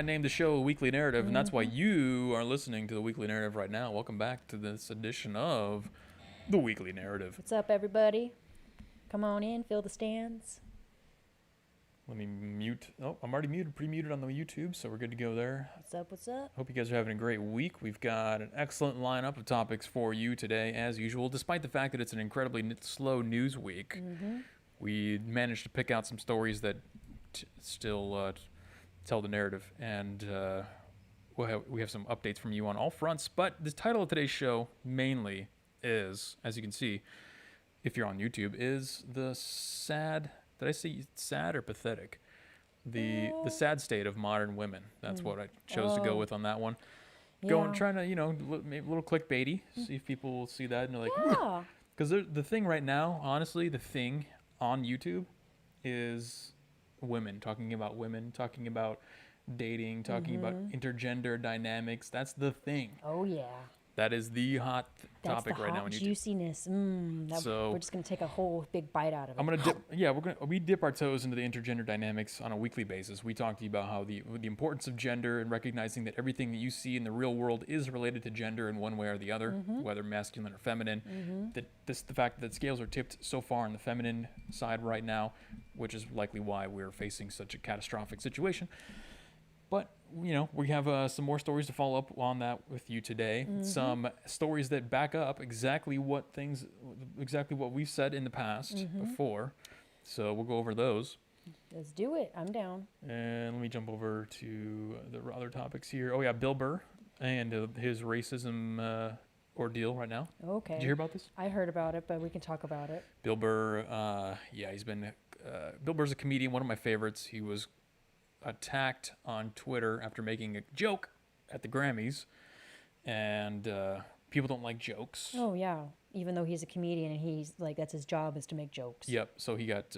I named the show Weekly Narrative, and that's why you are listening to the Weekly Narrative right now. Welcome back to this edition of the Weekly Narrative. What's up, everybody? Come on in, fill the stands. Let me mute. Oh, I'm already pre-muted on the YouTube, so we're good to go there. What's up, what's up? Hope you guys are having a great week. We've got an excellent lineup of topics for you today, as usual. Despite the fact that it's an incredibly slow news week, we managed to pick out some stories that still tell the narrative, and we have some updates from you on all fronts. But the title of today's show mainly is, as you can see, if you're on YouTube, is the sad... Did I say sad or pathetic? The sad state of modern women. That's what I chose to go with on that one. Yeah. Trying to, maybe a little clickbaity, see if people will see that and they're like, Yeah. because the thing right now, honestly, the thing on YouTube is women, talking about dating, talking about intergender dynamics. That's the thing. Oh, yeah. That is the hot topic right now on YouTube. Juiciness. So we're just going to take a whole big bite out of it. We dip our toes into the intergender dynamics on a weekly basis. We talk to you about how the importance of gender and recognizing that everything that you see in the real world is related to gender in one way or the other, whether masculine or feminine. The fact that scales are tipped so far on the feminine side right now, which is likely why we're facing such a catastrophic situation. But, we have some more stories to follow up on that with you today. Some stories that back up exactly what we've said in the past before. So we'll go over those. Let's do it. I'm down. And let me jump over to the other topics here. Oh, yeah, Bill Burr and his racism ordeal right now. Okay. Did you hear about this? I heard about it, but we can talk about it. Bill Burr, Bill Burr's a comedian, one of my favorites. He was attacked on Twitter after making a joke at the Grammys, and people don't like jokes. Oh, yeah. Even though he's a comedian and he's like, that's his job is to make jokes. Yep. So he got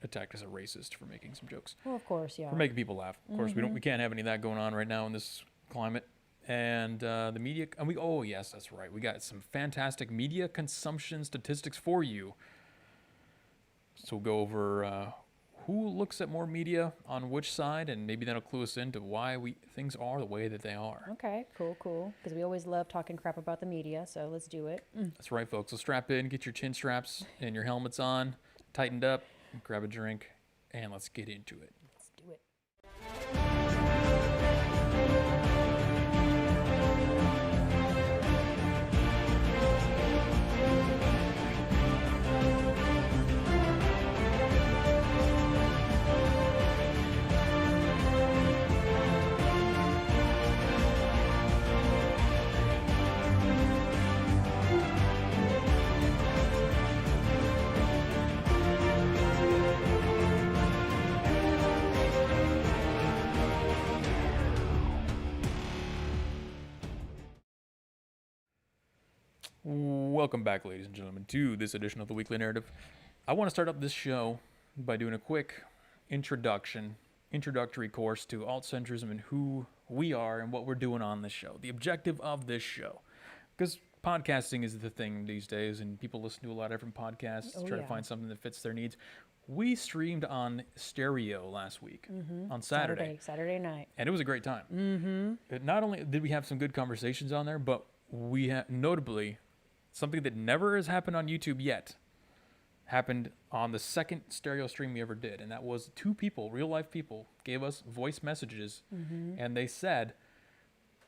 attacked as a racist for making some jokes. Well, of course, yeah. For making people laugh. Of course, we can't have any of that going on right now in this climate. And the media, oh yes, that's right. We got some fantastic media consumption statistics for you. So we'll go over who looks at more media on which side, and maybe that'll clue us into why things are the way that they are. Okay, cool. Because we always love talking crap about the media, so let's do it. That's right, folks. So strap in, get your chin straps and your helmets on, tightened up, grab a drink, and let's get into it. Let's do it. Welcome back, ladies and gentlemen, to this edition of the Weekly Narrative. I want to start up this show by doing a quick introductory course to alt-centrism and who we are and what we're doing on this show. The objective of this show, because podcasting is the thing these days, and people listen to a lot of different podcasts to try to find something that fits their needs. We streamed on stereo last week on Saturday night, and it was a great time. Not only did we have some good conversations on there, but we notably, something that never has happened on YouTube yet, happened on the second stereo stream we ever did. And that was two people, real life people, gave us voice messages. And they said,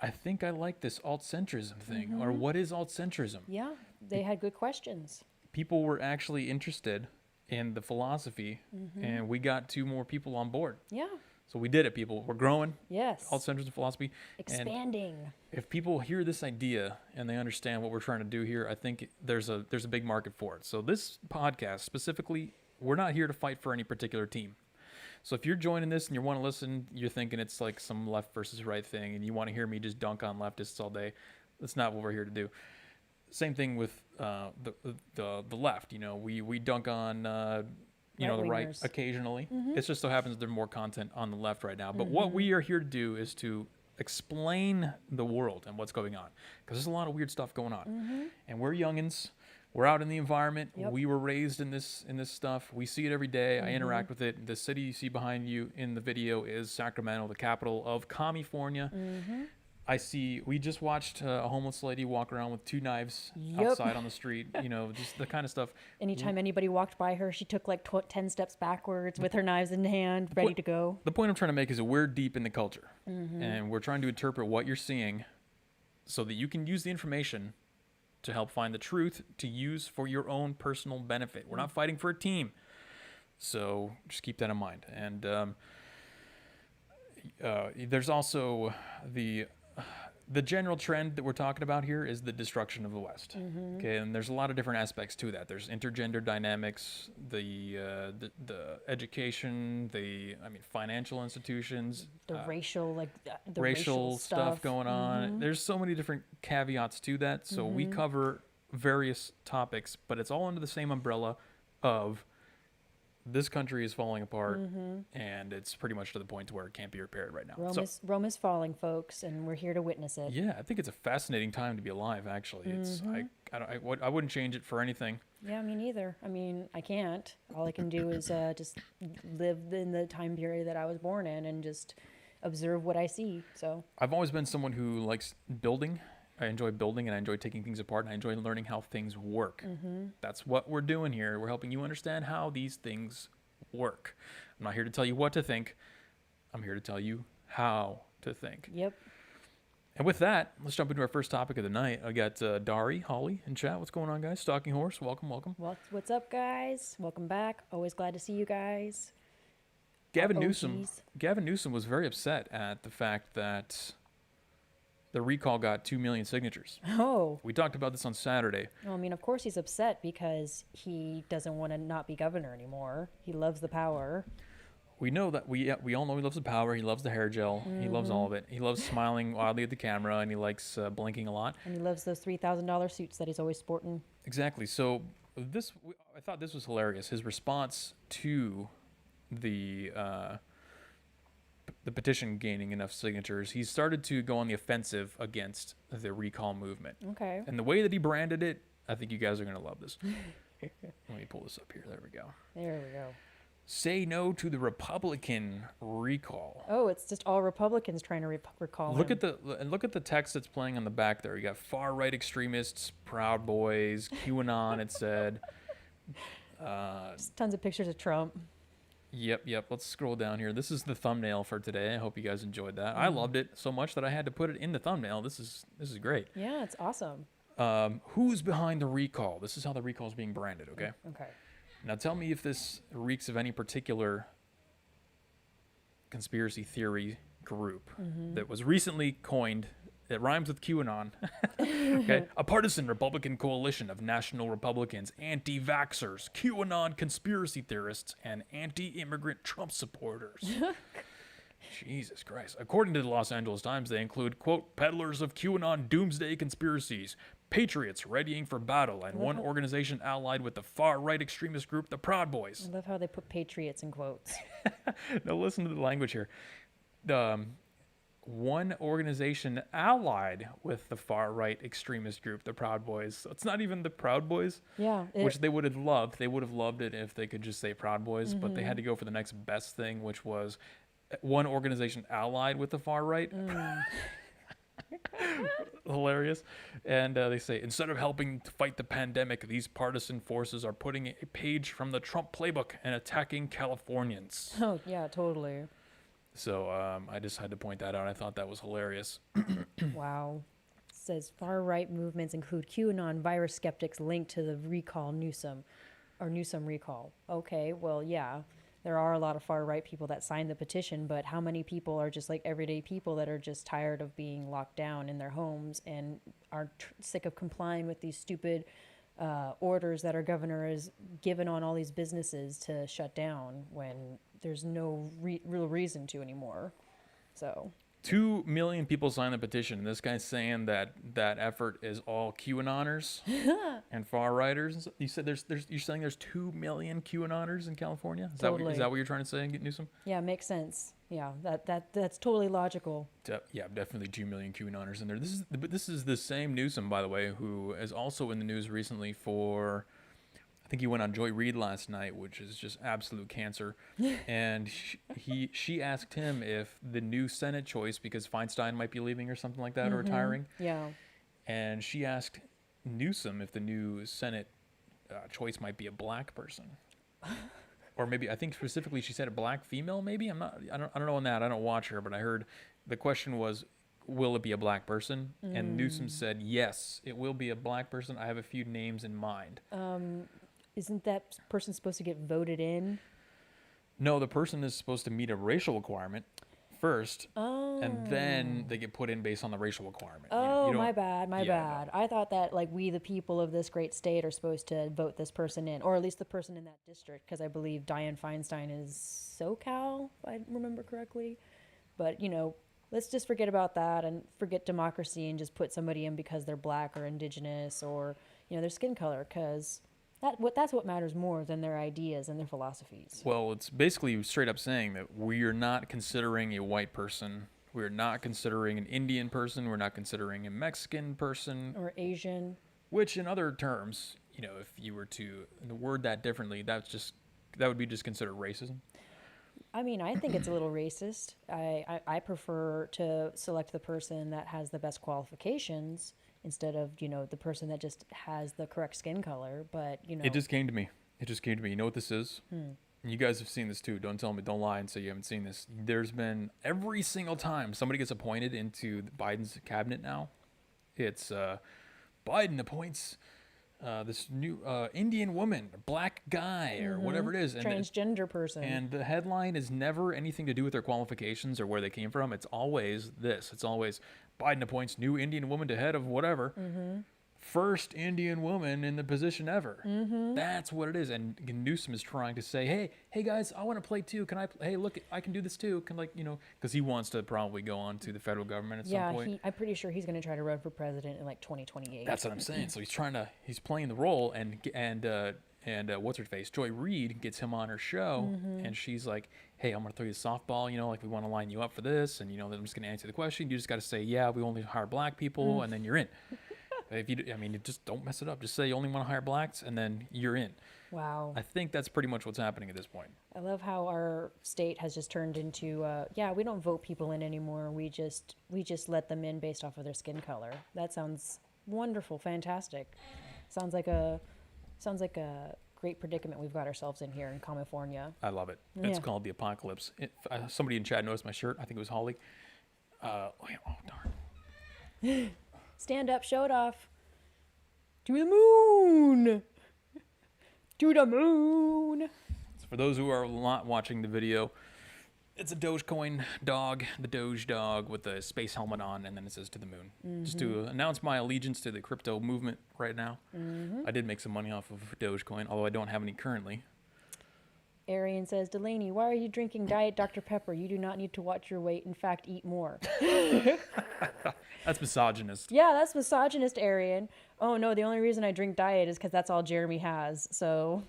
I think I like this alt-centrism thing. Or what is alt-centrism? Yeah, they had good questions. People were actually interested in the philosophy. And we got two more people on board. Yeah. So we did it, people. We're growing. Yes. Alt-centrism philosophy. Expanding. And if people hear this idea and they understand what we're trying to do here, I think there's a big market for it. So this podcast specifically, we're not here to fight for any particular team. So if you're joining this and you want to listen, you're thinking it's like some left versus right thing, and you want to hear me just dunk on leftists all day, that's not what we're here to do. Same thing with the left. We dunk on the right occasionally. It just so happens there's more content on the left right now. But what we are here to do is to explain the world and what's going on, because there's a lot of weird stuff going on. And we're youngins. We're out in the environment. Yep. We were raised in this stuff. We see it every day. I interact with it. The city you see behind you in the video is Sacramento, the capital of California. We just watched a homeless lady walk around with 2 knives outside on the street. You know, just the kind of stuff. Anytime anybody walked by her, she took like 10 steps backwards with her knives in hand, ready to go. The point I'm trying to make is that we're deep in the culture, and we're trying to interpret what you're seeing so that you can use the information to help find the truth to use for your own personal benefit. We're not fighting for a team. So just keep that in mind. And there's also the general trend that we're talking about here is the destruction of the West. Okay, and there's a lot of different aspects to that. There's intergender dynamics, the education, financial institutions, The racial racial stuff going on. There's so many different caveats to that. So we cover various topics, but it's all under the same umbrella of this country is falling apart, and it's pretty much to the point to where it can't be repaired right now. Rome is falling, folks, and we're here to witness it. Yeah, I think it's a fascinating time to be alive. Actually, it's I wouldn't change it for anything. Yeah, me neither. I mean, I can't. All I can do is just live in the time period that I was born in and just observe what I see. So I've always been someone who likes building. I enjoy building, and I enjoy taking things apart, and I enjoy learning how things work. That's what we're doing here. We're helping you understand how these things work. I'm not here to tell you what to think. I'm here to tell you how to think. Yep. And with that, let's jump into our first topic of the night. I got Dari, Holly, in chat. What's going on, guys? Stalking Horse, welcome. What's up, guys? Welcome back. Always glad to see you guys. Gavin Newsom was very upset at the fact that the recall got 2 million signatures. Oh. We talked about this on Saturday. Well, I mean, of course he's upset because he doesn't want to not be governor anymore. He loves the power. We know that we all know he loves the power. He loves the hair gel. He loves all of it. He loves smiling wildly at the camera, and he likes blinking a lot. And he loves those $3,000 suits that he's always sporting. Exactly. So I thought this was hilarious. His response to the petition gaining enough signatures, he started to go on the offensive against the recall movement. Okay. And the way that he branded it, I think you guys are going to love this. Let me pull this up here. There we go. There we go. Say no to the Republican recall. Oh, it's just all Republicans trying to recall Look him. at the text that's playing on the back there. You got far right extremists, Proud Boys, QAnon. It said. Just tons of pictures of Trump. Yep. Let's scroll down here. This is the thumbnail for today. I hope you guys enjoyed that. I loved it so much that I had to put it in the thumbnail. This is great. Yeah, it's awesome. Who's behind the recall? This is how the recall is being branded. Okay. Okay. Now tell me if this reeks of any particular conspiracy theory group that was recently coined. It rhymes with QAnon. Okay, a partisan Republican coalition of national Republicans, anti-vaxxers, QAnon conspiracy theorists, and anti-immigrant Trump supporters. Jesus Christ. According to the Los Angeles Times, they include, quote, peddlers of QAnon doomsday conspiracies, patriots readying for battle, and one organization allied with the far-right extremist group, the Proud Boys. I love how they put patriots in quotes. Now listen to the language here. One organization allied with the far-right extremist group, the Proud Boys. So it's not even the Proud Boys, Yeah. which they would have loved. They would have loved it if they could just say Proud Boys, but they had to go for the next best thing, which was one organization allied with the far right. Hilarious. And they say, instead of helping to fight the pandemic, these partisan forces are putting a page from the Trump playbook and attacking Californians. Oh, yeah, totally. So I just had to point that out. I thought that was hilarious. Wow. It says far-right movements include QAnon virus skeptics linked to the Newsom recall. Okay, well, yeah. There are a lot of far-right people that signed the petition, but how many people are just like everyday people that are just tired of being locked down in their homes and are sick of complying with these stupid orders that our governor has given on all these businesses to shut down when there's no real reason to anymore. So 2 million people signed the petition. And this guy's saying that that effort is all QAnoners and far righters. You said you're saying there's 2 million QAnoners in California? Is Totally. that what you're trying to say, Newsom? Yeah, makes sense. Yeah, that's totally logical. Yeah, definitely 2 million QAnoners in there. This is the same Newsom, by the way, who is also in the news recently for, I think he went on Joy Reid last night, which is just absolute cancer. And she asked him if the new Senate choice, because Feinstein might be leaving or something like that, or retiring. Yeah. And she asked Newsom if the new Senate choice might be a black person. Or maybe, I think specifically she said a black female, maybe? I don't know on that. I don't watch her, but I heard the question was, will it be a black person? And Newsom said, yes, it will be a black person. I have a few names in mind. Isn't that person supposed to get voted in? No, the person is supposed to meet a racial requirement first, and then they get put in based on the racial requirement. Oh, my bad. No. I thought that like we, the people of this great state, are supposed to vote this person in, or at least the person in that district, because I believe Dianne Feinstein is SoCal, if I remember correctly. But, let's just forget about that and forget democracy and just put somebody in because they're black or indigenous or, their skin color, because that's what matters more than their ideas and their philosophies. Well, it's basically straight up saying that we're not considering a white person. We're not considering an Indian person. We're not considering a Mexican person. Or Asian. Which, in other terms, if you were to word that differently, that would be just considered racism. I mean, I think it's a little racist. I prefer to select the person that has the best qualifications instead of, the person that just has the correct skin color. But, It just came to me. You know what this is? You guys have seen this too. Don't lie and say you haven't seen this. There's been every single time somebody gets appointed into Biden's cabinet now, it's Biden appoints this new Indian woman, or black guy, or whatever it is. And transgender person. And the headline is never anything to do with their qualifications or where they came from. It's always this. It's always Biden appoints new Indian woman to head of whatever. First Indian woman in the position ever. That's what it is. And Newsom is trying to say, hey guys, I want to play too. Hey, look, I can do this too. Because he wants to probably go on to the federal government at some point. Yeah, I'm pretty sure he's going to try to run for president in like 2028. That's what I'm saying. So he's playing the role, and what's her face? Joy Reid gets him on her show, and she's like, hey, I'm going to throw you a softball, like we want to line you up for this, and then I'm just going to answer the question. You just got to say, yeah, we only hire black people, and then you're in. If you just don't mess it up. Just say you only want to hire blacks, and then you're in. Wow. I think that's pretty much what's happening at this point. I love how our state has just turned into, we don't vote people in anymore. We just let them in based off of their skin color. That sounds wonderful, fantastic. Sounds like a great predicament we've got ourselves in here in California. I love it. It's called the apocalypse. Somebody in chat noticed my shirt. I think it was Holly. Oh darn. Stand up, show it off. To the moon! To the moon! So for those who are not watching the video, it's a Dogecoin dog, the Doge dog with the space helmet on, and then it says to the moon. Just to announce my allegiance to the crypto movement right now. I did make some money off of Dogecoin, although I don't have any currently. Arian says, Delaney, why are you drinking Diet Dr. Pepper? You do not need to watch your weight. In fact, eat more. That's misogynist. Yeah, that's misogynist, Arian. Oh, no, the only reason I drink Diet is because that's all Jeremy has. So.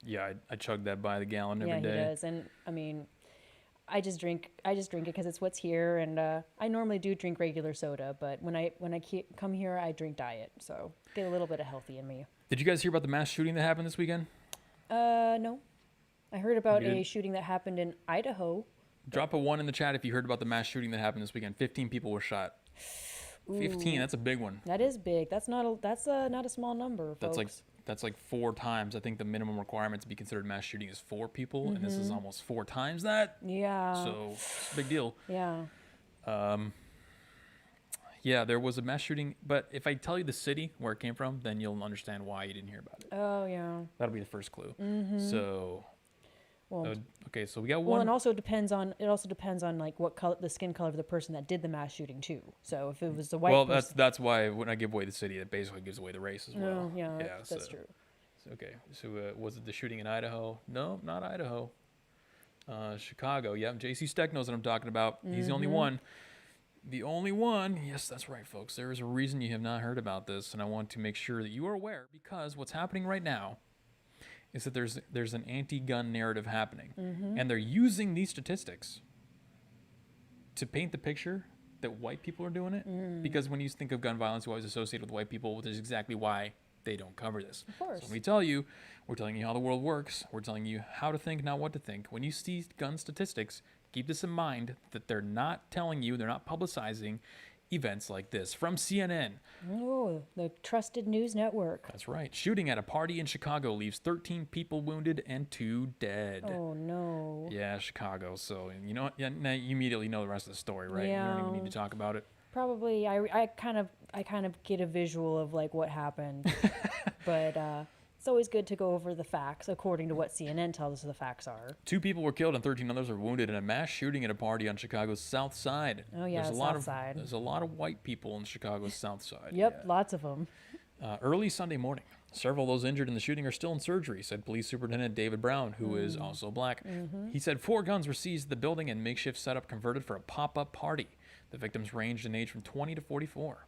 Yeah, I chug that by the gallon every day. Yeah, he does. And, I mean, I just drink it because it's what's here. And I normally do drink regular soda. But when I come here, I drink Diet. So get a little bit of healthy in me. Did you guys hear about the mass shooting that happened this weekend? No. I heard about a shooting that happened in Idaho. Drop a 1 in the chat if you heard about the mass shooting that happened this weekend. 15 people were shot. Ooh, 15, that's a big one. That is big. That's not a small number, folks. That's like 4 times. I think the minimum requirement to be considered mass shooting is 4 people, and this is almost 4 times that. Yeah. So it's a big deal. Yeah. Yeah, there was a mass shooting, but if I tell you the city where it came from, then you'll understand why you didn't hear about it. Oh yeah. That'll be the first clue. So. Well, okay, so we got one. Well, and also depends on like what color, the skin color of the person that did the mass shooting too. So if it was the white person, well, that's why when I give away the city, it basically gives away the race as well. Oh, yeah, that's true. Okay, so was it the shooting in Idaho? No, not Idaho. Chicago. Yeah, J.C. Steck knows what I'm talking about. He's the only one. The only one, yes, that's right, folks. There is a reason you have not heard about this, and I want to make sure that you are aware because what's happening right now is that there's an anti-gun narrative happening, and they're using these statistics to paint the picture that white people are doing it. Because when you think of gun violence, you always associate it with white people, which is exactly why they don't cover this. Of course. So when we tell you, we're telling you how the world works. We're telling you how to think, not what to think. When you see gun statistics, keep this in mind that they're not telling you, they're not publicizing events like this. From CNN. Oh, the trusted news network. That's right. Shooting at a party in Chicago leaves 13 people wounded and 2 dead. Oh no. Yeah, Chicago. So, you know, yeah, now you immediately know the rest of the story, right? Yeah. You don't even need to talk about it. Probably. I kind of get a visual of like what happened, but it's always good to go over the facts according to what CNN tells us the facts are. 2 people were killed and 13 others were wounded in a mass shooting at a party on Chicago's South Side. Oh yeah, South Side. There's a lot of white people in Chicago's South Side. Yep, Yeah. lots of them. Early Sunday morning, several of those injured in the shooting are still in surgery, said Police Superintendent David Brown, who is also black. He said 4 guns were seized at the building and makeshift setup converted for a pop-up party. The victims ranged in age from 20 to 44.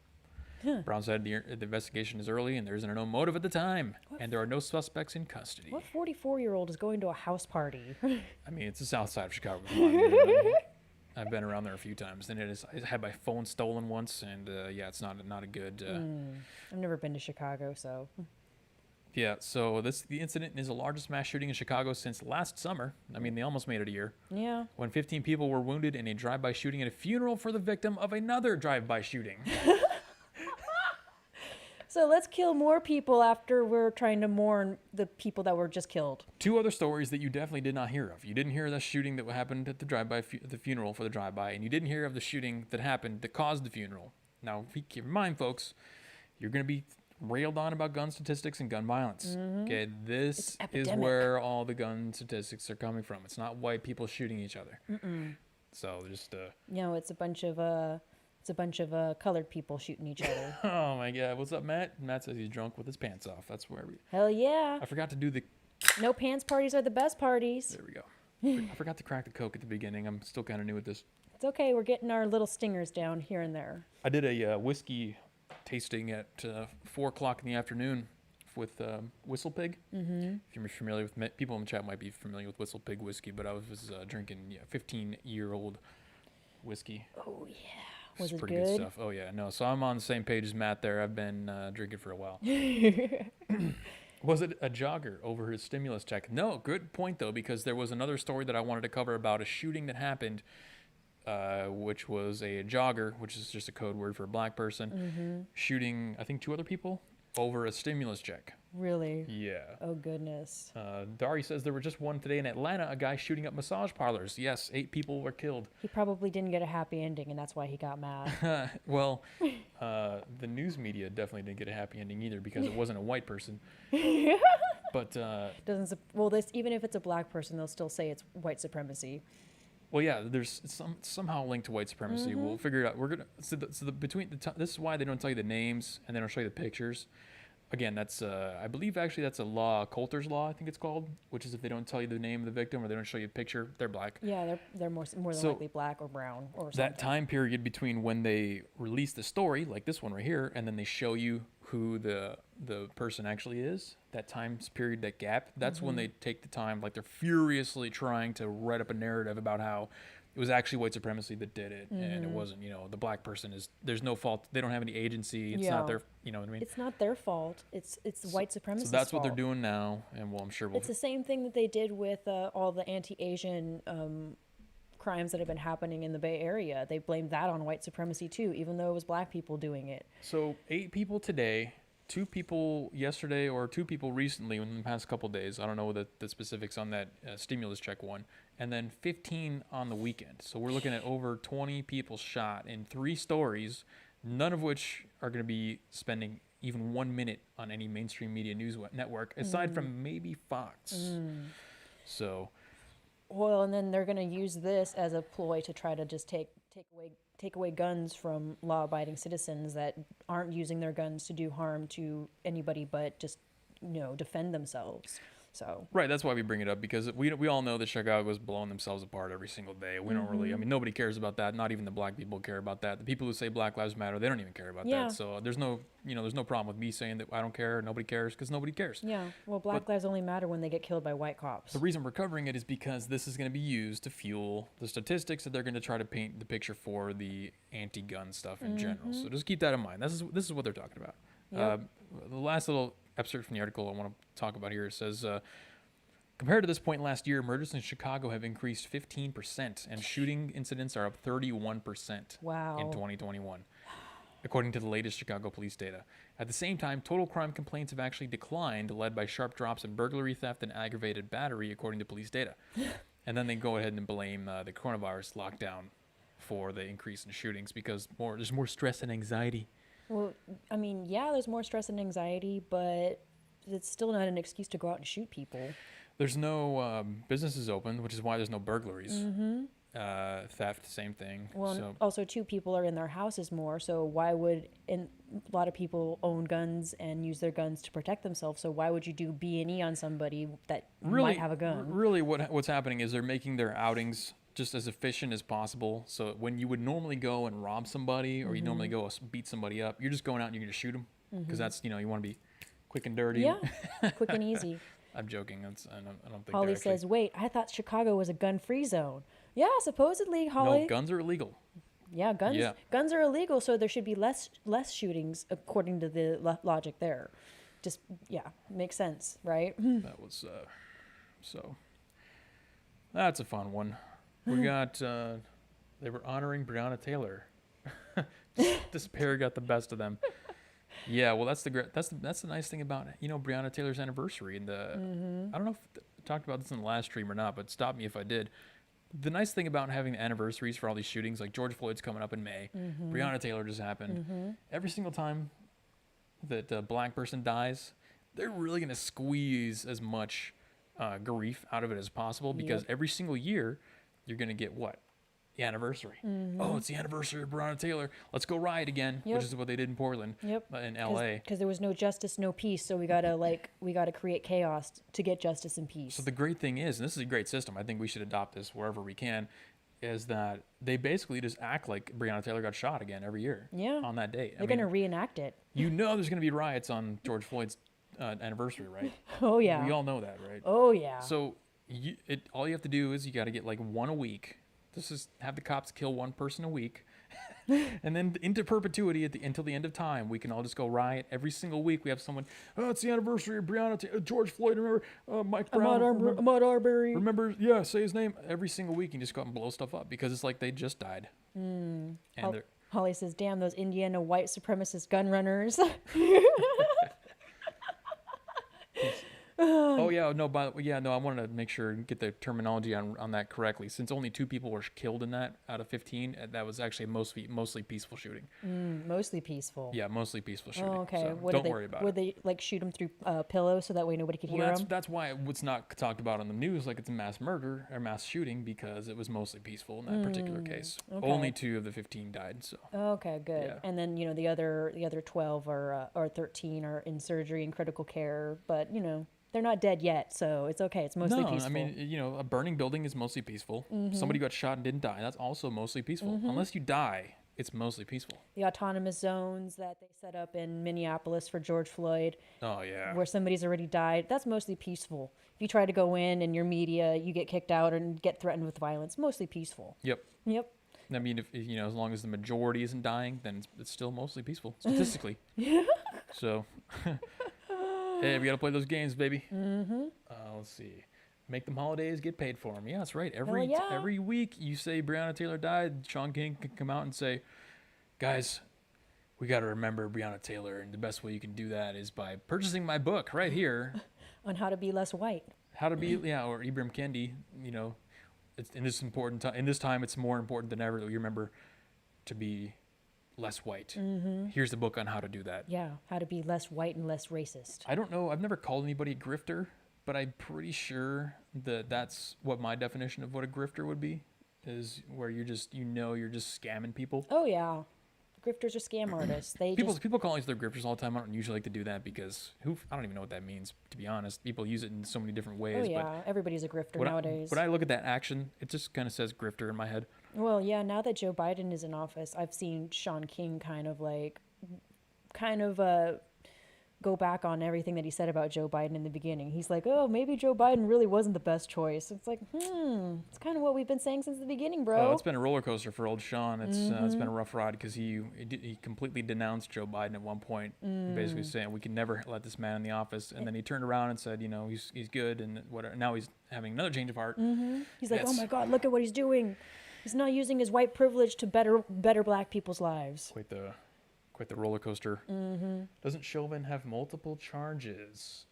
Brown said the investigation is early and there isn't a known motive at the time, and there are no suspects in custody. What 44-year-old is going to a house party? I mean, it's the South Side of Chicago. Come on, man. I've been around there a few times, and I had my phone stolen once, and yeah, it's not a good. I've never been to Chicago, so. Yeah, so the incident is the largest mass shooting in Chicago since last summer. I mean, they almost made it a year. Yeah. When 15 people were wounded in a drive-by shooting at a funeral for the victim of another drive-by shooting. So let's kill more people after we're trying to mourn the people that were just killed. 2 other stories that you definitely did not hear of. You didn't hear the shooting that happened at the drive-by, the funeral for the drive-by, and you didn't hear of the shooting that happened that caused the funeral. Now, keep in mind, folks, you're going to be railed on about gun statistics and gun violence. Okay, this is where all the gun statistics are coming from. It's not white people shooting each other. So just It's a bunch of colored people shooting each other. oh my God, what's up, Matt? Matt says he's drunk with his pants off. That's where we. Hell yeah. I forgot to do the. No pants parties are the best parties. There we go. I forgot to crack the Coke at the beginning. I'm still kind of new at this. It's okay. We're getting our little stingers down here and there. I did a whiskey tasting at 4 o'clock in the afternoon with Whistle Pig. If you're familiar with people in the chat might be familiar with Whistle Pig whiskey, but I was drinking 15-year-old whiskey. Oh yeah. Was It's it pretty good? stuff. Oh yeah, no. So I'm on the same page as Matt there. I've been drinking for a while. Was it a jogger over his stimulus check? No, good point though, because there was another story that I wanted to cover about a shooting that happened, which was a jogger, which is just a code word for a black person, shooting I think 2 other people over a stimulus check. Really? Yeah. Oh goodness. Dari says there were just one today in Atlanta, a guy shooting up massage parlors. Yes, 8 people were killed. He probably didn't get a happy ending, and that's why he got mad. Well, the news media definitely didn't get a happy ending either because it wasn't a white person. But Even if it's a black person, they'll still say it's white supremacy. well, yeah, there's somehow linked to white supremacy. We'll figure it out. We're gonna this is why they don't tell you the names and they don't show you the pictures. Again, that's I believe actually that's a law, Coulter's law, I think it's called, which is if they don't tell you the name of the victim or they don't show you a picture, they're black. Yeah, they're more than likely black or brown or something. That time period between when they release the story, like this one right here, and then they show you who the person actually is, that time period, that gap, that's when they take the time, like they're furiously trying to write up a narrative about how it was actually white supremacy that did it, and it wasn't, the black person there's no fault. They don't have any agency. It's not their, you know what I mean? It's not their fault. It's white supremacy. So that's what they're doing now, and well, I'm sure It's the same thing that they did with all the anti-Asian crimes that have been happening in the Bay Area. They blamed that on white supremacy too, even though it was black people doing it. So 8 people today, 2 people yesterday, or 2 people recently in the past couple of days. I don't know the specifics on that stimulus check one. And then 15 on the weekend. So we're looking at over 20 people shot in 3 stories, none of which are going to be spending even 1 minute on any mainstream media news network, aside from maybe Fox. So... Well, and then they're going to use this as a ploy to try to just take away guns from law-abiding citizens that aren't using their guns to do harm to anybody but just defend themselves. So Right, that's why we bring it up, because we all know that Chicago's blowing themselves apart every single day. We don't really, I mean, nobody cares about that. Not even the black people care about that. The people who say Black Lives Matter, they don't even care about Yeah. that. So there's no, there's no problem with me saying that I don't care, nobody cares, because nobody cares. yeah, well, Black lives only matter when they get killed by white cops. The reason we're covering it is because this is going to be used to fuel the statistics that they're going to try to paint the picture for the anti-gun stuff in general. So just keep that in mind. This is what they're talking about. Yep. The last little excerpt from the article I want to talk about here, it says, compared to this point last year, murders in Chicago have increased 15%, and shooting incidents are up 31% Wow. in 2021, according to the latest Chicago police data. At the same time, total crime complaints have actually declined, led by sharp drops in burglary, theft, and aggravated battery, according to police data. And then they go ahead and blame the coronavirus lockdown for the increase in shootings, because there's more stress and anxiety. Well, I mean, yeah, there's more stress and anxiety, but it's still not an excuse to go out and shoot people. There's no businesses open, which is why there's no burglaries. Theft, same thing. Well, So, also, too, people are in their houses more, so why would, and a lot of people own guns and use their guns to protect themselves, so why would you do B&E on somebody that might have a gun? Really, what's happening is they're making their outings just as efficient as possible. So when you would normally go and rob somebody, or you normally go beat somebody up, you're just going out and you're going to shoot them, because that's, you want to be quick and dirty. Yeah, quick and easy. I'm joking. I don't think Holly they're actually... says, wait, I thought Chicago was a gun-free zone. Yeah, supposedly, Holly. No, guns are illegal. Yeah, guns are illegal, so there should be less shootings according to the logic there. Just, yeah, makes sense, right? That was, so, that's a fun one. We got, they were honoring Breonna Taylor. Despair got the best of them. Yeah, well, that's the nice thing about, Breonna Taylor's anniversary. And I don't know if I talked about this in the last stream or not, but stop me if I did. The nice thing about having the anniversaries for all these shootings, like George Floyd's coming up in May, Breonna Taylor just happened. Every single time that a black person dies, they're really going to squeeze as much grief out of it as possible, because every single year you're going to get what? The anniversary. Oh, it's the anniversary of Breonna Taylor. Let's go riot again, which is what they did in Portland, in L.A. Because there was no justice, no peace, so we gotta create chaos to get justice and peace. So the great thing is, and this is a great system, I think we should adopt this wherever we can, is that they basically just act like Breonna Taylor got shot again every year on that date. They're gonna reenact it. There's going to be riots on George Floyd's anniversary, right? Oh, yeah. We all know that, right? Oh, yeah. So all you have to do is you got to get like one a week. This is have the cops kill one person a week, and then into perpetuity until the end of time. We can all just go riot every single week. We have someone. Oh, it's the anniversary of George Floyd. Remember Mike Brown? Ahmaud Arbery. Remember? Say his name every single week, and just go out and blow stuff up, because it's like they just died. And Holly says, "Damn those Indiana white supremacist gun runners." Oh yeah, no, I wanted to make sure and get the terminology on that correctly. Since only 2 people were killed in that out of 15, that was actually mostly peaceful shooting. Mostly peaceful. Yeah, mostly peaceful shooting. Oh, okay. So don't worry about it. Would they like shoot them through pillows so that way nobody could hear them? That's why it's not talked about on the news like it's a mass murder or mass shooting, because it was mostly peaceful in that particular case. Okay. Only 2 of the 15 died. So. Okay, good. Yeah. And then the other 12 or 13 are in surgery and critical care, but they're not dead yet, so it's okay. It's mostly peaceful. I mean, a burning building is mostly peaceful. Somebody got shot and didn't die. That's also mostly peaceful. Unless you die, it's mostly peaceful. The autonomous zones that they set up in Minneapolis for George Floyd. Oh, yeah. Where somebody's already died, that's mostly peaceful. If you try to go in and your media, you get kicked out and get threatened with violence, mostly peaceful. Yep. I mean, if as long as the majority isn't dying, then it's still mostly peaceful, statistically. So... Hey, we got to play those games, baby. Let's see. Make them holidays, get paid for them. Yeah, that's right. Every week you say Breonna Taylor died, Sean King can come out and say, guys, we got to remember Breonna Taylor, and the best way you can do that is by purchasing my book right here. On how to be less white. How to be, or Ibram Kendi, it's in this important time. In this time, it's more important than ever that we remember to be less white. Here's the book on how to do that. Yeah, how to be less white and less racist. I don't know. I've never called anybody a grifter, but I'm pretty sure that that's what my definition of what a grifter would be, is where you're just, you're just scamming people. Oh, yeah. Grifters are scam artists. They People just people call each other grifters all the time. I don't usually like to do that because I don't even know what that means, to be honest. People use it in so many different ways. oh yeah, everybody's a grifter But nowadays. when I look at that action, it just kind of says grifter in my head. Well, yeah, now that Joe Biden is in office, I've seen Sean King kind of go back on everything that he said about Joe Biden in the beginning. He's like, oh, maybe Joe Biden really wasn't the best choice. It's like, it's kind of what we've been saying since the beginning, bro. Well, it's been a roller coaster for old Sean. It's been a rough ride because he completely denounced Joe Biden at one point, basically saying we can never let this man in the office. And then he turned around and said, he's good and whatever. Now he's having another change of heart. He's like, oh my God, look at what he's doing. He's not using his white privilege to better black people's lives. Quite the roller coaster. Doesn't Chauvin have multiple charges?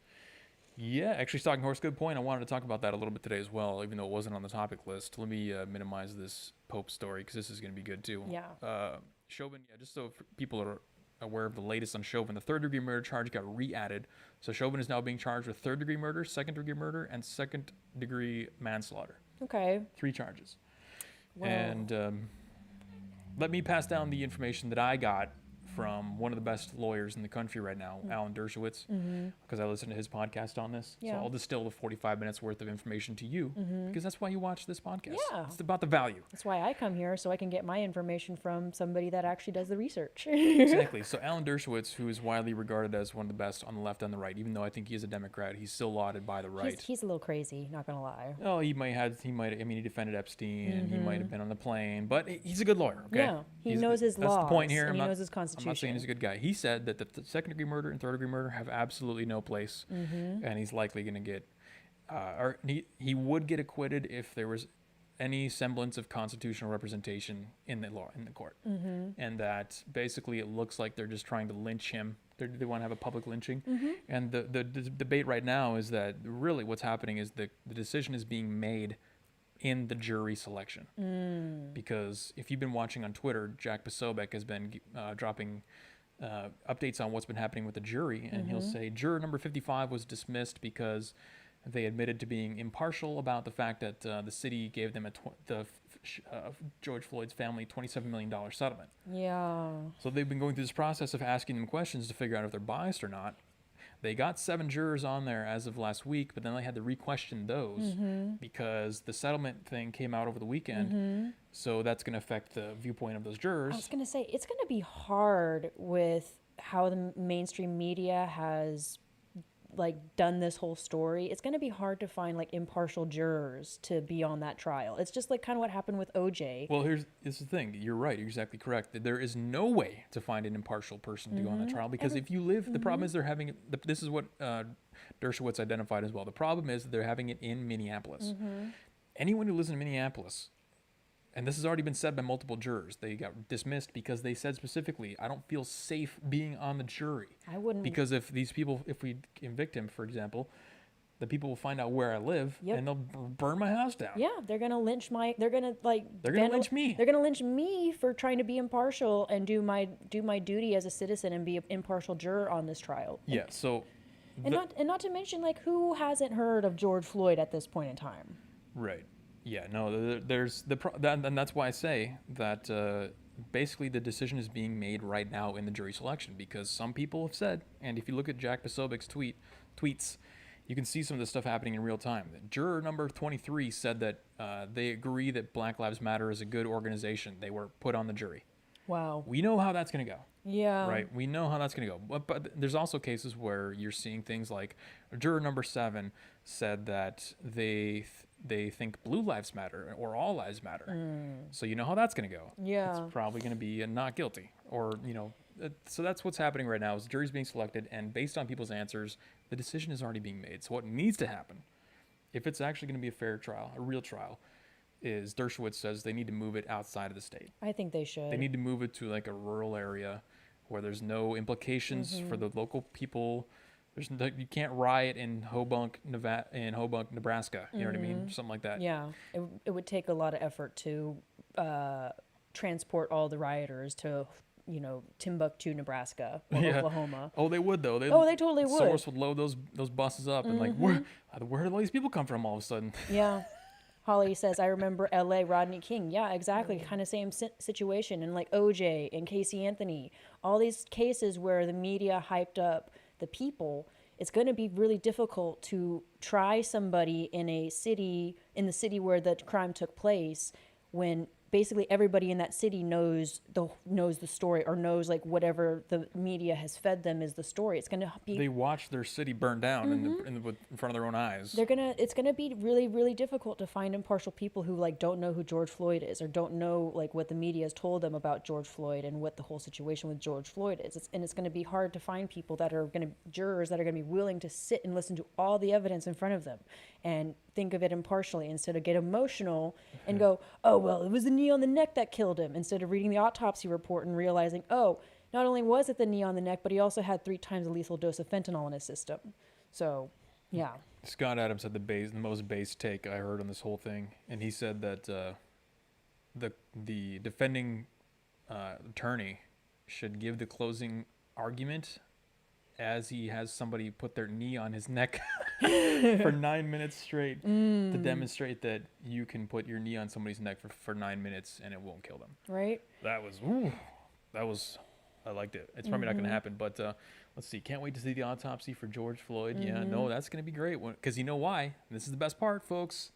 Yeah, actually, Stalking Horse, good point. I wanted to talk about that a little bit today as well, even though it wasn't on the topic list. Let me minimize this Pope story because this is going to be good too. Yeah. Chauvin, just so people are aware of the latest on Chauvin, the third-degree murder charge got re-added. So Chauvin is now being charged with third-degree murder, second-degree murder, and second-degree manslaughter. Okay. 3 charges. Wow. And let me pass down the information that I got from one of the best lawyers in the country right now, Alan Dershowitz, because I listened to his podcast on this. Yeah. So I'll distill the 45 minutes worth of information to you because that's why you watch this podcast. Yeah. It's about the value. That's why I come here, so I can get my information from somebody that actually does the research. Exactly. So Alan Dershowitz, who is widely regarded as one of the best on the left and the right, even though I think he is a Democrat, he's still lauded by the right. He's a little crazy, not gonna lie. Oh, he defended Epstein, and he might have been on the plane, but he's a good lawyer, okay? Yeah, he knows his laws. That's the point here. And he knows his constitution. I'm not saying he's a good guy. He said that the second-degree murder and third-degree murder have absolutely no place, and he's likely going to get, or he would get acquitted if there was any semblance of constitutional representation in the court, and that basically it looks like they're just trying to lynch him. They want to have a public lynching, and the debate right now is that really what's happening is the decision is being made in the jury selection. Because if you've been watching on Twitter, Jack Posobiec has been dropping updates on what's been happening with the jury, and he'll say juror number 55 was dismissed because they admitted to being impartial about the fact that the city gave them George Floyd's family $27 million settlement. Yeah. So they've been going through this process of asking them questions to figure out if they're biased or not. They got 7 jurors on there as of last week, but then they had to re-question those because the settlement thing came out over the weekend. So that's going to affect the viewpoint of those jurors. I was going to say, it's going to be hard with how the mainstream media has done this whole story. It's going to be hard to find impartial jurors to be on that trial. It's just kind of what happened with OJ. Well, here's the thing. You're right. You're exactly correct. There is no way to find an impartial person to go on that trial because if you live, the problem is they're having this is what Dershowitz identified as well. The problem is they're having it in Minneapolis. Anyone who lives in Minneapolis, and this has already been said by multiple jurors, they got dismissed because they said specifically, I don't feel safe being on the jury. I wouldn't. Because if we convict him, for example, the people will find out where I live and they'll burn my house down. Yeah, they're going to lynch they're going to lynch me. They're going to lynch me for trying to be impartial and do my duty as a citizen and be an impartial juror on this trial. Yeah, so and not to mention who hasn't heard of George Floyd at this point in time? Right. Yeah, no, there's and that's why I say that basically the decision is being made right now in the jury selection because some people have said, and if you look at Jack Posobiec's tweets, you can see some of this stuff happening in real time. Juror number 23 said that they agree that Black Lives Matter is a good organization. They were put on the jury. Wow. We know how that's going to go. Yeah. Right? We know how that's going to go. But there's also cases where you're seeing things like juror number 7 said that they think blue lives matter or all lives matter. So you know how that's going to go. Yeah. It's probably going to be a not guilty or, so that's what's happening right now is the jury's being selected and based on people's answers, the decision is already being made. So what needs to happen, if it's actually going to be a fair trial, a real trial, is Dershowitz says they need to move it outside of the state. I think they should. They need to move it to a rural area where there's no implications for the local people. You can't riot in Hoboken, Nebraska. You know what I mean? Something like that. Yeah, it would take a lot of effort to transport all the rioters to Timbuktu, Nebraska, or Oklahoma. Oh, they would though. They totally would. Source would load those buses up and where do all these people come from all of a sudden? Yeah. Holly says, I remember LA, Rodney King. Yeah, exactly. Kind of same situation. And like OJ and Casey Anthony, all these cases where the media hyped up the people, it's going to be really difficult to try somebody in the city where the crime took place, when basically everybody in that city knows the story, or knows like whatever the media has fed them is the story. It's going to be, They watched their city burn down in front of their own eyes. it's gonna be really, really difficult to find impartial people who like don't know who George Floyd is, or don't know like what the media has told them about George Floyd and what the whole situation with George Floyd is. It's gonna be hard to find people that are jurors that are gonna be willing to sit and listen to all the evidence in front of them and think of it impartially, instead of get emotional and go, oh well, it was the knee on the neck that killed him, instead of reading the autopsy report and realizing, oh, not only was it the knee on the neck, but he also had 3 times the lethal dose of fentanyl in his system. So, yeah. Scott Adams had the most base take I heard on this whole thing, and he said that the defending attorney should give the closing argument as he has somebody put their knee on his neck for 9 minutes straight to demonstrate that you can put your knee on somebody's neck for 9 minutes and it won't kill them. Right? That was, I liked it. It's probably not going to happen, but let's see. Can't wait to see the autopsy for George Floyd. Yeah, no, that's going to be great. Because you know why? This is the best part, folks.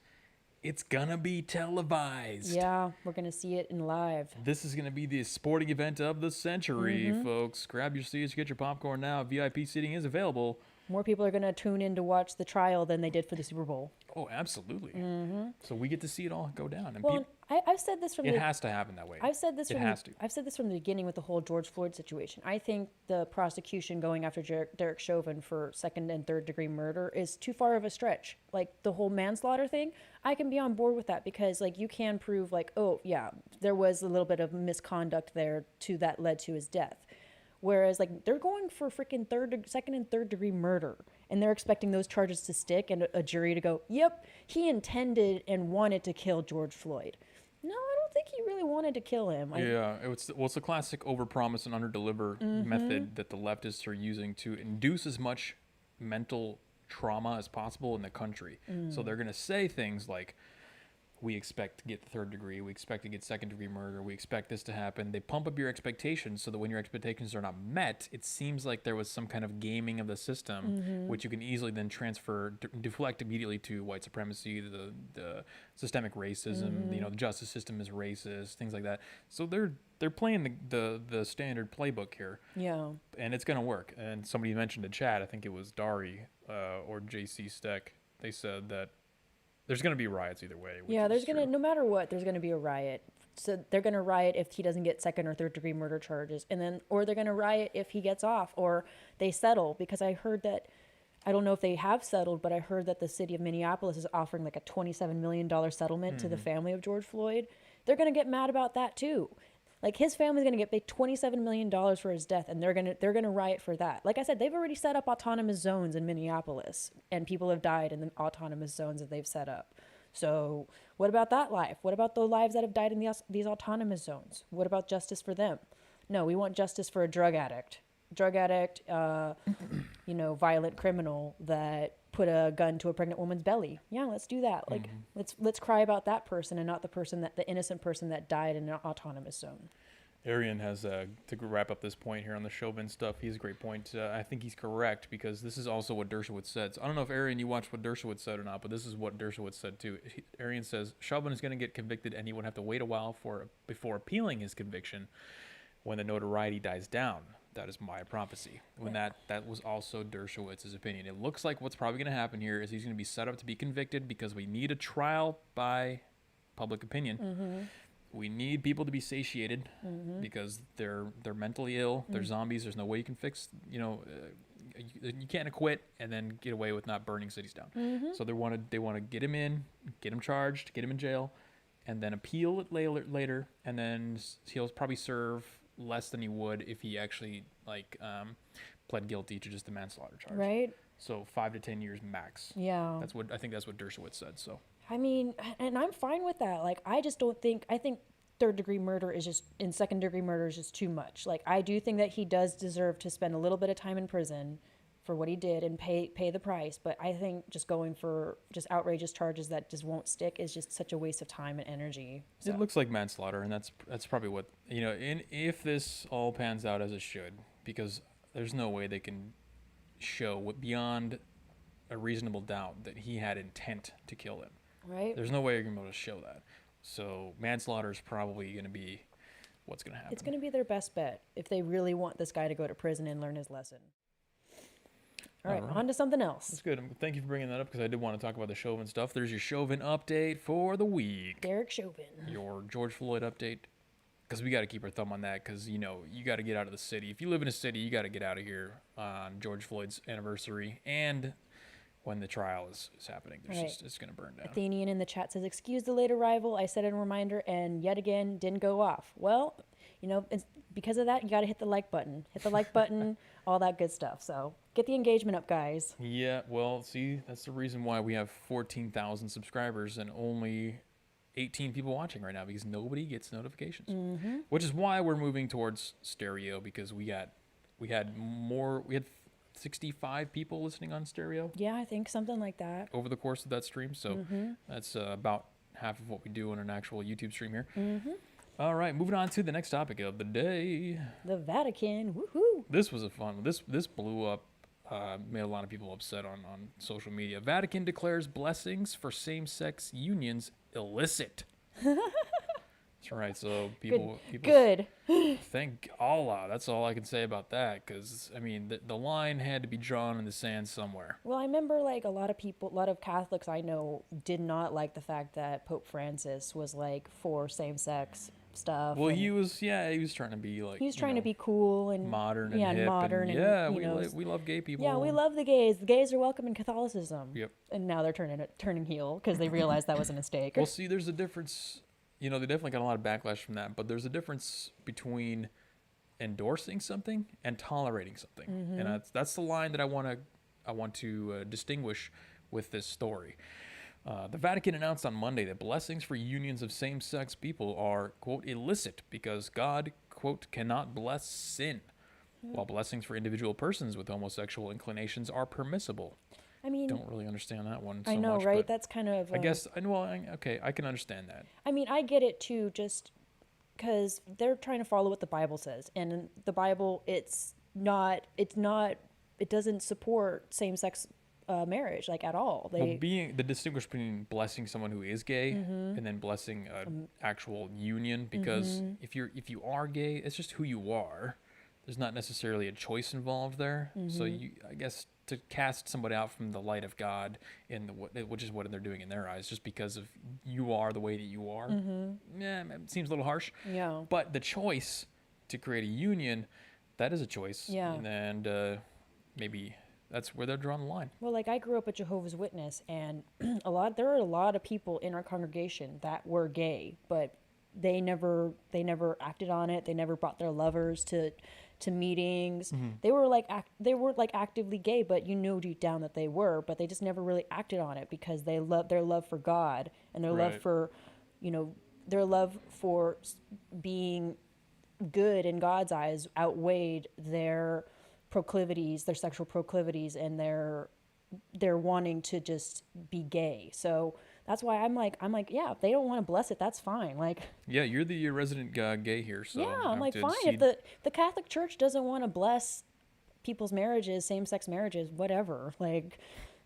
It's going to be televised. Yeah, we're going to see it in live. This is going to be the sporting event of the century, folks. Grab your seats, get your popcorn now. VIP seating is available. More people are going to tune in to watch the trial than they did for the Super Bowl. Oh, absolutely. So we get to see it all go down. And Well, I've said this from it has to happen that way. I've said this I've said this from the beginning with the whole George Floyd situation. I think the prosecution going after Derek Chauvin for 2nd and 3rd degree murder is too far of a stretch. Like the whole manslaughter thing, I can be on board with that, because like you can prove like, oh yeah, there was a little bit of misconduct there that led to his death. Whereas like they're going for freaking 2nd and 3rd degree murder, and they're expecting those charges to stick and a jury to go, yep, he intended and wanted to kill George Floyd. No, I don't think he really wanted to kill him. It's the classic overpromise and underdeliver method that the leftists are using to induce as much mental trauma as possible in the country. So they're going to say things like, we expect to get the 3rd degree, we expect to get 2nd degree murder, we expect this to happen. They pump up your expectations so that when your expectations are not met, it seems like there was some kind of gaming of the system, which you can easily then deflect immediately to white supremacy, the systemic racism, the justice system is racist, things like that. So they're playing the standard playbook here. Yeah. And it's going to work. And somebody mentioned in chat, I think it was Dari or JC Steck, they said that there's going to be riots either way. Yeah, no matter what, there's going to be a riot. So they're going to riot if he doesn't get 2nd or 3rd degree murder charges, or they're going to riot if he gets off, or they settle. Because I heard that, I don't know if they have settled, but I heard that the city of Minneapolis is offering like a $27 million settlement to the family of George Floyd. They're going to get mad about that too. Like his family's going to get paid $27 million for his death, and they're going to riot for that. Like I said, they've already set up autonomous zones in Minneapolis, and people have died in the autonomous zones that they've set up. So what about that life? What about the lives that have died in these autonomous zones? What about justice for them? No, we want justice for a drug addict, violent criminal that put a gun to a pregnant woman's belly. Yeah, let's do that. Like, let's cry about that person and not the innocent person that died in an autonomous zone. Arian has, to wrap up this point here on the Chauvin stuff, he has a great point. I think he's correct, because this is also what Dershowitz said. So I don't know if, Arian, you watched what Dershowitz said or not, but this is what Dershowitz said too. Arian says, Chauvin is going to get convicted, and he would have to wait a while before appealing his conviction when the notoriety dies down. That is my prophecy. When that was also Dershowitz's opinion. It looks like what's probably going to happen here is he's going to be set up to be convicted because we need a trial by public opinion. We need people to be satiated because they're mentally ill. They're zombies. There's no way you can fix. You can't acquit and then get away with not burning cities down. So they want to get him in, get him charged, get him in jail, and then appeal it later, and then he'll probably serve less than he would if he actually pled guilty to just the manslaughter charge. Right. So 5 to 10 years max. Yeah. I think that's what Dershowitz said. So. I mean, and I'm fine with that. Like, I think 3rd degree murder is just, and 2nd degree murder is just too much. Like, I do think that he does deserve to spend a little bit of time in prison for what he did and pay the price. But I think just going for just outrageous charges that just won't stick is just such a waste of time and energy. So. It looks like manslaughter, and that's probably what, if this all pans out as it should, because there's no way they can show beyond a reasonable doubt that he had intent to kill him. Right. There's no way you're going to be able to show that. So manslaughter is probably going to be what's going to happen. It's going to be their best bet if they really want this guy to go to prison and learn his lesson. All right, on to something else. That's good. Thank you for bringing that up, because I did want to talk about the Chauvin stuff. There's your Chauvin update for the week. Derek Chauvin. Your George Floyd update, because we got to keep our thumb on that, because, you got to get out of the city. If you live in a city, you got to get out of here on George Floyd's anniversary and when the trial is happening. It's going to burn down. Athenian in the chat says, excuse the late arrival. I set a reminder and yet again didn't go off. Well, because of that, you got to hit the like button. Hit the like button, all that good stuff. So get the engagement up, guys. Yeah, well, see, that's the reason why we have 14,000 subscribers and only 18 people watching right now, because nobody gets notifications. Mm-hmm. Which is why we're moving towards stereo, because we had 65 people listening on stereo. Yeah, I think something like that. Over the course of that stream. So that's about half of what we do on an actual YouTube stream here. Mm-hmm. All right, moving on to the next topic of the day. The Vatican. Woohoo! This was a fun one. This blew up, made a lot of people upset on social media. Vatican declares blessings for same-sex unions illicit. That's right. So people Good. Thank Allah. That's all I can say about that, because the line had to be drawn in the sand somewhere. Well, I remember a lot of Catholics I know did not like the fact that Pope Francis was for same-sex stuff. Well, he was trying to be he was trying to be cool and modern and hip and we love gay people. Yeah, we love the gays. The gays are welcome in Catholicism. Yep. And now they're turning heel because they realized that was a mistake. Well, see, there's a difference. They definitely got a lot of backlash from that, but there's a difference between endorsing something and tolerating something, and that's the line that I want to distinguish with this story. The Vatican announced on Monday that blessings for unions of same-sex people are, quote, illicit because God, quote, cannot bless sin, while blessings for individual persons with homosexual inclinations are permissible. Don't really understand that one so much. I know, right? That's kind of... I guess, okay, I can understand that. I get it, too, just because they're trying to follow what the Bible says. And in the Bible, it doesn't support same-sex marriage, at all. Being the distinguish between blessing someone who is gay and then blessing an actual union, because if you are gay, it's just who you are. There's not necessarily a choice involved there. So I guess to cast somebody out from the light of God which is what they're doing in their eyes, just because of you are the way that you are. It seems a little harsh. Yeah. But the choice to create a union, that is a choice. Yeah. And maybe that's where they're drawing the line. Well, I grew up a Jehovah's Witness, and there are a lot of people in our congregation that were gay, but they never acted on it. They never brought their lovers to meetings. They were actively gay, but you knew deep down that they were, but they just never really acted on it because their love for God and their love for, their love for being good in God's eyes outweighed their proclivities, their sexual proclivities, and their wanting to just be gay. So that's why I'm like, yeah, if they don't want to bless it, that's fine. Yeah, you're the resident gay here, so yeah, I'm fine. If the Catholic Church doesn't want to bless people's marriages, same-sex marriages, whatever,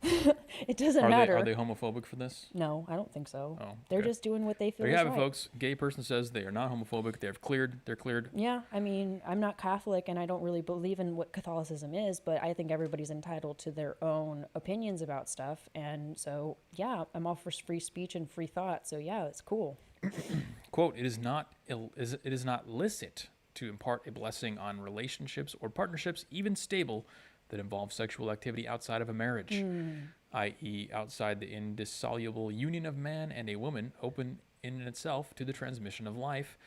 it doesn't matter. Are they homophobic for this? No, I don't think so. Oh, okay. They're just doing what they feel is right. There you have it, right. folks. Gay person says they are not homophobic. They're cleared. Yeah, I'm not Catholic, and I don't really believe in what Catholicism is, but I think everybody's entitled to their own opinions about stuff, and so, yeah, I'm all for free speech and free thought, so yeah, it's cool. Quote, it is not licit to impart a blessing on relationships or partnerships, even stable, that involve sexual activity outside of a marriage, i.e. outside the indissoluble union of man and a woman, open in itself to the transmission of life,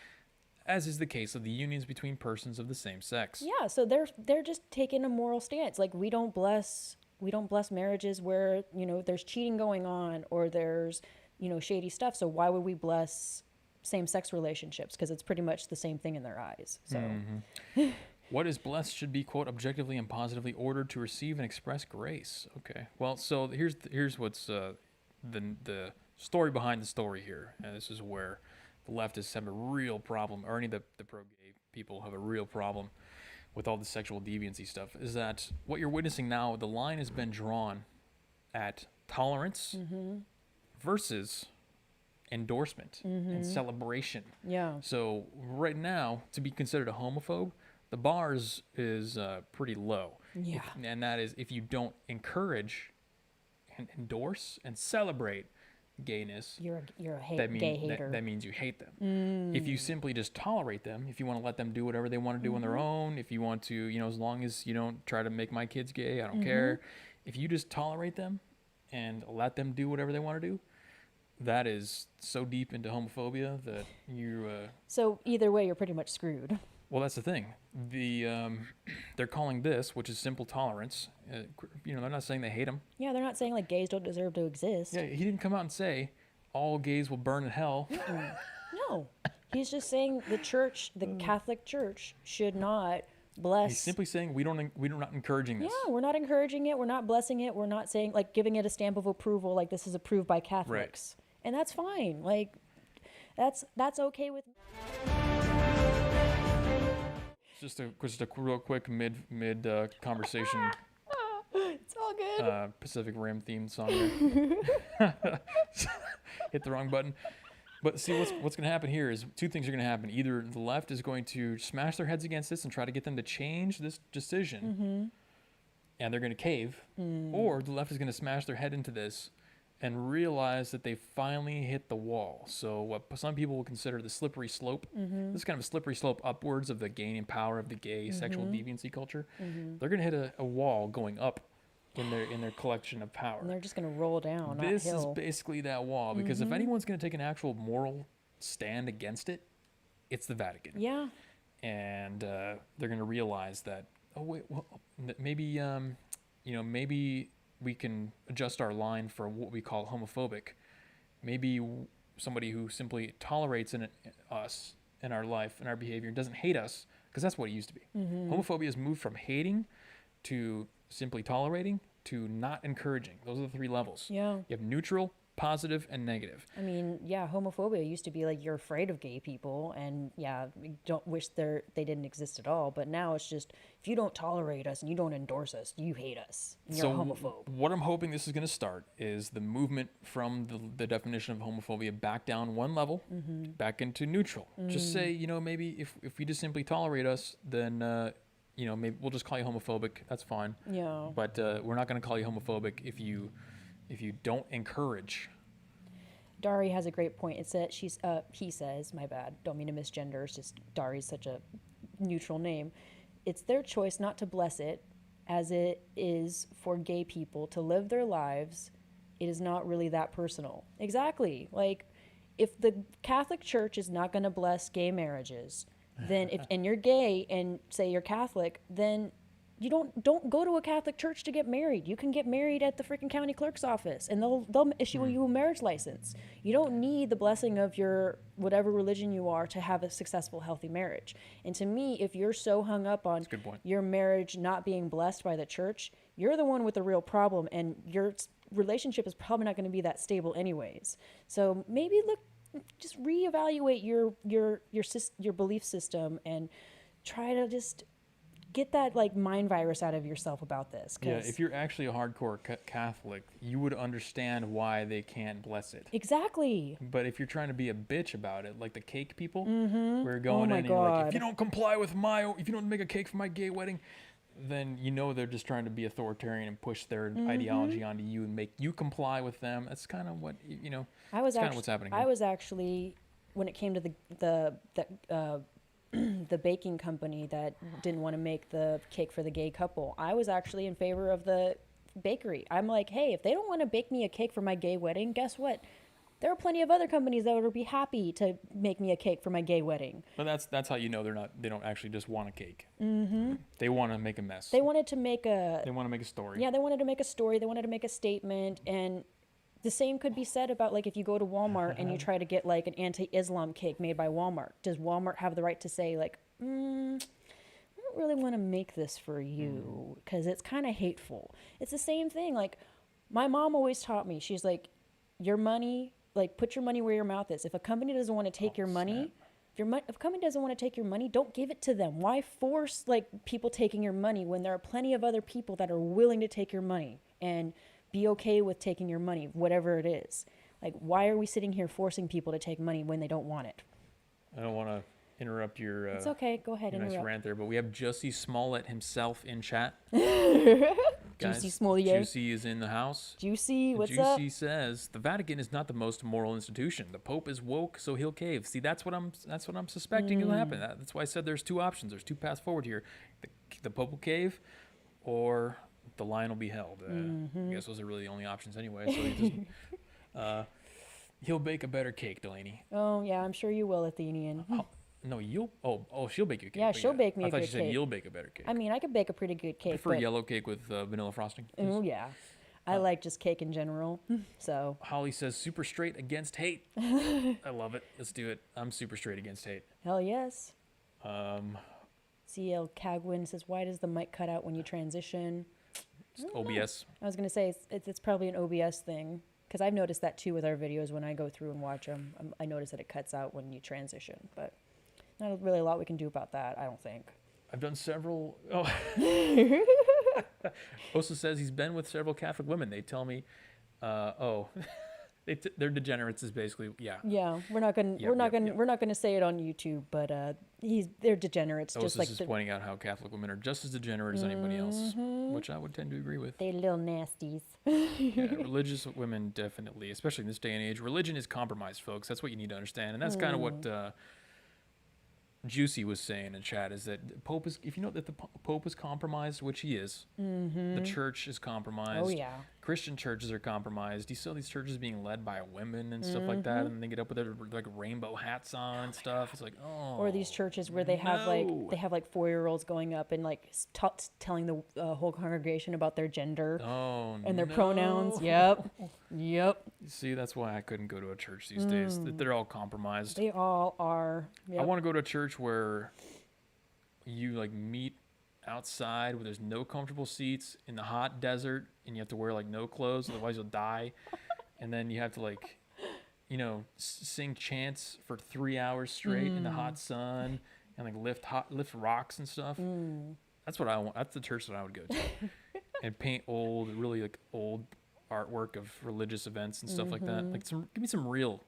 as is the case of the unions between persons of the same sex. Yeah, so they're just taking a moral stance. We don't bless marriages where, there's cheating going on or there's, shady stuff. So why would we bless same-sex relationships? Because it's pretty much the same thing in their eyes. So What is blessed should be, quote, objectively and positively ordered to receive and express grace. Okay. Well, so here's what's the story behind the story here. And this is where the leftists have a real problem, or any of the pro-gay people have a real problem with all the sexual deviancy stuff, is that what you're witnessing now, the line has been drawn at tolerance versus endorsement and celebration. Yeah. So right now, to be considered a homophobe, the bar is pretty low. Yeah. And that is if you don't encourage and endorse and celebrate gayness, You're a that gay hater. that means you hate them. If you simply just tolerate them, if you want to let them do whatever they want to do on their own, if you want to, you know, as long as you don't try to make my kids gay, I don't care. If you just tolerate them and let them do whatever they want to do, that is so deep into homophobia that you. So either way, you're pretty much screwed. Well, that's the thing. They're calling this, which is simple tolerance. You know, they're not saying they hate them. Yeah, they're not saying like gays don't deserve to exist. Yeah, he didn't come out and say all gays will burn in hell. No, he's just saying the church, the Catholic Church, should not bless. He's simply saying we're not encouraging this. Yeah, we're not encouraging it. We're not blessing it. We're not saying like giving it a stamp of approval, like this is approved by Catholics, and that's fine. Like that's okay with. Just a real quick mid conversation. It's all good. Pacific Rim themed song. Hit the wrong button. But see, what's going to happen here is two things are going to happen. Either the left is going to smash their heads against this and try to get them to change this decision, and they're going to cave, or the left is going to smash their head into this and realize that they finally hit the wall. So what some people will consider the slippery slope, this is kind of a slippery slope upwards of the gaining power of the gay sexual deviancy culture. They're going to hit a wall going up in their collection of power. And they're just going to roll down. This is basically that wall, because if anyone's going to take an actual moral stand against it, it's the Vatican. Yeah. And they're going to realize that, oh wait, well, maybe maybe we can adjust our line for what we call homophobic. Maybe somebody who simply tolerates us in our life and our behavior and doesn't hate us, because that's what it used to be. Homophobia has moved from hating to simply tolerating to not encouraging. Those are the three levels. Yeah. You have neutral, positive, and negative. I mean, yeah, homophobia used to be like you're afraid of gay people, and yeah, we don't wish they didn't exist at all. But now it's just if you don't tolerate us and you don't endorse us, you hate us. And you're a homophobe. What I'm hoping this is going to start is the movement from the definition of homophobia back down one level, back into neutral. Just say, maybe if you just simply tolerate us, then maybe we'll just call you homophobic. That's fine. Yeah. But we're not going to call you homophobic if you don't encourage. Dari has a great point. He says, my bad, don't mean to misgender. It's just Dari's such a neutral name. It's their choice not to bless it, as it is for gay people to live their lives. It is not really that personal. Exactly. Like, if the Catholic Church is not going to bless gay marriages, then and you're gay and say you're Catholic, then you don't go to a Catholic church to get married. You can get married at the freaking county clerk's office, and they'll issue you a marriage license. You don't need the blessing of your whatever religion you are to have a successful, healthy marriage. And to me, if you're so hung up on your marriage not being blessed by the church, you're the one with the real problem, and your relationship is probably not going to be that stable anyways. So maybe just reevaluate your belief system and try to just get that like mind virus out of yourself about this. Yeah, if you're actually a hardcore Catholic, you would understand why they can't bless it. Exactly. But if you're trying to be a bitch about it, like the cake people, we're going in and you're like, if you don't comply with if you don't make a cake for my gay wedding, then they're just trying to be authoritarian and push their ideology onto you and make you comply with them. That's kind of what that's kind of what's happening here. I was actually, when it came to the baking company that didn't want to make the cake for the gay couple, I was actually in favor of the bakery. I'm like, hey, if they don't want to bake me a cake for my gay wedding, guess what? There are plenty of other companies that would be happy to make me a cake for my gay wedding. But that's how they don't actually just want a cake. They want to make a mess. They wanted to make a story. Yeah, they wanted to make a story. They wanted to make a statement. And the same could be said about like if you go to Walmart and you try to get like an anti-Islam cake made by Walmart. Does Walmart have the right to say like, don't really want to make this for you because it's kind of hateful. It's the same thing. Like, my mom always taught me, she's like, your money, like, put your money where your mouth is. If a company doesn't want to take your money, if a company doesn't want to take your money, don't give it to them. Why force, like, people taking your money when there are plenty of other people that are willing to take your money and be okay with taking your money, whatever it is? Like, why are we sitting here forcing people to take money when they don't want it? I don't want to interrupt your It's okay. Go ahead. nice Interrupt. rant there, but we have Jussie Smollett himself in chat. Guys, Juicy Smollett. Juicy is in the house. Juicy, what's Juicy up? says the Vatican is not the most moral institution. The Pope is woke, so he'll cave. See, that's what I'm suspecting will happen. That's why I said there's two options. There's two paths forward here. The Pope will cave, or the line will be held. I guess those are really the only options anyway. So he just, he'll bake a better cake, Delaney. Oh, yeah, I'm sure you will, Athenian. No, you'll. Oh, she'll bake you a cake. Yeah, but she'll bake me a I thought good you said cake. you'll bake a better cake. I mean, I could bake a pretty good cake. I prefer yellow cake with vanilla frosting. Please. Oh, yeah. I like just cake in general. So. Holly says super straight against hate. I love it. Let's do it. I'm super straight against hate. Hell yes. Um, CL Cagwin says, why does the mic cut out when you transition? OBS. I was going to say, it's probably an OBS thing. Because I've noticed that too with our videos when I go through and watch them. I notice that it cuts out when you transition. But not really a lot we can do about that, I don't think. I've done several. Oh. Osa says he's been with several Catholic women. They tell me, they're degenerates. Is basically Yeah, we're not gonna say it on YouTube, but they're degenerates. Osa's Just like just pointing out how Catholic women are just as degenerate as anybody else, which I would tend to agree with. they little nasties. Yeah, religious women definitely, especially in this day and age, religion is compromised, folks. That's what you need to understand, and that's kind of what Juicy was saying in chat is that Pope is, if you know that the Pope is compromised, which he is, the church is compromised. Oh yeah. Christian churches are compromised. You see all these churches being led by women and stuff like that, and they get up with their like rainbow hats on and stuff. It's like, oh. Or these churches where they have like 4-year-olds going up and like telling the whole congregation about their gender and their pronouns. Yep. You see, that's why I couldn't go to a church these days. They're all compromised. They all are. Yep. I want to go to a church where you like meet outside where there's no comfortable seats in the hot desert and you have to wear like no clothes, otherwise you'll die. And then you have to like, sing chants for 3 hours straight in the hot sun and like lift rocks and stuff. That's what I want. That's the church that I would go to. And paint really old artwork of religious events and stuff like that. Like give me some real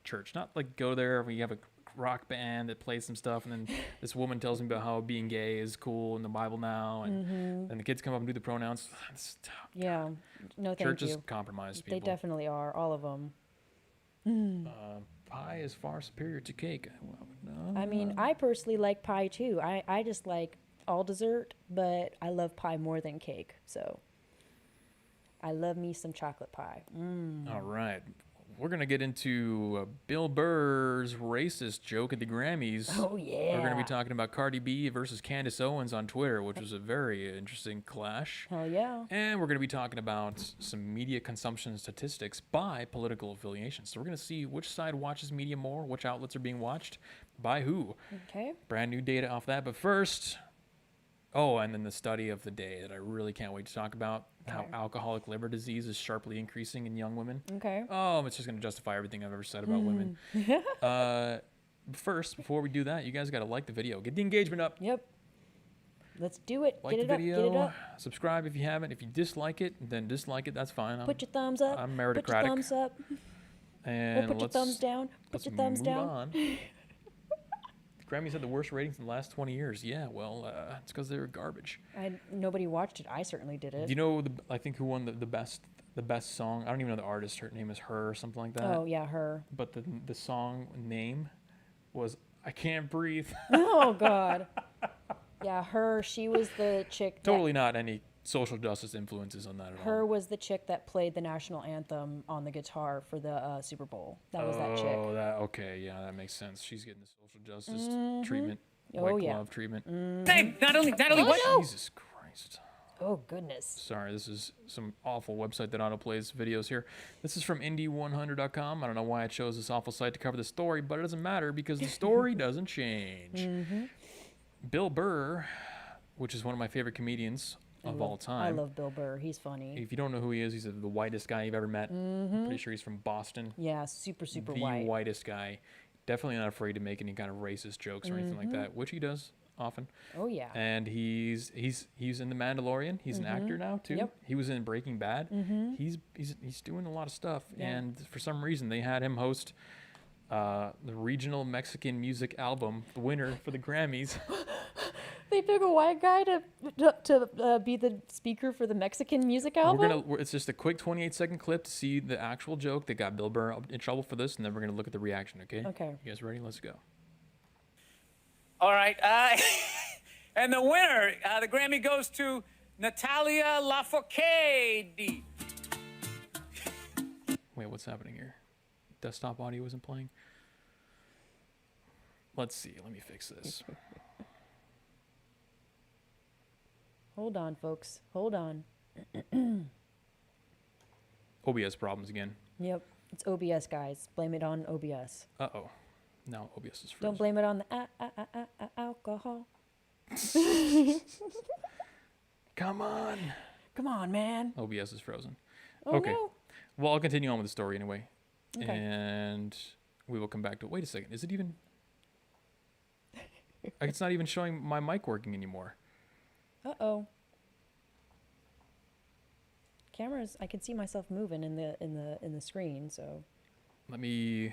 church, not like go there where you have a rock band that plays some stuff and then this woman tells me about how being gay is cool in the Bible now and then the kids come up and do the pronouns. Yeah. No, thank Churches you. compromise people. They definitely are, all of them. Pie is far superior to cake. I mean, I personally like pie too. I just like all dessert, but I love pie more than cake. So I love me some chocolate pie. All right. We're going to get into Bill Burr's racist joke at the Grammys. Oh, yeah. We're going to be talking about Cardi B versus Candace Owens on Twitter, which was a very interesting clash. Hell yeah. And we're going to be talking about some media consumption statistics by political affiliation. So we're going to see which side watches media more, which outlets are being watched, by who. Okay. Brand new data off that. But first, and then the study of the day that I really can't wait to talk about. How alcoholic liver disease is sharply increasing in young women. Okay. It's just going to justify everything I've ever said about women. First, before we do that, you guys got to like the video. Get the engagement up. Yep. Let's do it. Like Get the it video. up. Get it up. Subscribe if you haven't. If you dislike it, then dislike it. That's fine. Put your thumbs up. I'm meritocratic. Put your thumbs up. And put your thumbs down. Put your thumbs down. On. Grammys had the worst ratings in the last 20 years. Yeah, well, it's because they were garbage. Nobody watched it. I certainly did it. Do you know I think who won the best song? I don't even know the artist. Her name is Her or something like that. Oh yeah, Her. But the song name was I Can't Breathe. Oh God. Yeah, Her. She was the chick. Totally not any social justice influences on that at all. Her was the chick that played the national anthem on the guitar for the Super Bowl. That was that chick. Oh, okay, yeah, that makes sense. She's getting the social justice treatment, Oh, yeah. glove treatment. Hey, not only what? Jesus Christ. Oh goodness. Sorry, this is some awful website that autoplays videos here. This is from indie100.com. I don't know why I chose this awful site to cover the story, but it doesn't matter because the story doesn't change. Bill Burr which is one of my favorite comedians of all I time. love Bill Burr. He's funny. If you don't know who he is, he's the whitest guy you've ever met. I'm pretty sure he's from Boston. Yeah, super The white. whitest guy. Definitely not afraid to make any kind of racist jokes or anything like that, which he does often. Oh yeah. And he's in The Mandalorian. He's an actor now too. Yep. He was in Breaking Bad. He's doing a lot of stuff. Yeah. And for some reason, they had him host the regional Mexican music album, the winner for the Grammys. They pick a white guy to be the speaker for the Mexican music album. It's just a quick 28-second clip to see the actual joke that got Bill Burr in trouble for this, and then we're gonna look at the reaction. Okay. Okay. You guys ready? Let's go. All right. And the winner, the Grammy goes to Natalia Lafourcade. Wait, what's happening here? Desktop audio isn't playing. Let's see. Let me fix this. Hold on, folks. Hold on. OBS problems again. Yep. It's OBS, guys. Blame it on OBS. Uh-oh. Now OBS is frozen. Don't blame it on the alcohol. Come on. Come on, man. OBS is frozen. Oh, Okay. no. Well, I'll continue on with the story anyway. Okay. And we will come back to it. Wait a second. Is it even... It's not even showing my mic working anymore. Uh-oh. Cameras, I can see myself moving in the screen, so. Let me...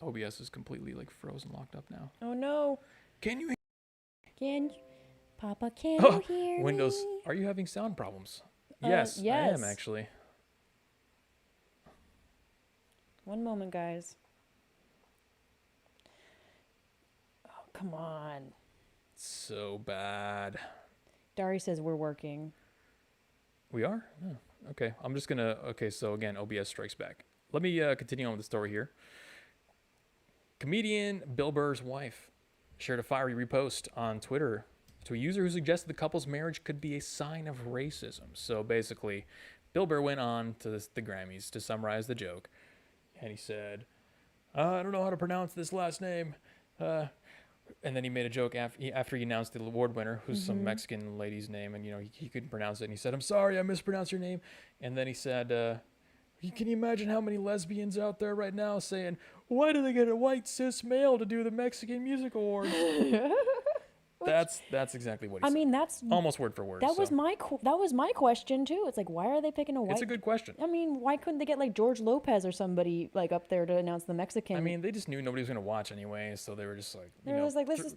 OBS is completely like frozen, locked up now. Oh no. Can you Can you, Papa, can Oh, you hear Windows, me? are you having sound problems? Yes, I yes. am actually. One moment, guys. Oh, come on. So bad. Dari says we're working. We are? Oh, okay. I'm just gonna... Okay, so again, OBS strikes back. Let me continue on with the story here. Comedian Bill Burr's wife shared a fiery repost on Twitter to a user who suggested the couple's marriage could be a sign of racism. So basically, Bill Burr went on to the Grammys to summarize the joke, and he said, I don't know how to pronounce this last name. And then he made a joke after he announced the award winner, who's some Mexican lady's name, and he couldn't pronounce it. And he said, I'm sorry, I mispronounced your name. And then he said, can you imagine how many lesbians out there right now saying, why do they get a white cis male to do the Mexican Music Awards? That's exactly what he said. I mean, that's Almost word for word. that was my question too. It's like, why are they picking a white? It's a good question. I mean, why couldn't they get like George Lopez or somebody like up there to announce the Mexican? I mean, they just knew nobody was going to watch anyway, so they were just like, They were just like, let's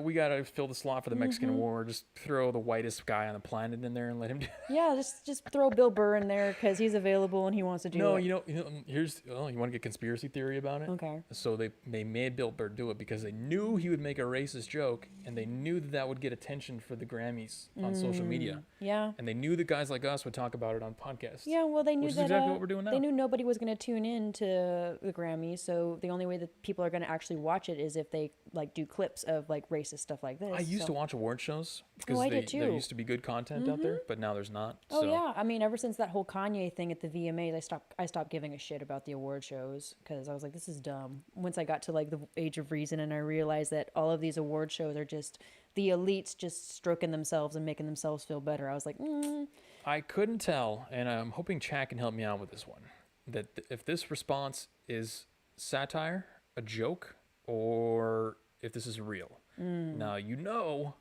we got to fill the slot for the Mexican award. Just throw the whitest guy on the planet in there and let him do it. yeah, just throw Bill Burr in there because he's available and he wants to do No, it. you want to get conspiracy theory about it? Okay. So they made Bill Burr do it because they knew he would make a racist joke, and they knew that would get attention for the Grammys on social media. Yeah. And they knew that guys like us would talk about it on podcasts. Yeah, well, they knew Which is that exactly what we're doing now. they knew nobody was going to tune in to the Grammys, so the only way that people are going to actually watch it is if they like do clips of like racist stuff like this. I used to watch award shows because I did there too. used to be good content out there, but now there's not. Oh so. yeah, I mean, ever since that whole Kanye thing at the VMAs, I stopped giving a shit about the award shows because I was like, this is dumb. Once I got to like the age of reason and I realized that all of these award shows are just the elites just stroking themselves and making themselves feel better, I was like, I couldn't tell, and I'm hoping Chad can help me out with this one, that if this response is satire, a joke, or if this is real. Now, you know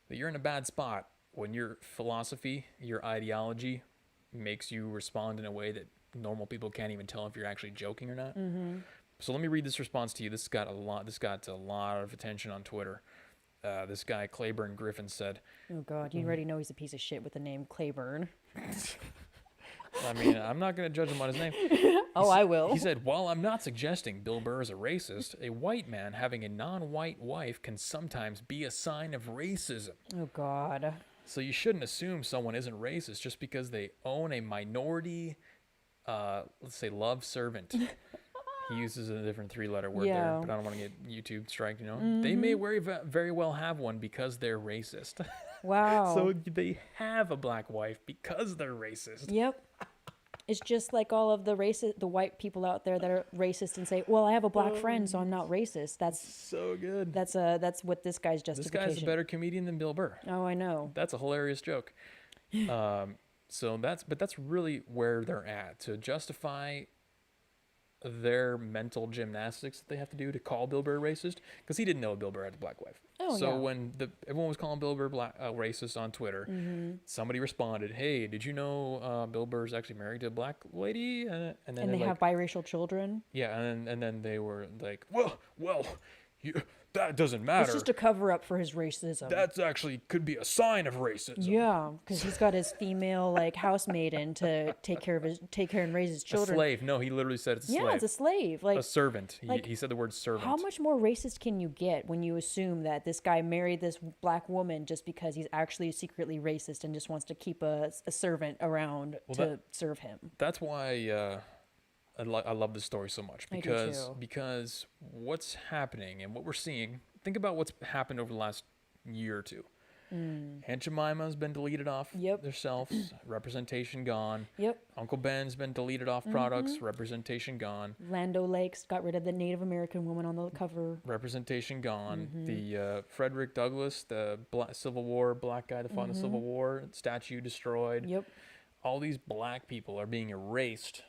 that you're in a bad spot when your philosophy, your ideology makes you respond in a way that normal people can't even tell if you're actually joking or not. So let me read this response to you. This got a lot of attention on Twitter. This guy, Claiborne Griffin, said, oh God, you already know he's a piece of shit with the name Claiborne. I mean, I'm not going to judge him on his name. Oh, I will. He said, while I'm not suggesting Bill Burr is a racist, a white man having a non-white wife can sometimes be a sign of racism. Oh God. So you shouldn't assume someone isn't racist just because they own a minority, let's say, love servant. He uses a different three-letter word there, but I don't want to get YouTube striked, They may very well have one because they're racist. Wow. So they have a black wife because they're racist. Yep. It's just like all of the white people out there that are racist and say, "Well, I have a black friend, so I'm not racist." That's So good. that's what this guy's This justification. guy's a better comedian than Bill Burr. Oh, I know. That's a hilarious joke. So that's really where they're at, to justify their mental gymnastics that they have to do to call Bill Burr racist, because he didn't know Bill Burr had a black wife. Oh, so yeah. when everyone was calling Bill Burr racist on Twitter, somebody responded, "Hey, did you know Bill Burr's actually married to a black lady?" And then And they have biracial children. yeah, and then they were like, well, that doesn't matter. It's just a cover up for his racism. That's actually could be a sign of racism. Yeah, because he's got his female like housemaiden to take care and raise his A children. slave. No, he literally said it's a Yeah, slave. it's a slave. Like A servant. like, He said the word servant. how much more racist can you get when you assume that this guy married this black woman just because he's actually secretly racist and just wants to keep a servant around to serve him? That's why I love this story so much, I do because too. because what's happening and what we're seeing. Think about what's happened over the last year or two. Aunt Jemima's been deleted off Yep. themselves. Representation gone. Yep. Uncle Ben's been deleted off products. Representation gone. Lando Lakes got rid of the Native American woman on the cover. Representation gone. The Frederick Douglass, the Civil War black guy that fought in the Civil War, statue destroyed. Yep. All these black people are being erased.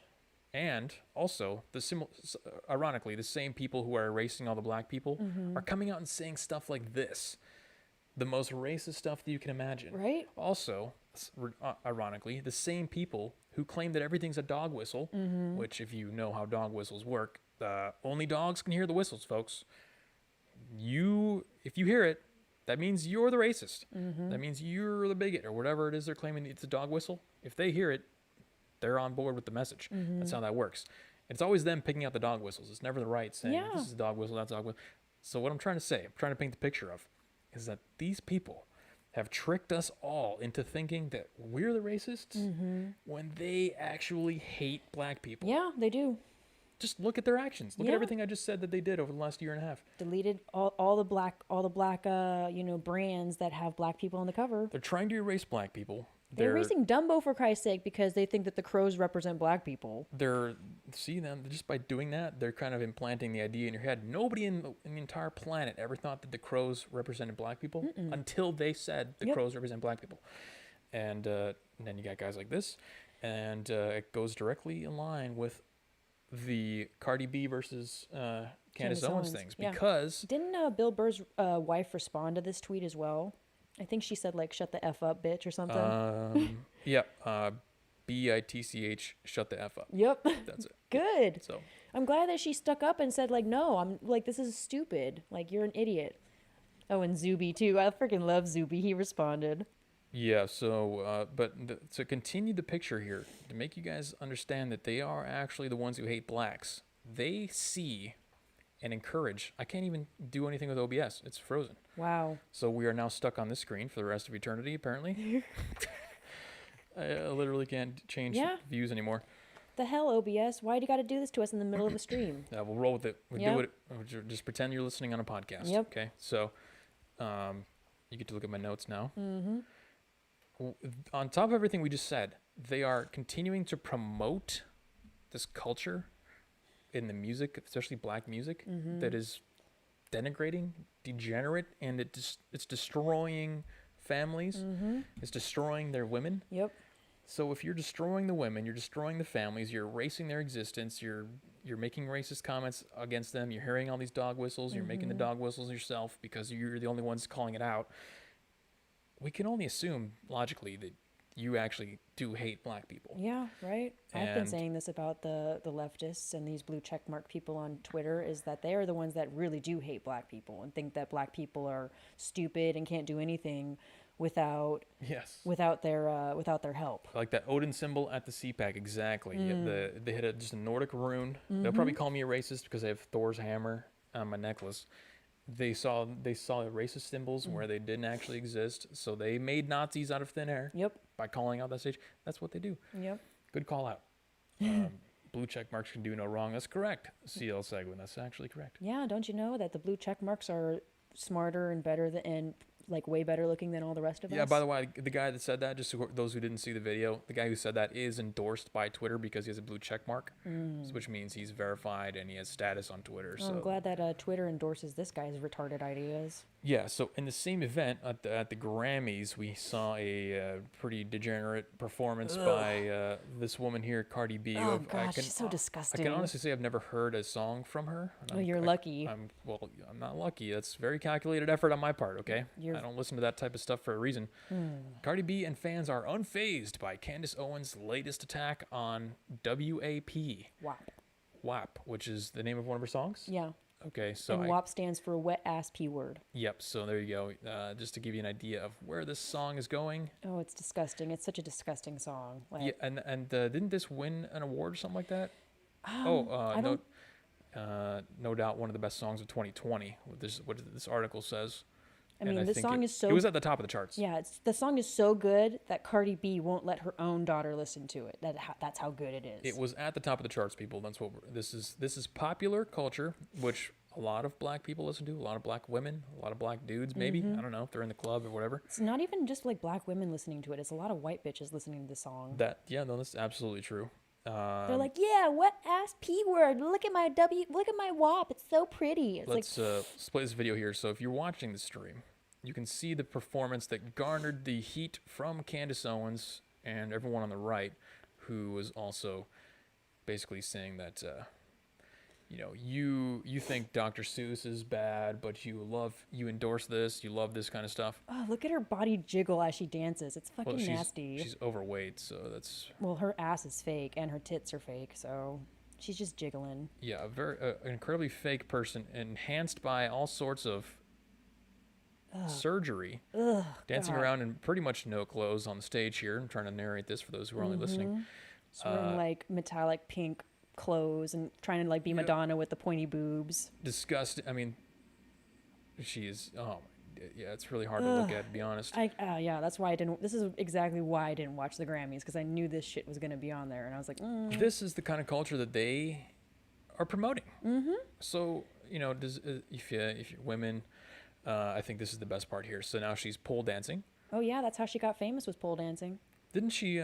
And also, ironically, the same people who are erasing all the black people are coming out and saying stuff like this. The most racist stuff that you can imagine. Right. Also, ironically, the same people who claim that everything's a dog whistle, which if you know how dog whistles work, only dogs can hear the whistles, folks. If you hear it, that means you're the racist. That means you're the bigot or whatever it is they're claiming it's a dog whistle. If they hear it, they're on board with the message. That's how that works. And it's always them picking out the dog whistles. It's never the right saying, Yeah. this is a dog whistle, that's a dog whistle. So what I'm trying to say, I'm trying to paint the picture of, is that these people have tricked us all into thinking that we're the racists when they actually hate black people. Yeah, they do. Just look at their actions. Look at Yeah. everything I just said that they did over the last year and a half. Deleted all the black brands that have black people on the cover. They're trying to erase black people. They're erasing Dumbo for Christ's sake because they think that the crows represent black people. Just by doing that, they're kind of implanting the idea in your head. Nobody in the entire planet ever thought that the crows represented black people until they said the crows represent black people. And then you got guys like this, and it goes directly in line with the Cardi B versus Candace Owens things, yeah. because Didn't Bill Burr's wife respond to this tweet as well? I think she said like "shut the f up, bitch" or something. BITCH, shut the F up. Yep. That's it. Good. So I'm glad that she stuck up and said like, "No, I'm like this is stupid. Like you're an idiot." Oh, and Zuby too. I freaking love Zuby. He responded. yeah, so to continue the picture here, to make you guys understand that they are actually the ones who hate blacks. They see and encourage. I can't even do anything with OBS. It's frozen. Wow. So we are now stuck on this screen for the rest of eternity, apparently. I literally can't change views anymore. The hell, OBS? Why do you got to do this to us in the middle of a stream? We'll roll with it. We'll Yep. do it. Just pretend you're listening on a podcast. Yep. Okay. So, you get to look at my notes now. On top of everything we just said, they are continuing to promote this culture in the music, especially black music, that is denigrating, degenerate, and it's destroying families. It's destroying their women. Yep. So if you're destroying the women, you're destroying the families, you're erasing their existence, you're making racist comments against them, you're hearing all these dog whistles, you're making the dog whistles yourself because you're the only ones calling it out. We can only assume logically that you actually do hate black people. Yeah, right. I've been And- saying this about the leftists and these blue checkmark people on Twitter is that they are the ones that really do hate black people and think that black people are stupid and can't do anything without Yes. without their help. Like that Odin symbol at the CPAC, exactly. Yeah, they hit just a Nordic rune. They'll probably call me a racist because I have Thor's hammer on my necklace. They saw racist symbols where they didn't actually exist, so they made Nazis out of thin air. Yep. By calling out that stage. That's what they do. Yep. Good call out. Blue check marks can do no wrong. That's correct. CL Seguin. That's actually correct. Yeah, don't you know that the blue check marks are smarter and better than and like way better looking than all the rest of Yeah, us. by the way, the guy that said that, just so those who didn't see the video, the guy who said that is endorsed by Twitter because he has a blue check mark, which means he's verified and he has status on Twitter. Well, So I'm glad that Twitter endorses this guy's retarded ideas. yeah, so in the same event at the Grammys, we saw a pretty degenerate performance by this woman here, Cardi B. Oh gosh, she's so disgusting. I can honestly say I've never heard a song from her. Oh, you're lucky. I'm not lucky. That's very calculated effort on my part. Okay, You're- I don't listen to that type of stuff for a reason. Cardi B and fans are unfazed by Candace Owens' latest attack on WAP. WAP. WAP, which is the name of one of her songs. Yeah. Okay, so And WAP stands for wet ass P word. Yep, so there you go. Just to give you an idea of where this song is going. Oh, it's disgusting. It's such a disgusting song. Like, Yeah, and didn't this win an award or something like that? I don't. No doubt one of the best songs of 2020. What this article says. I And mean, this think song it, is so. It was at the top of the charts. Yeah, the song is so good that Cardi B won't let her own daughter listen to it. That's how good it is. It was at the top of the charts, people. That's what this is. This is popular culture, which a lot of black people listen to. A lot of black women, a lot of black dudes, maybe. I don't know if they're in the club or whatever. It's not even just like black women listening to it. It's a lot of white bitches listening to the song. That's absolutely true. They're like, yeah, wet ass P word. Look at my look at my WAP. It's so pretty. It's Let's play this video here. So if you're watching the stream, you can see the performance that garnered the heat from Candace Owens and everyone on the right, who was also basically saying that, you think Dr. Seuss is bad, but you endorse this, you love this kind of stuff. oh, look at her body jiggle as she dances. It's fucking Well, nasty. she's overweight, so that's Well, her ass is fake and her tits are fake, so she's just jiggling. yeah, an incredibly fake person, enhanced by all sorts of surgery, dancing God. around in pretty much no clothes on the stage here. I'm trying to narrate this for those who are only listening. She's wearing like metallic pink clothes and trying to like be Madonna with the pointy boobs. Disgusting. I mean, she is. Oh, yeah, it's really hard to look at, to be honest. Yeah, that's why I didn't. This is exactly why I didn't watch the Grammys, because I knew this shit was gonna be on there, and I was like, This is the kind of culture that they are promoting. So if you're women, I think this is the best part here. So now she's pole dancing. oh yeah, that's how she got famous, was pole dancing. Didn't she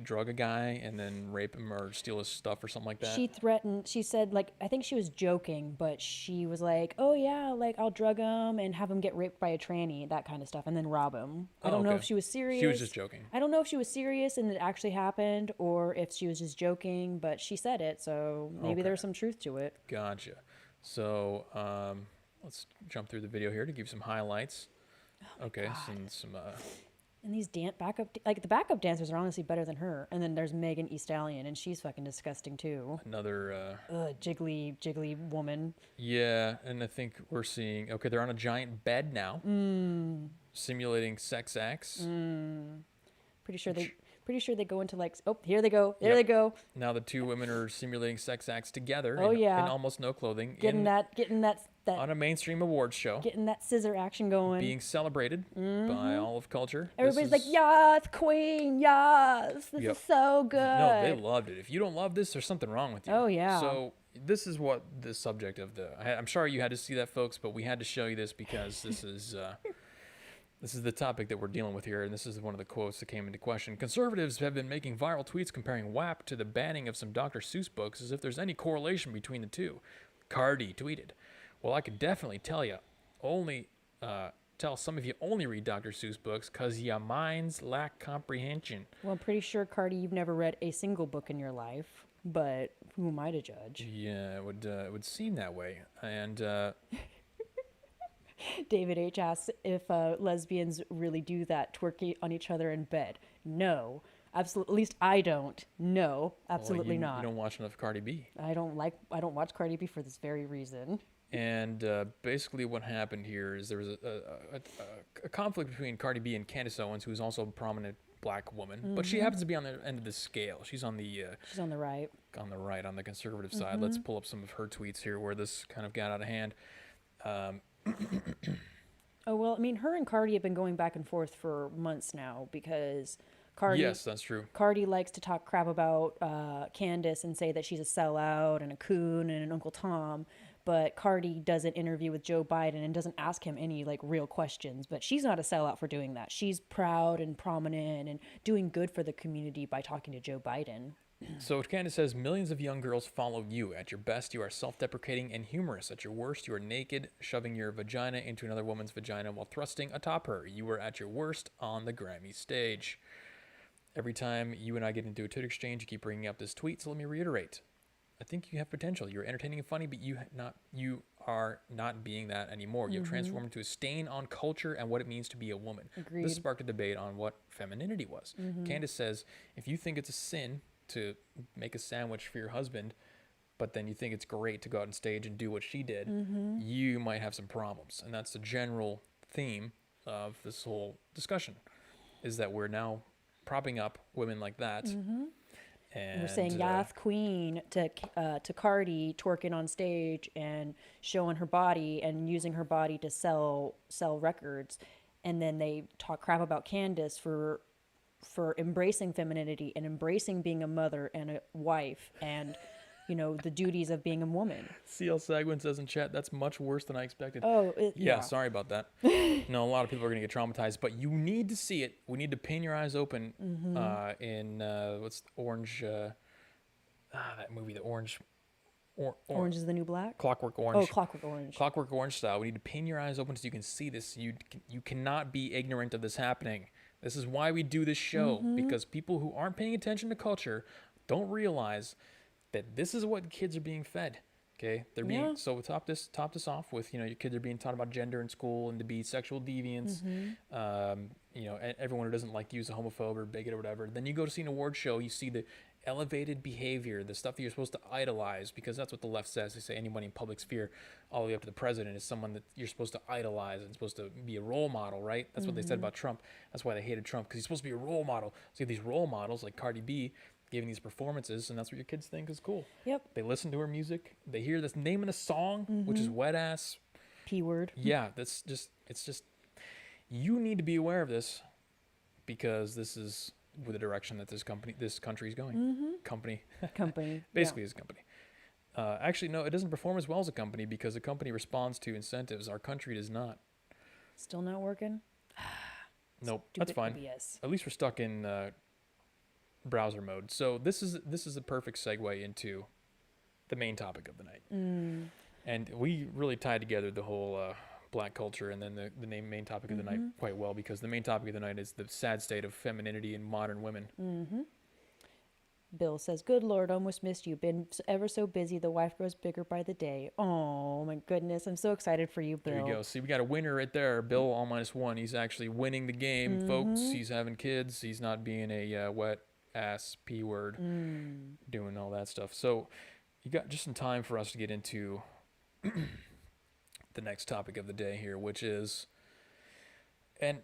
drug a guy and then rape him or steal his stuff or something like that? She threatened. She said, like, I think she was joking, but she was like, "Oh yeah, like I'll drug him and have him get raped by a tranny, that kind of stuff, and then rob him." I don't know if she was serious. She was just joking. I don't know if she was serious and it actually happened, or if she was just joking, but she said it, so maybe there was some truth to it. Gotcha. So let's jump through the video here to give you some highlights. Okay, some And these the backup dancers are honestly better than her. And then there's Megan Thee Stallion, and she's fucking disgusting too. another. Jiggly woman. Yeah, and I think we're seeing. Okay, they're on a giant bed now, simulating sex acts. Pretty sure they go into like, oh, here they go, there they go, Now the two women are simulating sex acts together. Oh, yeah. in almost no clothing. getting that on a mainstream awards show, getting that scissor action going. being celebrated by all of culture. Everybody's like, yes, queen, yes, this Yep. is so good. No, they loved it. If you don't love this, there's something wrong with you. Oh, yeah. So this is what the subject of I'm sorry you had to see that, folks, but we had to show you this because this is this is the topic that we're dealing with here, and this is one of the quotes that came into question. Conservatives have been making viral tweets comparing WAP to the banning of some Dr. Seuss books as if there's any correlation between the two. Cardi tweeted, "Well, I could definitely tell some of you only read Dr. Seuss books because your minds lack comprehension." Well, I'm pretty sure, Cardi, you've never read a single book in your life, but who am I to judge? Yeah, it would seem that way. And David H. asks if lesbians really do that, twerking on each other in bed. No, absolutely. At least I don't. No, absolutely you not. don't watch enough Cardi B. I don't watch Cardi B for this very reason. And basically what happened here is there was a conflict between Cardi B and Candace Owens, who's also a prominent black woman, but she happens to be on the end of the scale. She's on the She's on the right. on the conservative side. Let's pull up some of her tweets here where this kind of got out of hand. Oh, well, I mean, her and Cardi have been going back and forth for months now because Cardi. Yes, that's true. Cardi likes to talk crap about Candace and say that she's a sellout and a coon and an Uncle Tom. but Cardi does an interview with Joe Biden and doesn't ask him any like real questions. But she's not a sellout for doing that. She's proud and prominent and doing good for the community by talking to Joe Biden. So Candace says, millions of young girls follow you. At your best, you are self-deprecating and humorous. At your worst, you are naked, shoving your vagina into another woman's vagina while thrusting atop her. You are at your worst on the Grammy stage. Every time you and I get into a Twitter exchange, you keep bringing up this tweet, so let me reiterate. I think you have potential. You're entertaining and funny, but you are not being that anymore. You've transformed into a stain on culture and what it means to be a woman. Agreed. This sparked a debate on what femininity was. Candace says, if you think it's a sin to make a sandwich for your husband, but then you think it's great to go out on stage and do what she did, you might have some problems. And that's the general theme of this whole discussion, is that we're now propping up women like that. And we're saying Yath Queen to Cardi twerking on stage and showing her body and using her body to sell records, and then they talk crap about Candace for embracing femininity and embracing being a mother and a wife and the duties of being a woman. CL Sagwin says in chat, that's much worse than I expected. Oh, yeah, sorry about that. No, a lot of people are going to get traumatized, but you need to see it. We need to pin your eyes open in what's Orange, that movie, the Orange. Orange is the New Black? Clockwork Orange. Oh, Clockwork Orange. Clockwork Orange style. We need to pin your eyes open so you can see this. You cannot be ignorant of this happening. This is why we do this show, because people who aren't paying attention to culture don't realize that this is what kids are being fed. Okay, they're being so we top this off with your kids are being taught about gender in school and to be sexual deviants. Everyone who doesn't like you is a homophobe or bigot or whatever. Then you go to see an award show, you see the elevated behavior, the stuff that you're supposed to idolize, because that's what the left says. They say anybody in public sphere, all the way up to the president, is someone that you're supposed to idolize and supposed to be a role model, right? That's what they said about Trump. That's why they hated Trump, because he's supposed to be a role model. So you have these role models like Cardi B giving these performances, and that's what your kids think is cool. Yep. They listen to her music. They hear this name of the song, which is wet ass. P word. Yeah, it's just you need to be aware of this, because this is with the direction that this country is going. Company. Basically, is a company. Actually, no, it doesn't perform as well as a company, because a company responds to incentives. Our country does not. Still not working? Nope, that's fine. OBS. At least we're stuck in browser mode. So this is a perfect segue into the main topic of the night. And we really tied together the whole black culture and then the main topic of the night quite well, because the main topic of the night is the sad state of femininity in modern women. Bill says, good Lord, almost missed you. Been ever so busy. The wife grows bigger by the day. Oh, my goodness. I'm so excited for you, Bill. There you go. See, we got a winner right there. Bill, all -1. He's actually winning the game, folks. He's having kids. He's not being a wet ass P word, doing all that stuff. So you got just some time for us to get into the next topic of the day here, which is an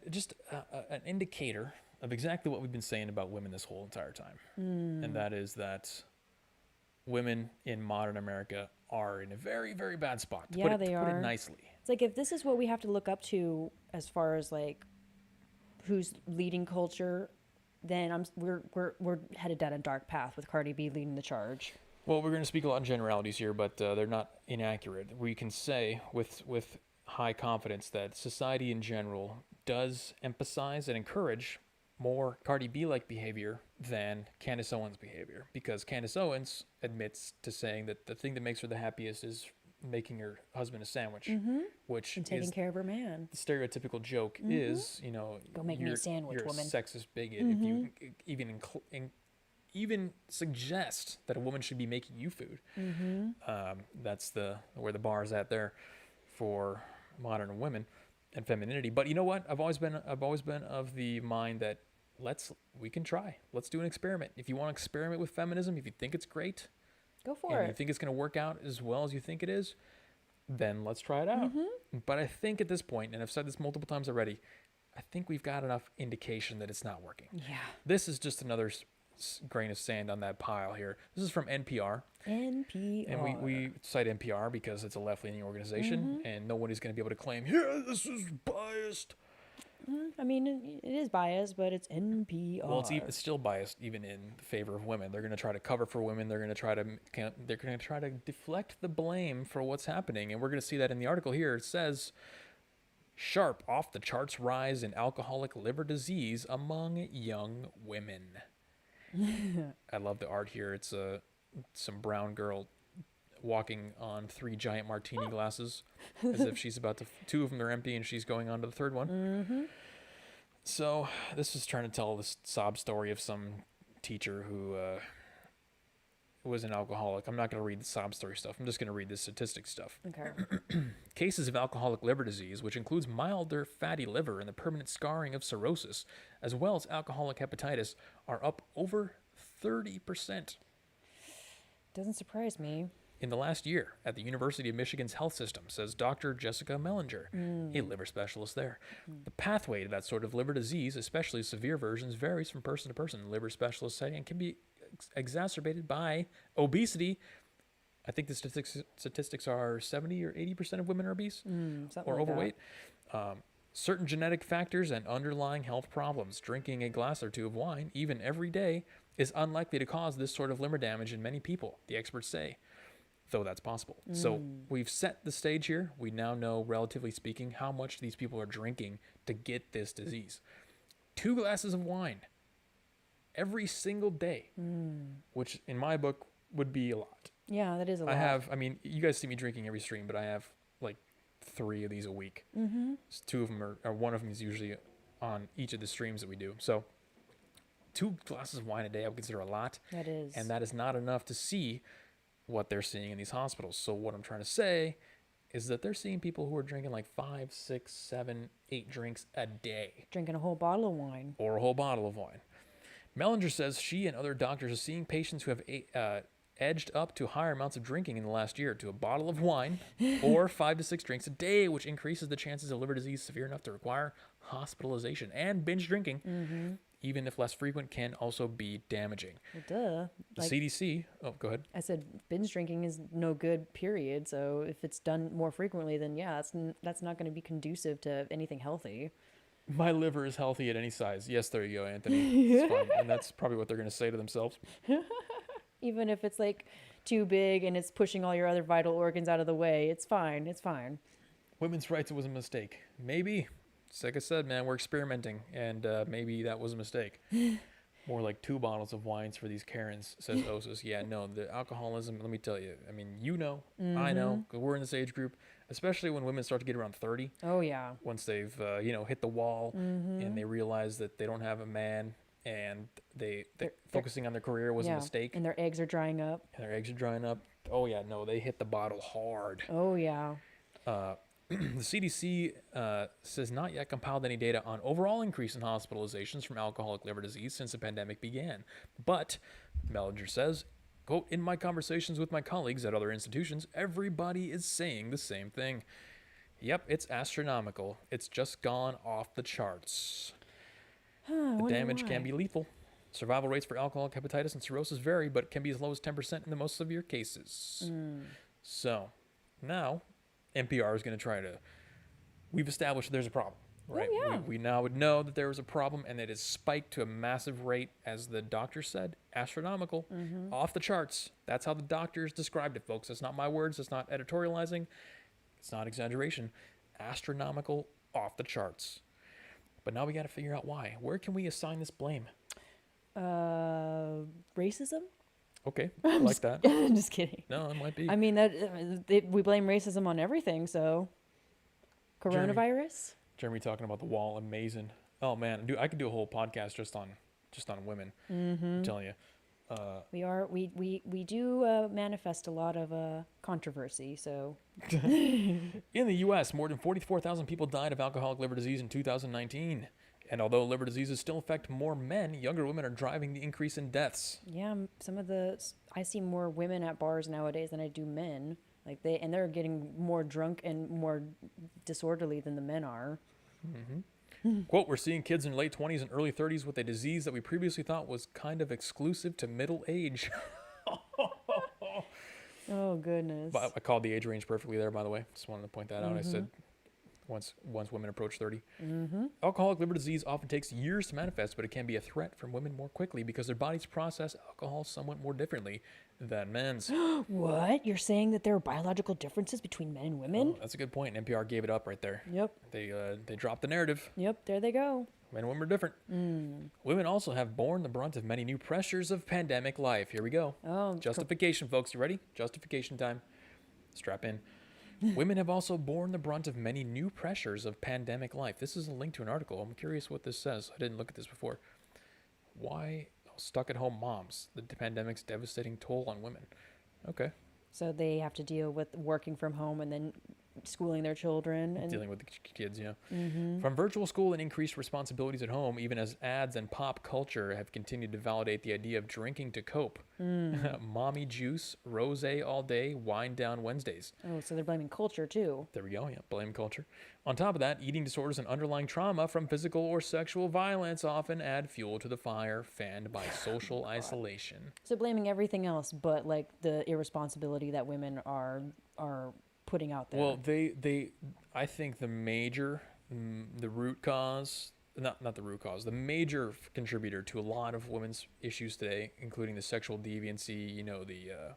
indicator of exactly what we've been saying about women this whole entire time. And that is that women in modern America are in a very, very bad spot, to put it nicely. It's like, if this is what we have to look up to as far as like who's leading culture, then we're headed down a dark path with Cardi B leading the charge. Well, we're going to speak a lot in generalities here, but they're not inaccurate. We can say with high confidence that society in general does emphasize and encourage more Cardi B-like behavior than Candace Owens' behavior, because Candace Owens admits to saying that the thing that makes her the happiest is making her husband a sandwich, which and taking is care of her man. the stereotypical joke is, Go make me a sandwich, you're woman. a sexist bigot if you even suggest that a woman should be making you food. That's where the bar is at there for modern women and femininity. But you know what? I've always been of the mind that we can try. Let's do an experiment. If you want to experiment with feminism, if you think it's great, go for it. You think it's going to work out as well as you think it is, then let's try it out. But I think at this point, and I've said this multiple times already, I think we've got enough indication that it's not working. Yeah. This is just another grain of sand on that pile here. This is from NPR. NPR. And we cite NPR because it's a left-leaning organization, and nobody's going to be able to claim, yeah, this is biased. I mean, it is biased, but it's NPR. Well, it's still biased even in favor of women. They're going to try to cover for women. They're going to try to deflect the blame for what's happening, and we're going to see that in the article here. It says, "Sharp off the charts rise in alcoholic liver disease among young women." I love the art here. It's some brown girl walking on 3 giant martini glasses as if she's about to, 2 of them are empty and she's going on to the 3rd one. So this is trying to tell this sob story of some teacher who was an alcoholic. I'm not going to read the sob story stuff. I'm just going to read the statistics stuff. Okay. Cases of alcoholic liver disease, which includes milder fatty liver and the permanent scarring of cirrhosis, as well as alcoholic hepatitis, are up over 30%. Doesn't surprise me. In the last year at the University of Michigan's health system, says Dr. Jessica Mellinger, a liver specialist there. The pathway to that sort of liver disease, especially severe versions, varies from person to person. Liver specialists say and can be exacerbated by obesity. I think the statistics are 70 or 80% of women are obese or overweight. Certain genetic factors and underlying health problems. Drinking a glass or 2 of wine, even every day, is unlikely to cause this sort of liver damage in many people, the experts say, though that's possible. So we've set the stage here. We now know, relatively speaking, how much these people are drinking to get this disease. 2 glasses of wine every single day, which in my book would be a lot. Yeah, that is a lot. I mean, you guys see me drinking every stream, but I have like 3 of these a week. 2 of them or one of them is usually on each of the streams that we do. So 2 glasses of wine a day I would consider a lot. That is. And that is not enough to see what they're seeing in these hospitals. So what I'm trying to say is that they're seeing people who are drinking like 5, 6, 7, 8 drinks a day. Drinking a whole bottle of wine. Or a whole bottle of wine. Mellinger says she and other doctors are seeing patients who have edged up to higher amounts of drinking in the last year, to a bottle of wine or 5 to 6 drinks a day, which increases the chances of liver disease severe enough to require hospitalization. And binge drinking, even if less frequent, can also be damaging. Well, duh. The CDC, go ahead. I said binge drinking is no good, period. So if it's done more frequently, then yeah, that's not going to be conducive to anything healthy. My liver is healthy at any size. Yes, there you go, Anthony. It's fine. And that's probably what they're going to say to themselves. Even if it's like too big and it's pushing all your other vital organs out of the way, it's fine. It's fine. Women's rights was a mistake. Maybe. It's like I said, man, we're experimenting, and maybe that was a mistake. More like 2 bottles of wines for these Karens, says Osis. Yeah, no, the alcoholism, let me tell you. I mean, I know, because we're in this age group, especially when women start to get around 30. Oh, yeah. Once they've, hit the wall and they realize that they don't have a man and they're focusing on their career was a mistake. And their eggs are drying up. Oh, yeah, no, they hit the bottle hard. Oh, yeah. The CDC says not yet compiled any data on overall increase in hospitalizations from alcoholic liver disease since the pandemic began. But, Mellinger says, quote, "In my conversations with my colleagues at other institutions, everybody is saying the same thing. Yep, it's astronomical. It's just gone off the charts. The damage can be lethal. Survival rates for alcoholic hepatitis and cirrhosis vary, but can be as low as 10% in the most severe cases." So, now NPR is going to try to, we've established there's a problem, right? Oh, yeah. We now would know that there was a problem and that it's spiked to a massive rate, as the doctor said, astronomical, off the charts. That's how the doctors described it, folks. That's not my words. That's not editorializing. It's not exaggeration. Astronomical, off the charts. But now we got to figure out why. Where can we assign this blame? Racism? Okay, I like that. I'm just kidding. No, it might be. I mean, we blame racism on everything, so. Coronavirus? Jeremy talking about the wall, amazing. Oh man, dude, I could do a whole podcast just on women. I'm telling you. We do manifest a lot of controversy, so. In the U.S., more than 44,000 people died of alcoholic liver disease in 2019. And although liver diseases still affect more men, younger women are driving the increase in deaths. Yeah, I see more women at bars nowadays than I do men. They're getting more drunk and more disorderly than the men are. Quote, "We're seeing kids in late 20s and early 30s with a disease that we previously thought was kind of exclusive to middle age." Oh, goodness. But I called the age range perfectly there, by the way. Just wanted to point that out. I said once women approach 30. Alcoholic liver disease often takes years to manifest, but it can be a threat for women more quickly because their bodies process alcohol somewhat more differently than men's. What? You're saying that there are biological differences between men and women? Oh, that's a good point. NPR gave it up right there. Yep. They dropped the narrative. Yep, there they go. Men and women are different. Women also have borne the brunt of many new pressures of pandemic life. Here we go. Oh, Justification, folks. You ready? Justification time. Strap in. Women have also borne the brunt of many new pressures of pandemic life. This is a link to an article. I'm curious what this says. I didn't look at this before. Why stuck-at-home moms? The pandemic's devastating toll on women. Okay. So they have to deal with working from home and then schooling their children and Dealing with the kids, yeah. From virtual school and increased responsibilities at home, even as ads and pop culture have continued to validate the idea of drinking to cope. Mommy juice, rosé all day, wine down Wednesdays. oh, so they're blaming culture too. There we go, yeah, blame culture. On top of that, eating disorders and underlying trauma from physical or sexual violence often add fuel to the fire fanned by social isolation. So blaming everything else but like the irresponsibility that women are putting out there. Well, I think the major, the root cause, not the root cause, the major contributor to a lot of women's issues today, including the sexual deviancy,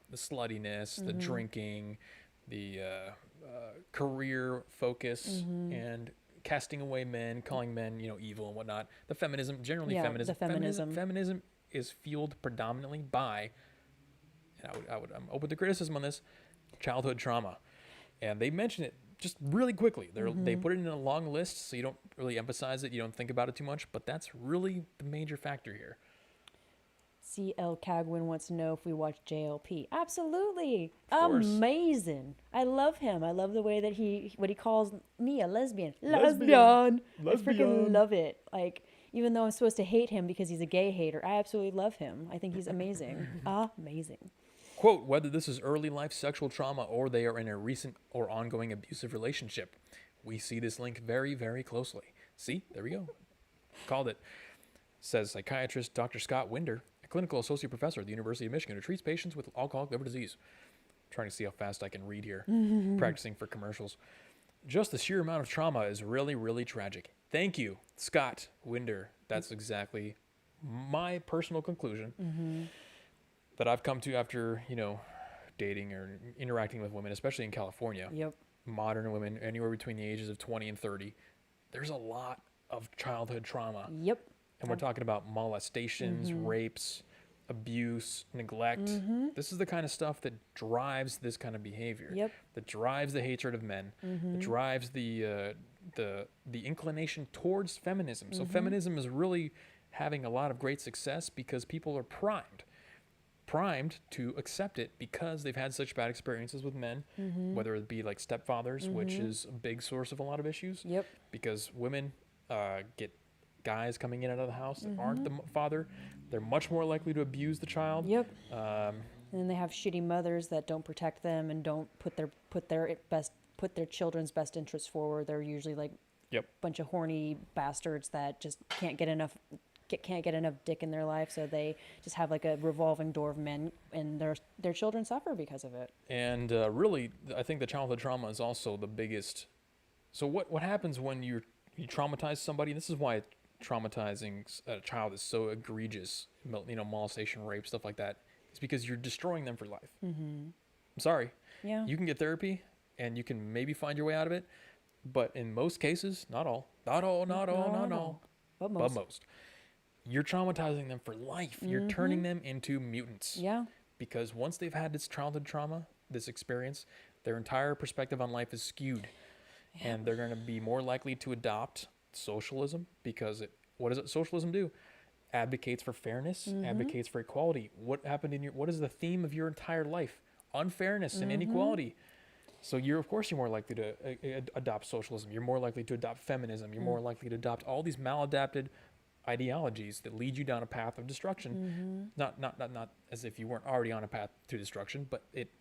the sluttiness, the drinking, the career focus, and casting away men, calling men, evil and whatnot. The feminism, generally Yeah, feminism. the feminism. Feminism is fueled predominantly by, and I'm open to criticism on this, childhood trauma. And they mention it just really quickly. They put it in a long list, so you don't really emphasize it. You don't think about it too much. But that's really the major factor here. CL Cagwin wants to know if we watch JLP. Absolutely. course. Amazing. I love him. I love the way that what he calls me, a lesbian. Lesbian. I freaking love it. Like, even though I'm supposed to hate him because he's a gay hater, I absolutely love him. I think he's amazing. Amazing. Quote, whether this is early life sexual trauma or they are in a recent or ongoing abusive relationship, we see this link very, very closely. See, there we go. Called it. Says psychiatrist Dr. Scott Winder, a clinical associate professor at the University of Michigan who treats patients with alcoholic liver disease. I'm trying to see how fast I can read here, practicing for commercials. Just the sheer amount of trauma is really, really tragic. Thank you, Scott Winder. That's exactly my personal conclusion that I've come to after, dating or interacting with women, especially in California. Yep. Modern women, anywhere between the ages of 20 and 30. There's a lot of childhood trauma. Yep. And we're talking about molestations, rapes, abuse, neglect. This is the kind of stuff that drives this kind of behavior. Yep. That drives the hatred of men. That drives the inclination towards feminism. So feminism is really having a lot of great success because people are primed to accept it because they've had such bad experiences with men, whether it be like stepfathers, which is a big source of a lot of issues. Yep. Because women get guys coming in and out of the house that aren't the father. They're much more likely to abuse the child. Yep. And then they have shitty mothers that don't protect them and don't put their children's best interests forward. They're usually like bunch of horny bastards that just can't get enough dick in their life, so they just have like a revolving door of men, and their children suffer because of it. And really, I think the childhood trauma is also the biggest. So what happens when you traumatize somebody? And this is why traumatizing a child is so egregious. Molestation, rape, stuff like that. It's because you're destroying them for life. I'm sorry. Yeah. You can get therapy, and you can maybe find your way out of it, but in most cases, not all, but most. You're traumatizing them for life. You're turning them into mutants. Yeah. Because once they've had this childhood trauma, this experience, their entire perspective on life is skewed. Yeah. And they're going to be more likely to adopt socialism because what does socialism do? Advocates for fairness, advocates for equality. What is the theme of your entire life? Unfairness and inequality. So of course you're more likely to adopt socialism. You're more likely to adopt feminism. You're more likely to adopt all these maladapted ideologies that lead you down a path of destruction. Not as if you weren't already on a path to destruction, but it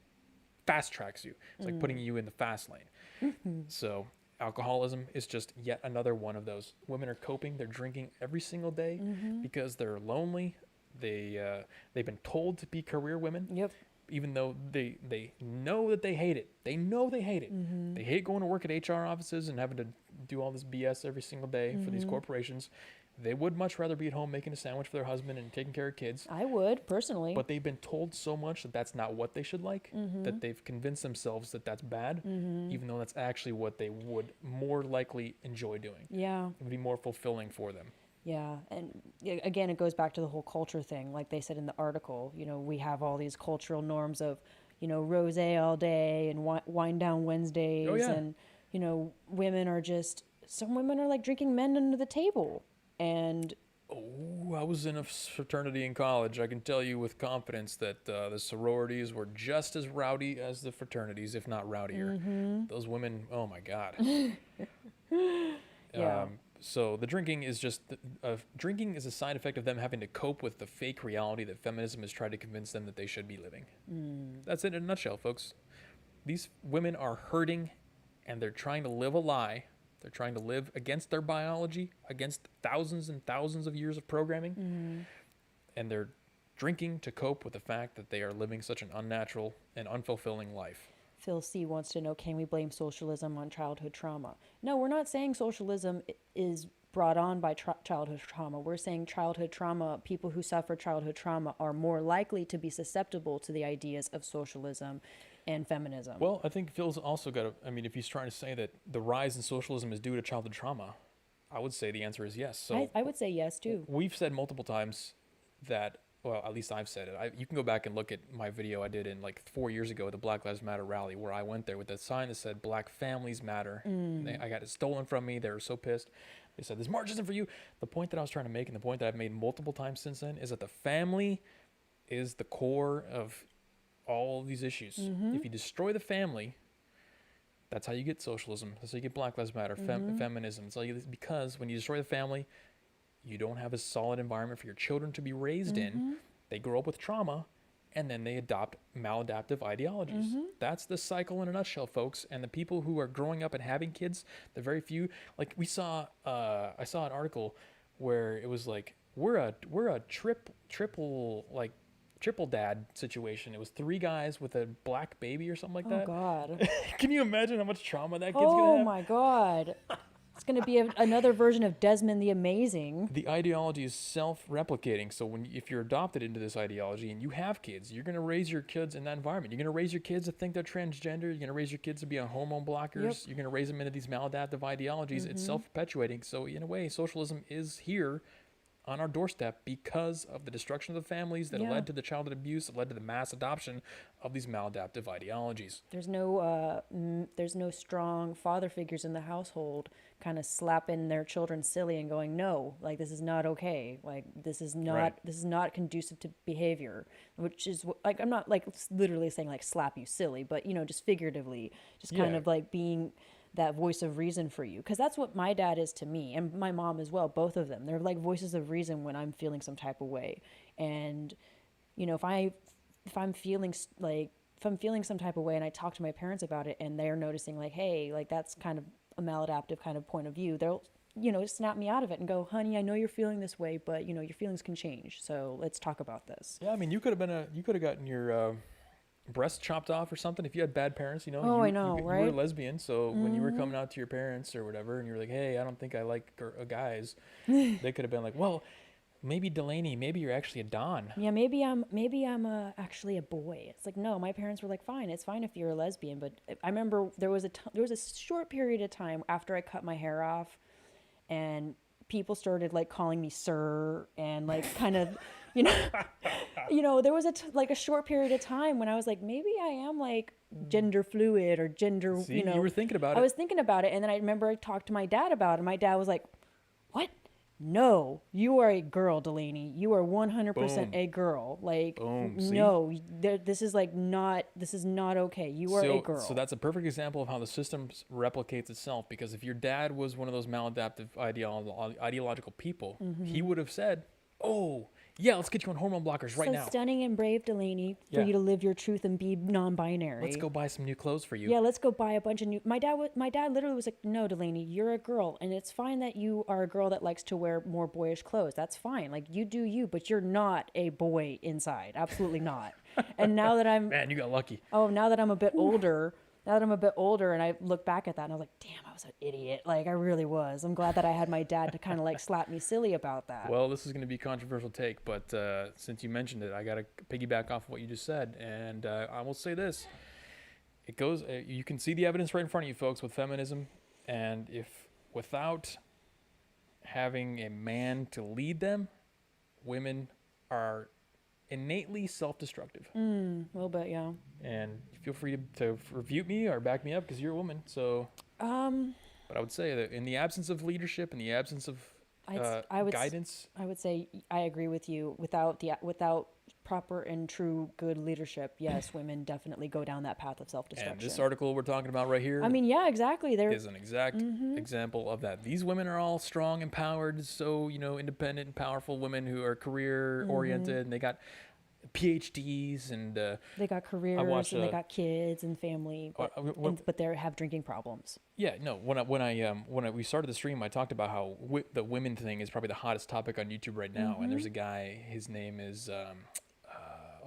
fast tracks you. It's like putting you in the fast lane. So alcoholism is just yet another one of those. Women are coping. They're drinking every single day because they're lonely. They've been told to be career women. Yep. even though they know that they hate it. They know they hate it. They hate going to work at HR offices and having to do all this BS every single day for these corporations. They would much rather be at home making a sandwich for their husband and taking care of kids. I would, personally. But they've been told so much that that's not what they should like, that they've convinced themselves that that's bad, even though that's actually what they would more likely enjoy doing. Yeah. It would be more fulfilling for them. Yeah, and again, it goes back to the whole culture thing. Like they said in the article, we have all these cultural norms of, rosé all day and wine down Wednesdays. Oh, yeah. And, women are some women are like drinking men under the table. And Oh, I was in a fraternity in college. I can tell you with confidence that the sororities were just as rowdy as the fraternities, if not rowdier. Those women, oh my God. Yeah. So the drinking is just drinking is a side effect of them having to cope with the fake reality that feminism has tried to convince them that they should be living. That's it in a nutshell, folks. These women are hurting, and they're trying to live a lie. They're trying to live against their biology, against thousands and thousands of years of programming, and they're drinking to cope with the fact that they are living such an unnatural and unfulfilling life. Phil C. wants to know, can we blame socialism on childhood trauma? No, we're not saying socialism is brought on by childhood trauma. We're saying childhood trauma, people who suffer childhood trauma are more likely to be susceptible to the ideas of socialism and feminism. Well, I think Phil's also got if he's trying to say that the rise in socialism is due to childhood trauma, I would say the answer is yes. So I would say yes, too. We've said multiple times that, well, at least I've said it. You can go back and look at my video I did in 4 years ago at the Black Lives Matter rally, where I went there with a sign that said Black Families Matter. I got it stolen from me. They were so pissed. They said, this march isn't for you. The point that I was trying to make, and the point that I've made multiple times since then, is that the family is the core of all of these issues. If you destroy the family, that's how you get socialism. That's how you get Black Lives Matter, feminism. That's how because when you destroy the family, you don't have a solid environment for your children to be raised in. They grow up with trauma, and then they adopt maladaptive ideologies. That's the cycle in a nutshell, folks. And the people who are growing up and having kids, the very few, I saw an article where it was like, we're a triple dad situation. It was 3 guys with a black baby or something like that. Oh, God. Can you imagine how much trauma that kid's gonna have? Oh, my God. It's going to be another version of Desmond the Amazing. The ideology is self-replicating. So if you're adopted into this ideology and you have kids, you're going to raise your kids in that environment. You're going to raise your kids to think they're transgender. You're going to raise your kids to be on hormone blockers. Yep. You're going to raise them into these maladaptive ideologies. It's self-perpetuating. So in a way, socialism is here on our doorstep because of the destruction of the families that led to the childhood abuse, that led to the mass adoption of these maladaptive ideologies. There's no strong father figures in the household kind of slapping their children silly and going, no, this is not okay. This is not conducive to behavior, which is I'm not literally saying slap you silly, but just figuratively, just kind of being that voice of reason for you, because that's what my dad is to me, and my mom as well. Both of them, they're like voices of reason when I'm feeling some type of way. And if I'm feeling some type of way and I talk to my parents about it and they're noticing hey, that's kind of a maladaptive kind of point of view, they'll snap me out of it and go, honey, I know you're feeling this way, but your feelings can change, so let's talk about this. Yeah, you could have gotten your breast chopped off or something if you had bad parents. I know, right? You were lesbian, so when you were coming out to your parents or whatever, and you were like, hey, I don't think I like guys, they could have been like, well, maybe Delaney, maybe you're actually a Don. Yeah, maybe I'm actually a boy. It's like, no, my parents were like, fine, it's fine if you're a lesbian. But I remember there was a short period of time after I cut my hair off, and people started calling me sir, and kind of there was a short period of time when I was like, maybe I am gender fluid or gender. See, you were thinking about it. I was thinking about it, and then I remember I talked to my dad about it. And my dad was like, what? No, you are a girl, Delaney. You are 100% a girl. Boom. No, this is not okay. You are a girl. So that's a perfect example of how the system replicates itself. Because if your dad was one of those maladaptive ideological people, he would have said, oh, Yeah, let's get you on hormone blockers right so now. stunning and brave, Delaney, for Yeah. you to live your truth and be non-binary. Let's go buy some new clothes for you. Yeah, let's go buy a bunch of new. My dad literally was like, "No, Delaney, you're a girl, and it's fine that you are a girl that likes to wear more boyish clothes. That's fine. Like you do you, but you're not a boy inside. Absolutely not." And now that I'm Man, you got lucky. now that I'm a bit older, and I look back at that and I was like, "Damn, I was an idiot. Like I really was." I'm glad that I had my dad to kind of like slap me silly about that. Well, this is going to be a controversial take, but since you mentioned it, I got to piggyback off of what you just said, and I will say this. It goes. You can see the evidence right in front of you, folks, with feminism, and if without having a man to lead them, women are innately self-destructive. A little bit, yeah. And feel free to refute me or back me up because you're a woman. So, but I would say that in the absence of leadership, in the absence of guidance, I would say I agree with you. Without proper and true good leadership, yes, women definitely go down that path of self-destruction. and this article we're talking about right here I mean, yeah, exactly. There is an exact example of that. These women are all strong, empowered, so independent and powerful women who are career oriented, and they got PhDs and they got careers and they got kids and family, but they have drinking problems. yeah, no. We started the stream, I talked about how the women thing is probably the hottest topic on YouTube right now. And there's a guy, his name is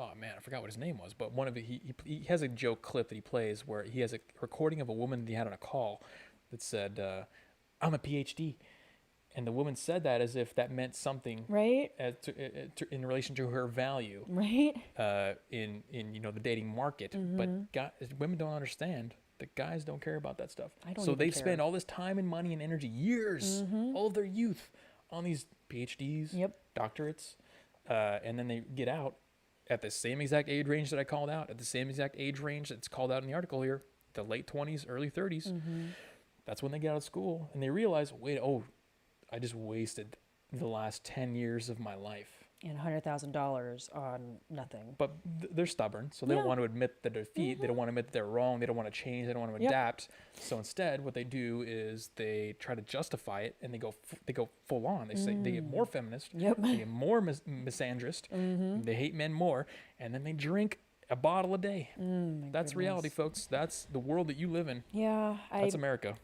oh man, I forgot what his name was, but he has a joke clip that he plays where he has a recording of a woman that he had on a call that said, "I'm a PhD," and the woman said that as if that meant something, Right? in relation to her value, Right? in the dating market. But women don't understand that guys don't care about that stuff. I don't so even they care. spend all this time and money and energy, years, all of their youth, on these PhDs, Yep. doctorates, and then they get out at the same exact age range that I called out, at the same exact age range that's called out in the article here, the late 20s, early 30s. That's when they get out of school and they realize, I just wasted the last 10 years of my life. And $100,000 on nothing. But they're stubborn, so they don't want to admit the defeat. They don't want to admit that they're wrong. They don't want to change. They don't want to adapt. So instead, what they do is they try to justify it, and they go full on. They say they get more feminist. Yep. They get more misandrist. They hate men more, and then they drink a bottle a day. That's reality, folks. That's the world that you live in. Yeah, That's America.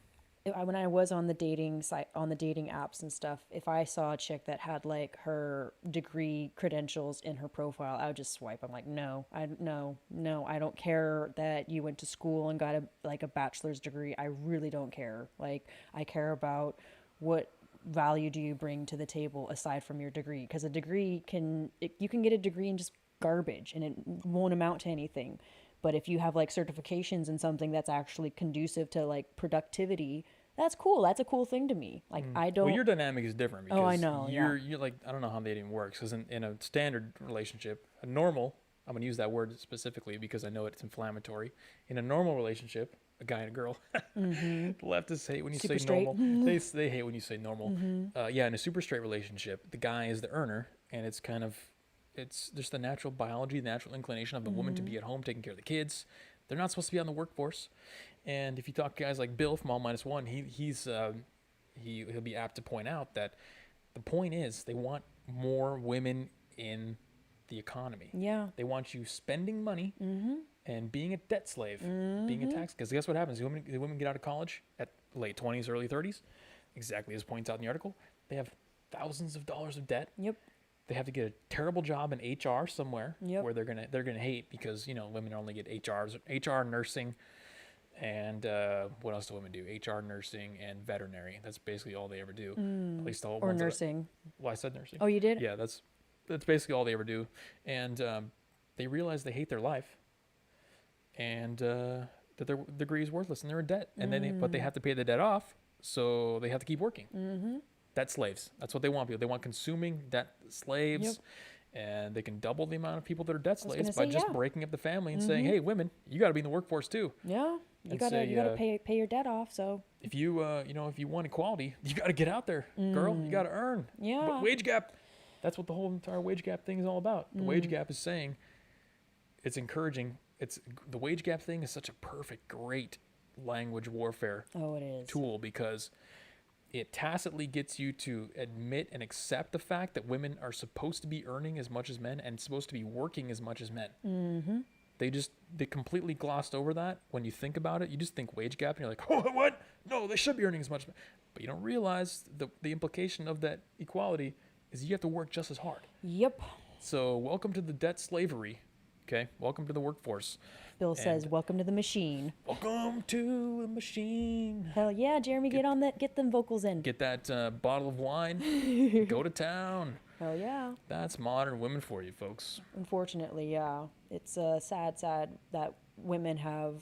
when I was on the dating site, on the dating apps and stuff, if I saw a chick that had like her degree credentials in her profile, I would just swipe. I'm like, no, I don't care that you went to school and got a bachelor's degree. I really don't care. Like, I care about what value do you bring to the table aside from your degree? Because a degree you can get a degree in just garbage and it won't amount to anything. But if you have like certifications in something that's actually conducive to like productivity, that's cool. That's a cool thing to me. Like I don't. Well, your dynamic is different because I know, you're like, I don't know how dating works, because in a standard relationship, a normal, I'm going to use that word specifically because I know it's inflammatory. In a normal relationship, a guy and a girl, the leftists hate when you Super say straight. normal. They hate when you say normal. Yeah, in a super straight relationship, the guy is the earner, and it's just the natural biology, the natural inclination of the woman to be at home taking care of the kids. They're not supposed to be on the workforce. And if you talk to guys like Bill from All Minus One, he'll be apt to point out that the point is they want more women in the economy. Yeah. They want you spending money and being a debt slave, being a tax. Because guess what happens? The women get out of college at late 20s, early 30s, exactly as points out in the article. They have thousands of dollars of debt. Yep. They have to get a terrible job in HR somewhere Yep. where they're gonna hate because women only get HR, nursing, and what else do women do? HR, nursing, and veterinary. That's basically all they ever do. At least the whole Or ones that nursing. well, I said nursing. Oh, you did? Yeah, that's basically all they ever do, and they realize they hate their life, and that their degree is worthless, and they're in debt, and but they have to pay the debt off, so they have to keep working. Debt slaves. That's what they want. People. They want consuming debt slaves, and they can double the amount of people that are debt slaves by just breaking up the family and saying, "Hey, women, you got to be in the workforce too." Yeah. You gotta pay your debt off. So if you if you want equality, you got to get out there, girl. You got to earn. Yeah. But wage gap. That's what the whole entire wage gap thing is all about. The wage gap is saying, it's encouraging. The wage gap thing is such a perfect, great language warfare it is. tool because it tacitly gets you to admit and accept the fact that women are supposed to be earning as much as men and supposed to be working as much as men. Mm-hmm. They completely glossed over that. When you think about it, you just think wage gap and you're like, oh, what? No, they should be earning as much. But you don't realize the implication of that equality is you have to work just as hard. Yep. So welcome to the debt slavery. Okay. Welcome to the workforce. Bill says, welcome to the machine. Welcome to the machine. Hell yeah, Jeremy, get on that, get them vocals in. Get that bottle of wine. Go to town. Hell yeah. That's modern women for you, folks. Unfortunately, yeah. It's sad that women have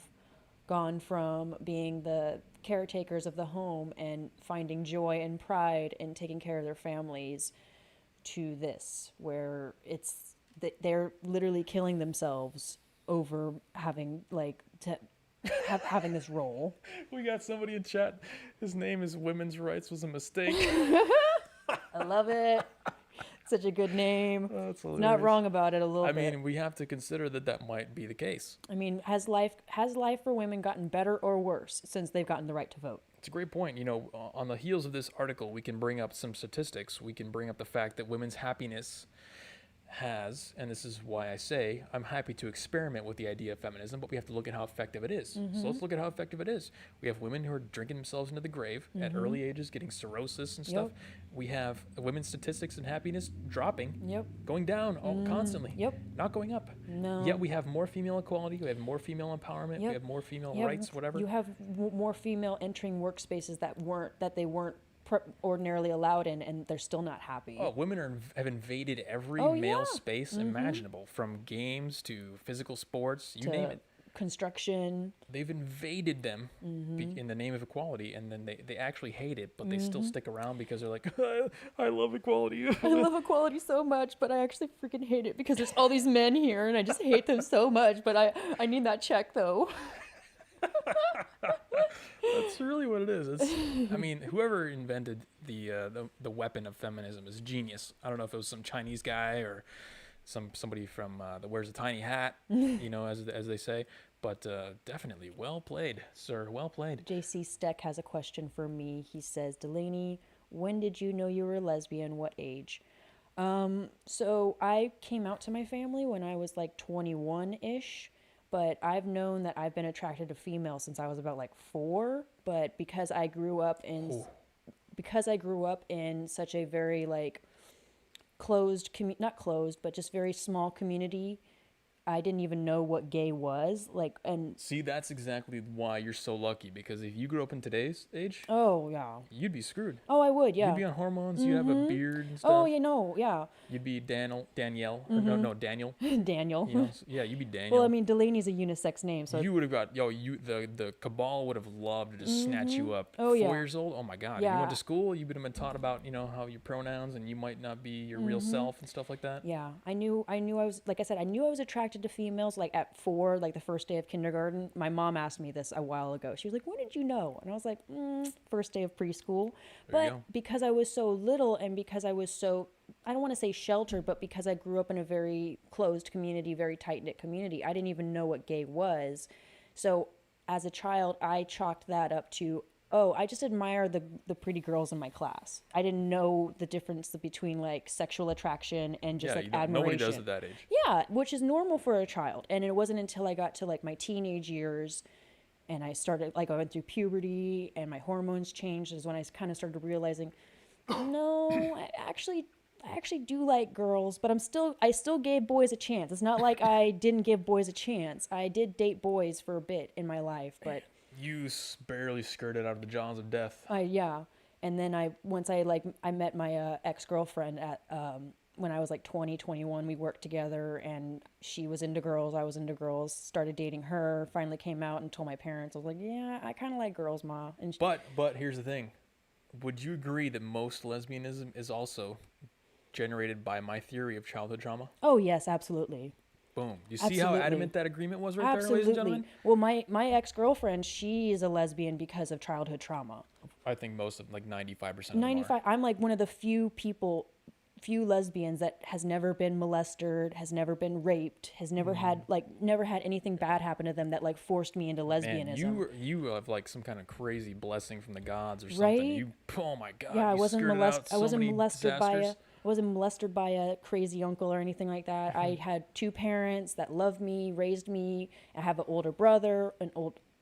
gone from being the caretakers of the home and finding joy and pride in taking care of their families to this, where it's that they're literally killing themselves over having having this role. We got somebody in chat. His name is Women's Rights Was a Mistake. I love it. Such a good name. That's hilarious. Not wrong about it a little bit. I mean, we have to consider that might be the case. I mean, has life for women gotten better or worse since they've gotten the right to vote? It's a great point. You know, on the heels of this article, we can bring up some statistics. We can bring up the fact that women's happiness has, and this is why I say I'm happy to experiment with the idea of feminism, but we have to look at how effective it is. Mm-hmm. So let's look at how effective it is. We have women who are drinking themselves into the grave at early ages, getting cirrhosis and stuff. We have women's statistics and happiness dropping, going down constantly, not going up. No. Yet we have more female equality, we have more female empowerment, we have more female rights, whatever. You have more female entering workspaces that they weren't ordinarily allowed in, and they're still not happy. Oh, women have invaded every male space imaginable, from games to physical sports, you name it. Construction. They've invaded them in the name of equality, and then they actually hate it, but they still stick around because they're like, I love equality. I love equality so much, but I actually freaking hate it because there's all these men here, and I just hate them so much, but I need that check, though. That's really what it is. I mean, whoever invented the weapon of feminism is genius. I don't know if it was some Chinese guy or somebody from that wears a tiny hat, you know, as they say. But definitely well played, sir. Well played. JC Steck has a question for me. He says, Delaney, when did you know you were a lesbian? What age? So I came out to my family when I was like 21-ish. But I've known that I've been attracted to females since I was about like 4. But because I grew up in such a very like closed, not closed, but just very small community, I didn't even know what gay was. Like, and see, that's exactly why you're so lucky, because if you grew up in today's age, oh yeah, you'd be screwed. Oh, I would, yeah. You'd be on hormones. You'd have a beard and stuff. Oh, you know, yeah. You'd be Danielle. Or no, Daniel. Daniel. You know, yeah, you'd be Daniel. Well, I mean, Delaney's a unisex name, so you would have got the cabal would have loved to just snatch you up. Oh, 4 yeah. years old. Oh my God. Yeah. You went to school. You would have been taught about how your pronouns, and you might not be your real self and stuff like that. Yeah, I knew I was, like I said, I knew I was attracted to females. Like at 4, like the first day of kindergarten. My mom asked me this a while ago. She was like, when did you know? And I was like, first day of preschool. But because I was so little, and because I was so, I don't want to say sheltered, but because I grew up in a very closed community, very tight-knit community, I didn't even know what gay was. So as a child, I chalked that up to, oh, I just admire the pretty girls in my class. I didn't know the difference between like sexual attraction and just like admiration. Nobody does at that age. Yeah, which is normal for a child. And it wasn't until I got to like my teenage years and I started, like I went through puberty and my hormones changed, is when I kind of started realizing, no, I actually do like girls, but I still gave boys a chance. It's not like I didn't give boys a chance. I did date boys for a bit in my life, but you barely skirted out of the jaws of death. Yeah. And then once I met my ex-girlfriend at when I was like 20, 21, we worked together, and she was into girls, I was into girls, started dating her, finally came out and told my parents. I was like, yeah, I kind of like girls, Ma. And but here's the thing. Would you agree that most lesbianism is also generated by my theory of childhood trauma? Oh, yes, absolutely. Boom. You see how adamant that agreement was right there, ladies and gentlemen? Well, my ex-girlfriend, she is a lesbian because of childhood trauma. I think most of, like 95% of them 95. I'm like one of the few few lesbians that has never been molested, has never been raped, has never had never had anything bad happen to them that like forced me into lesbianism. Man, you have like some kind of crazy blessing from the gods or something. Right? You, oh my God, Yeah, I you wasn't skirted out I so wasn't many molested by disasters. I wasn't molested by a crazy uncle or anything like that. I had two parents that loved me, raised me. I have an older brother, an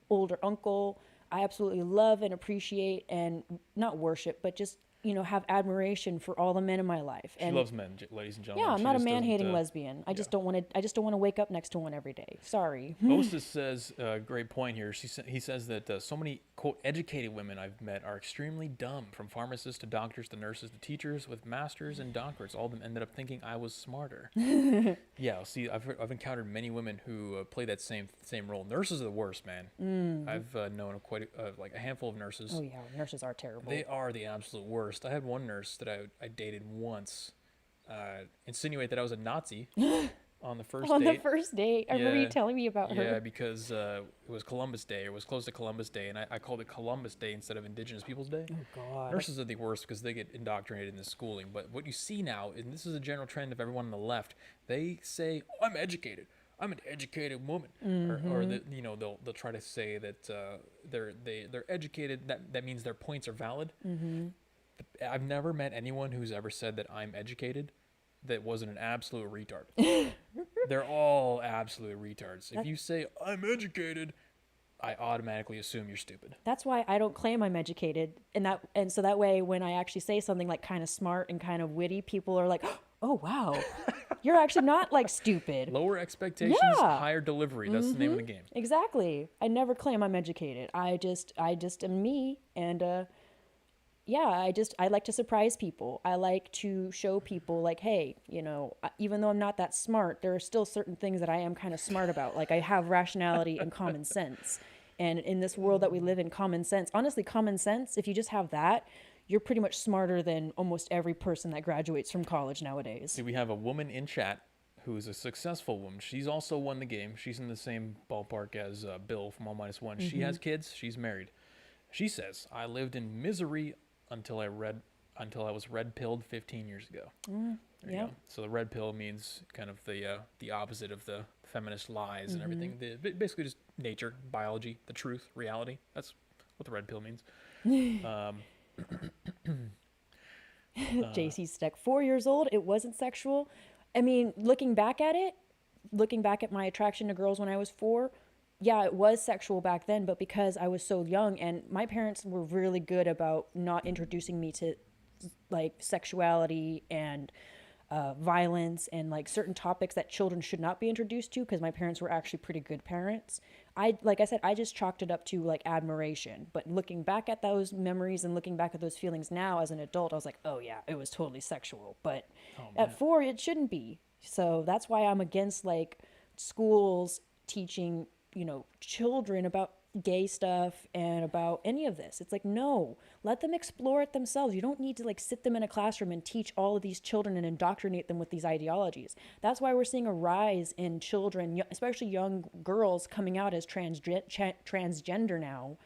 older uncle. I absolutely love and appreciate and not worship, but just have admiration for all the men in my life. She And loves men, ladies and gentlemen. yeah, I'm She not a just doesn't, man-hating lesbian. I just don't want to. I just don't want to wake up next to one every day. Sorry. Osis says, great point here. He says that so many, quote, educated women I've met are extremely dumb, from pharmacists to doctors to nurses to teachers with masters and doctorates. All of them ended up thinking I was smarter. Yeah, see, I've encountered many women who play that same role. Nurses are the worst, man. I've known quite like a handful of nurses. Oh yeah, nurses are terrible. They are the absolute worst. I had one nurse that I dated once insinuate that I was a Nazi on the first On date. the first date, I remember you Yeah. telling me about her. Yeah, because it was Columbus Day, or it was close to Columbus Day, and I called it Columbus Day instead of Indigenous Peoples Day. Oh God. Nurses are the worst because they get indoctrinated in the schooling. But what you see now, and this is a general trend of everyone on the left, they say, oh, "I'm educated. I'm an educated woman," or they'll try to say that they're educated. That means their points are valid. I've never met anyone who's ever said that I'm educated that wasn't an absolute retard. They're all absolute retards. If you say I'm educated, I automatically assume you're stupid. That's why I don't claim I'm educated, and so that way when I actually say something like kind of smart and kind of witty, people are like, "Oh wow, you're actually not like stupid." Lower expectations, Yeah. higher delivery. That's the name of the game. Exactly. I never claim I'm educated. I just am me, and yeah, I like to surprise people. I like to show people like, hey, even though I'm not that smart, there are still certain things that I am kind of smart about. Like I have rationality and common sense. And in this world that we live in, common sense, honestly, common sense, if you just have that, you're pretty much smarter than almost every person that graduates from college nowadays. See, we have a woman in chat who's a successful woman. She's also won the game. She's in the same ballpark as Bill from All Minus One. She has kids. She's married. She says, I lived in misery until I was red pilled 15 years ago. There you yeah. go. So the red pill means kind of the opposite of the feminist lies and everything. Basically just nature, biology, the truth, reality. That's what the red pill means. JC Steck, 4 years old, it wasn't sexual. I mean, looking back at my attraction to girls when I was 4, yeah, it was sexual back then, but because I was so young and my parents were really good about not introducing me to like sexuality and violence and like certain topics that children should not be introduced to, because my parents were actually pretty good parents. Like I said, I just chalked it up to like admiration. But looking back at those memories and looking back at those feelings now as an adult, I was like, oh yeah, it was totally sexual. But at 4, it shouldn't be. So that's why I'm against like schools teaching children about gay stuff and about any of this. It's like, no, let them explore it themselves. You don't need to like sit them in a classroom and teach all of these children and indoctrinate them with these ideologies. That's why we're seeing a rise in children, especially young girls, coming out as transgender now,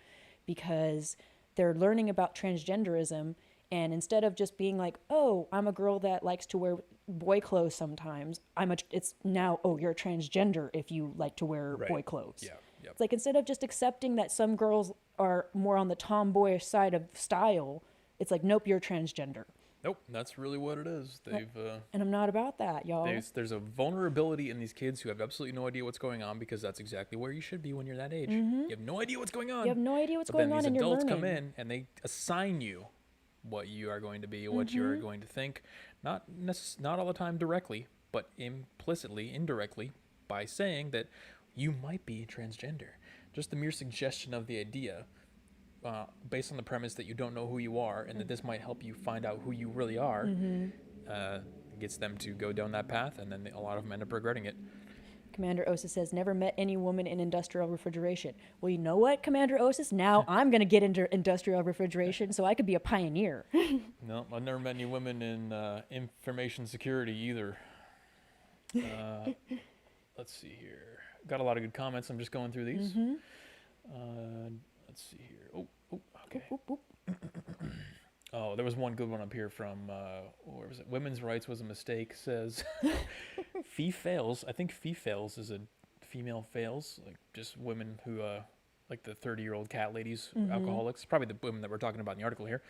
because they're learning about transgenderism. And instead of just being like, oh, I'm a girl that likes to wear boy clothes sometimes, it's now, oh, you're a transgender if you like to wear boy clothes. Yeah. Yep. It's like, instead of just accepting that some girls are more on the tomboyish side of style, it's like, nope, you're transgender. Nope, that's really what it is. And I'm not about that, y'all. There's a vulnerability in these kids who have absolutely no idea what's going on, because that's exactly where you should be when you're that age. You have no idea what's going on. You have no idea what's But going then on, these and you're adults learning. come in and they assign you what you are going to be, what you are going to think, not all the time directly, but implicitly, indirectly, by saying that you might be transgender. Just the mere suggestion of the idea, based on the premise that you don't know who you are and that this might help you find out who you really are, gets them to go down that path, and then a lot of them end up regretting it. Commander Osis says, never met any woman in industrial refrigeration. Well, you know what, Commander Osis? Now I'm going to get into industrial refrigeration so I could be a pioneer. No, I've never met any women in information security either. Let's see here. Got a lot of good comments. I'm just going through these. Let's see here. Oh, okay. Boop, boop, boop. Oh, there was one good one up here from, where was it? Women's Rights Was a Mistake says, fee fails. I think fee fails is a female fails, like just women who, like the 30-year-old cat ladies, alcoholics, probably the women that we're talking about in the article here.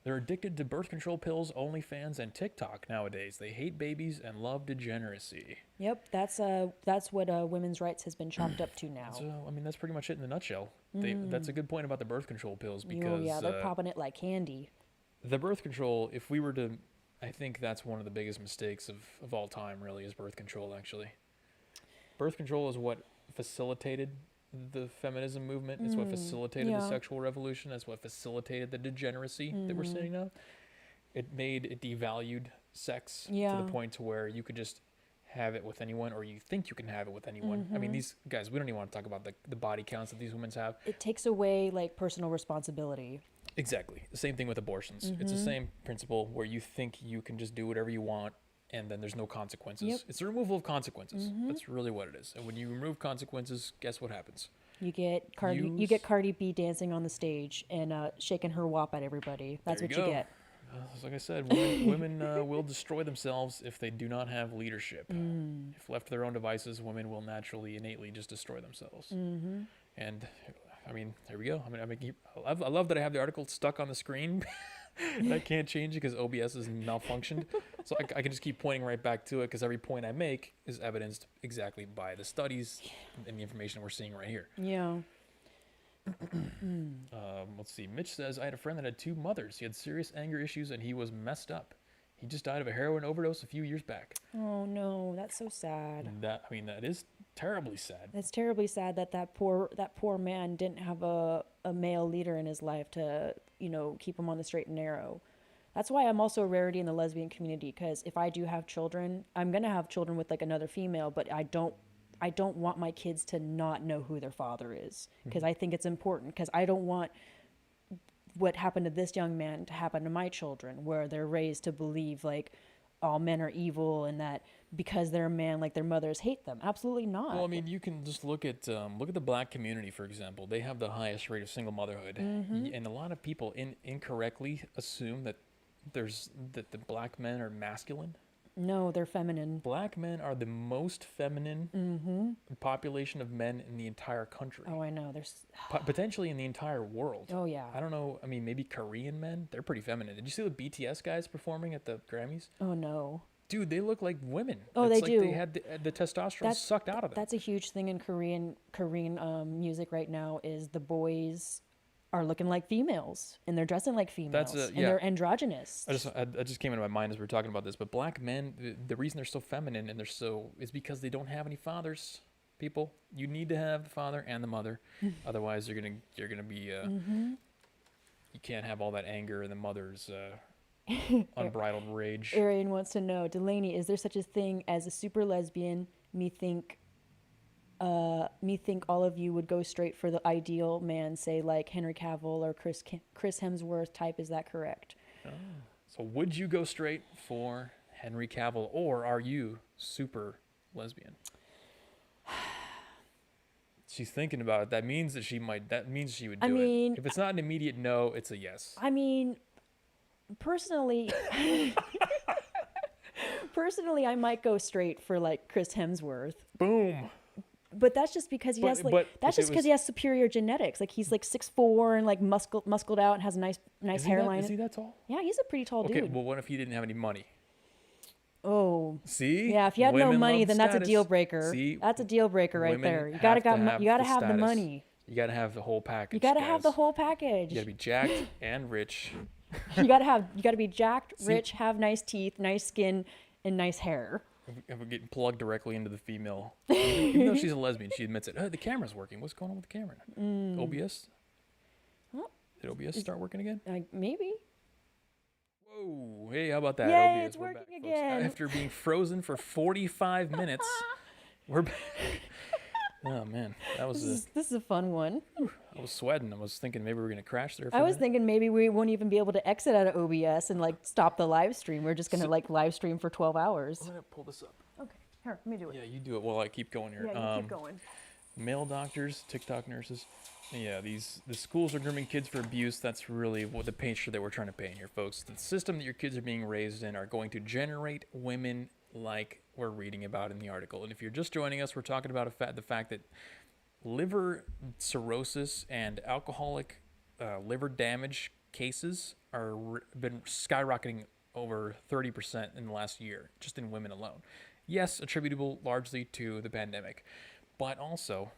They're addicted to birth control pills, OnlyFans, and TikTok nowadays. They hate babies and love degeneracy. Yep, that's what women's rights has been chopped up to now. So, I mean, that's pretty much it in a nutshell. That's a good point about the birth control pills because Oh yeah, they're popping it like candy. the birth control, if we were to, I think that's one of the biggest mistakes of all time, really, is birth control, actually. Birth control is what facilitated the feminism movement. It's what facilitated the sexual revolution. It's what facilitated the degeneracy that we're seeing now. It devalued sex to the point to where you could just have it with anyone, or you think you can have it with anyone. I mean, these guys, we don't even want to talk about the body counts that these women have. It takes away like personal responsibility. Exactly. The same thing with abortions. It's the same principle where you think you can just do whatever you want and then there's no consequences. Yep. It's the removal of consequences. That's really what it is. And when you remove consequences, guess what happens? You get Cardi B dancing on the stage and shaking her wop at everybody. That's There what you you go. get. Like I said, women will destroy themselves if they do not have leadership. If left to their own devices, women will naturally, innately just destroy themselves. And I mean, there we go. I love that I have the article stuck on the screen. And I can't change it because OBS has malfunctioned. So I can just keep pointing right back to it because every point I make is evidenced exactly by the studies and the information we're seeing right here. Yeah. Let's see. Mitch says, I had a friend that had two mothers. He had serious anger issues and he was messed up. He just died of a heroin overdose a few years back. Oh no, that's so sad. And that is terribly sad. It's terribly sad that poor man didn't have a male leader in his life to, keep him on the straight and narrow. That's why I'm also a rarity in the lesbian community, because if I do have children, I'm going to have children with like another female, but I don't want my kids to not know who their father is, because I think it's important, because I don't want what happened to this young man to happen to my children, where they're raised to believe like all men are evil and that because they're a man, like their mothers hate them. Absolutely not. Well, I mean, you can just look at the black community, for example. They have the highest rate of single motherhood, and a lot of people incorrectly assume that the black men are masculine. No, they're feminine. Black men are the most feminine population of men in the entire country. Oh, I know. There's potentially in the entire world. Oh yeah. I don't know. I mean, maybe Korean men. They're pretty feminine. Did you see the BTS guys performing at the Grammys? Oh no. Dude, they look like women. Oh, it's they like do. They had the testosterone sucked out of them. That's a huge thing in Korean music right now. Is the boys are looking like females and they're dressing like females and they're androgynous. I just came into my mind as we were talking about this, but black men, the reason they're so feminine and is because they don't have any fathers. People, you need to have the father and the mother, otherwise you're gonna be you can't have all that anger and the mother's unbridled rage. Arian wants to know, Delaney, is there such a thing as a super lesbian? Me think all of you would go straight for the ideal man, say like Henry Cavill or Chris Hemsworth type. Is that correct? Oh. So would you go straight for Henry Cavill, or are you super lesbian? She's thinking about it. That means that she would do it. If it's not an immediate no, it's a yes. I mean, personally, I might go straight for like Chris Hemsworth. Boom. But that's just because he he has superior genetics. Like he's like 6'4" and like muscled out and has a nice hairline. Is he that tall? Yeah, he's a pretty tall dude. Okay, well, what if he didn't have any money? Oh. See? Yeah, if you had no Women money, love then that's a status. deal breaker. See? That's a deal breaker right Women there. You have gotta have the status. money. You gotta have the whole package. You gotta guys. have the whole package. You gotta be jacked and rich. You gotta be jacked, rich, have nice teeth, nice skin, and nice hair. If we're getting plugged directly into the female, even though she's a lesbian, she admits it. Oh, the camera's working. What's going on with the camera? OBS? Well, Did OBS start working again? Maybe. Whoa! Hey, how about that? Yay, OBS, it's we're working back, folks. again. After being frozen for 45 minutes, we're back. Oh man, that was This is a fun one. I was sweating. I was thinking maybe we were gonna crash there. For I a was minute. thinking maybe we won't even be able to exit out of OBS and like stop the live stream. We're just gonna like live stream for 12 hours. I'm gonna pull this up. Okay, here, let me do it. Yeah, you do it while I keep going here. Yeah, you keep going. Male doctors, TikTok nurses. Yeah, the schools are grooming kids for abuse. That's really what the picture that we're trying to paint here, folks. The system that your kids are being raised in are going to generate women like we're reading about in the article. And if you're just joining us, we're talking about the fact that liver cirrhosis and alcoholic liver damage cases are been skyrocketing over 30% in the last year, just in women alone. Yes, attributable largely to the pandemic, but also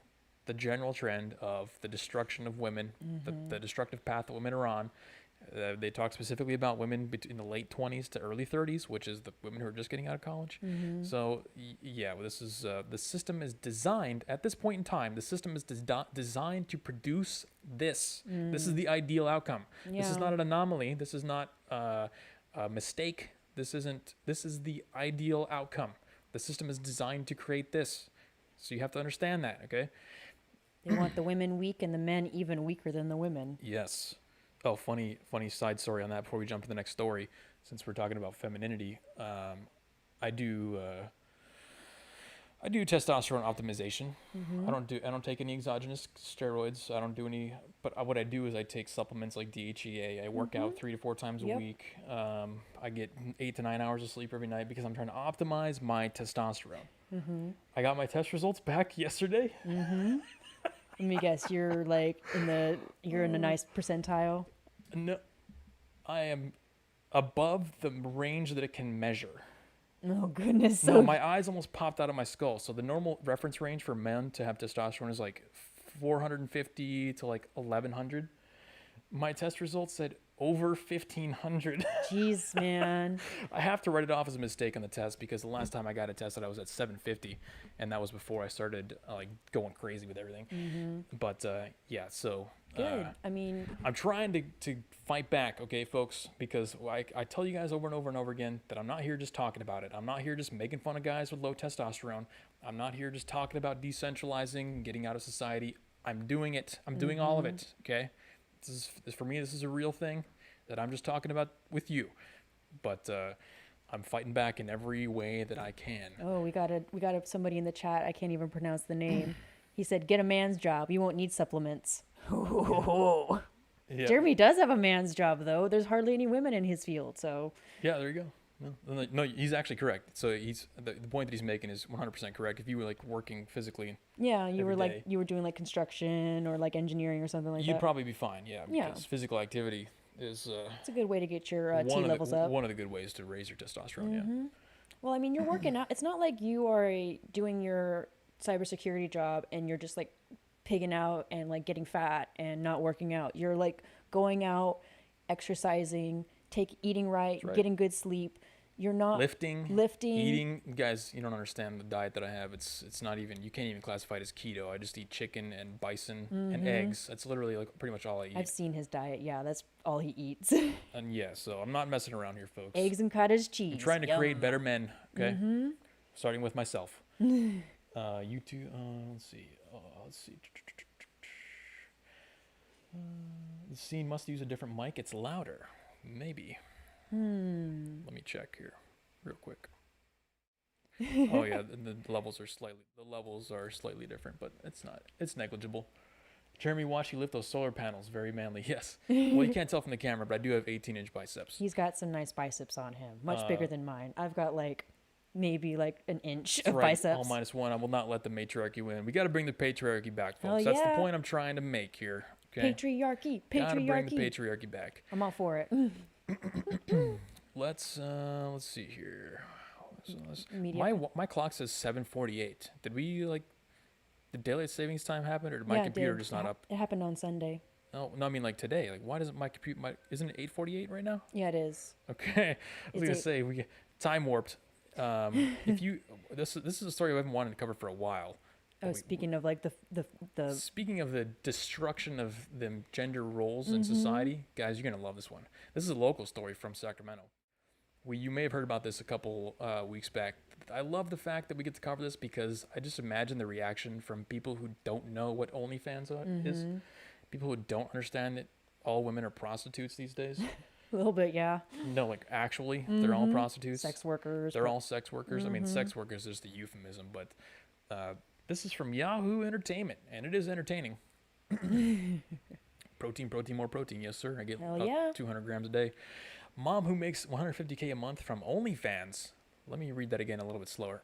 the general trend of the destruction of women, the destructive path that women are on. They talk specifically about women between the late 20s to early 30s, which is the women who are just getting out of college. So, yeah, this is the system is designed at this point in time. The system is designed to produce this. This is the ideal outcome. This is Yeah. not an anomaly. This is not a mistake. This isn't. This is the ideal outcome. The system is designed to create this. So you have to understand that, okay? They want the women weak and the men even weaker than the women. Yes. Oh, funny side story on that before we jump to the next story. Since we're talking about femininity, I do testosterone optimization. I don't take any exogenous steroids. I don't do any. But what I do is I take supplements like DHEA. I work out 3 to 4 times a Yep. week. I get 8 to 9 hours of sleep every night because I'm trying to optimize my testosterone. I got my test results back yesterday. Let me guess, you're like you're in a nice percentile. No, I am above the range that it can measure. Oh goodness. No, my eyes almost popped out of my skull. So the normal reference range for men to have testosterone is like 450 to like 1100. My test results said over 1500. Jeez, man. I have to write it off as a mistake on the test because the last time I got it tested, I was at 750, and that was before I started like going crazy with everything. But yeah, so Good. I mean, I'm trying to fight back, okay, folks, because I tell you guys over and over and over again that I'm not here just talking about it. I'm not here just making fun of guys with low testosterone. I'm not here just talking about decentralizing and getting out of society. I'm doing it. I'm doing all of it, okay? For me, this is a real thing that I'm just talking about with you. But I'm fighting back in every way that I can. oh, we got somebody in the chat. I can't even pronounce the name. He said, "Get a man's job. You won't need supplements." Yeah. Jeremy does have a man's job, though. There's hardly any women in his field, so Yeah, there you go. No, he's actually correct. So the point that he's making is 100% correct. If you were like working physically, yeah, you Every were like day. you were doing like construction or like engineering or something like you'd that. probably be fine. Yeah, Yeah. because physical activity is It's a good way to get your T one levels of the, up. one of the good ways to raise your testosterone. Yeah. Well, I mean, you're working out. It's not like you are doing your cybersecurity job and you're just like pigging out and like getting fat and not working out. You're like going out, exercising, eating right, right. getting good sleep. You're not Lifting, lifting. eating. Guys, you don't understand the diet that I have. It's not even, you can't even classify it as keto. I just eat chicken and bison and eggs. That's literally like pretty much all I eat. I've seen his diet. Yeah, that's all he eats. And yeah, so I'm not messing around here, folks. Eggs and cottage cheese. I'm trying to create Yum. better men, okay? Starting with myself. You two, let's see. The scene must use a different mic. It's louder. Maybe. Let me check here real quick. Oh yeah, the levels are slightly different, but it's negligible. Jeremy, watch you lift those solar panels. Very manly. Yes. Well, you can't tell from the camera, but I do have 18-inch biceps. He's got some nice biceps on him. Much bigger than mine. I've got like maybe like an inch That's of right. biceps. All -1. I will not let the matriarchy win. We got to bring the patriarchy back, Oh, folks. That's the yeah. point I'm trying to make here. Okay. Patriarchy. Gotta bring the Patriarchy. patriarchy back. I'm all for it. Let's see here. Media. My clock says 7:48. Did daylight savings time happen, or did my Yeah, it computer did. just not up? It happened on Sunday. No, I mean like today. Like, why doesn't my computer? Isn't it 8:48 right now? Yeah, it is. Okay, I was gonna It's say we get time warped. If you this is a story I've been wanting to cover for a while. Oh, speaking of like the Speaking of the destruction of the gender roles in society, guys, you're gonna love this one. This is a local story from Sacramento. You may have heard about this a couple weeks back. I love the fact that we get to cover this because I just imagine the reaction from people who don't know what OnlyFans is. People who don't understand that all women are prostitutes these days. a little bit, yeah. No, like actually, they're all prostitutes. Sex workers. They're all sex workers. I mean, sex workers is the euphemism, but This is from Yahoo Entertainment, and it is entertaining. Protein, protein, more protein. Yes, sir. I get Hell about yeah. 200 grams a day. Mom who makes $150K a month from OnlyFans. Let me read that again a little bit slower.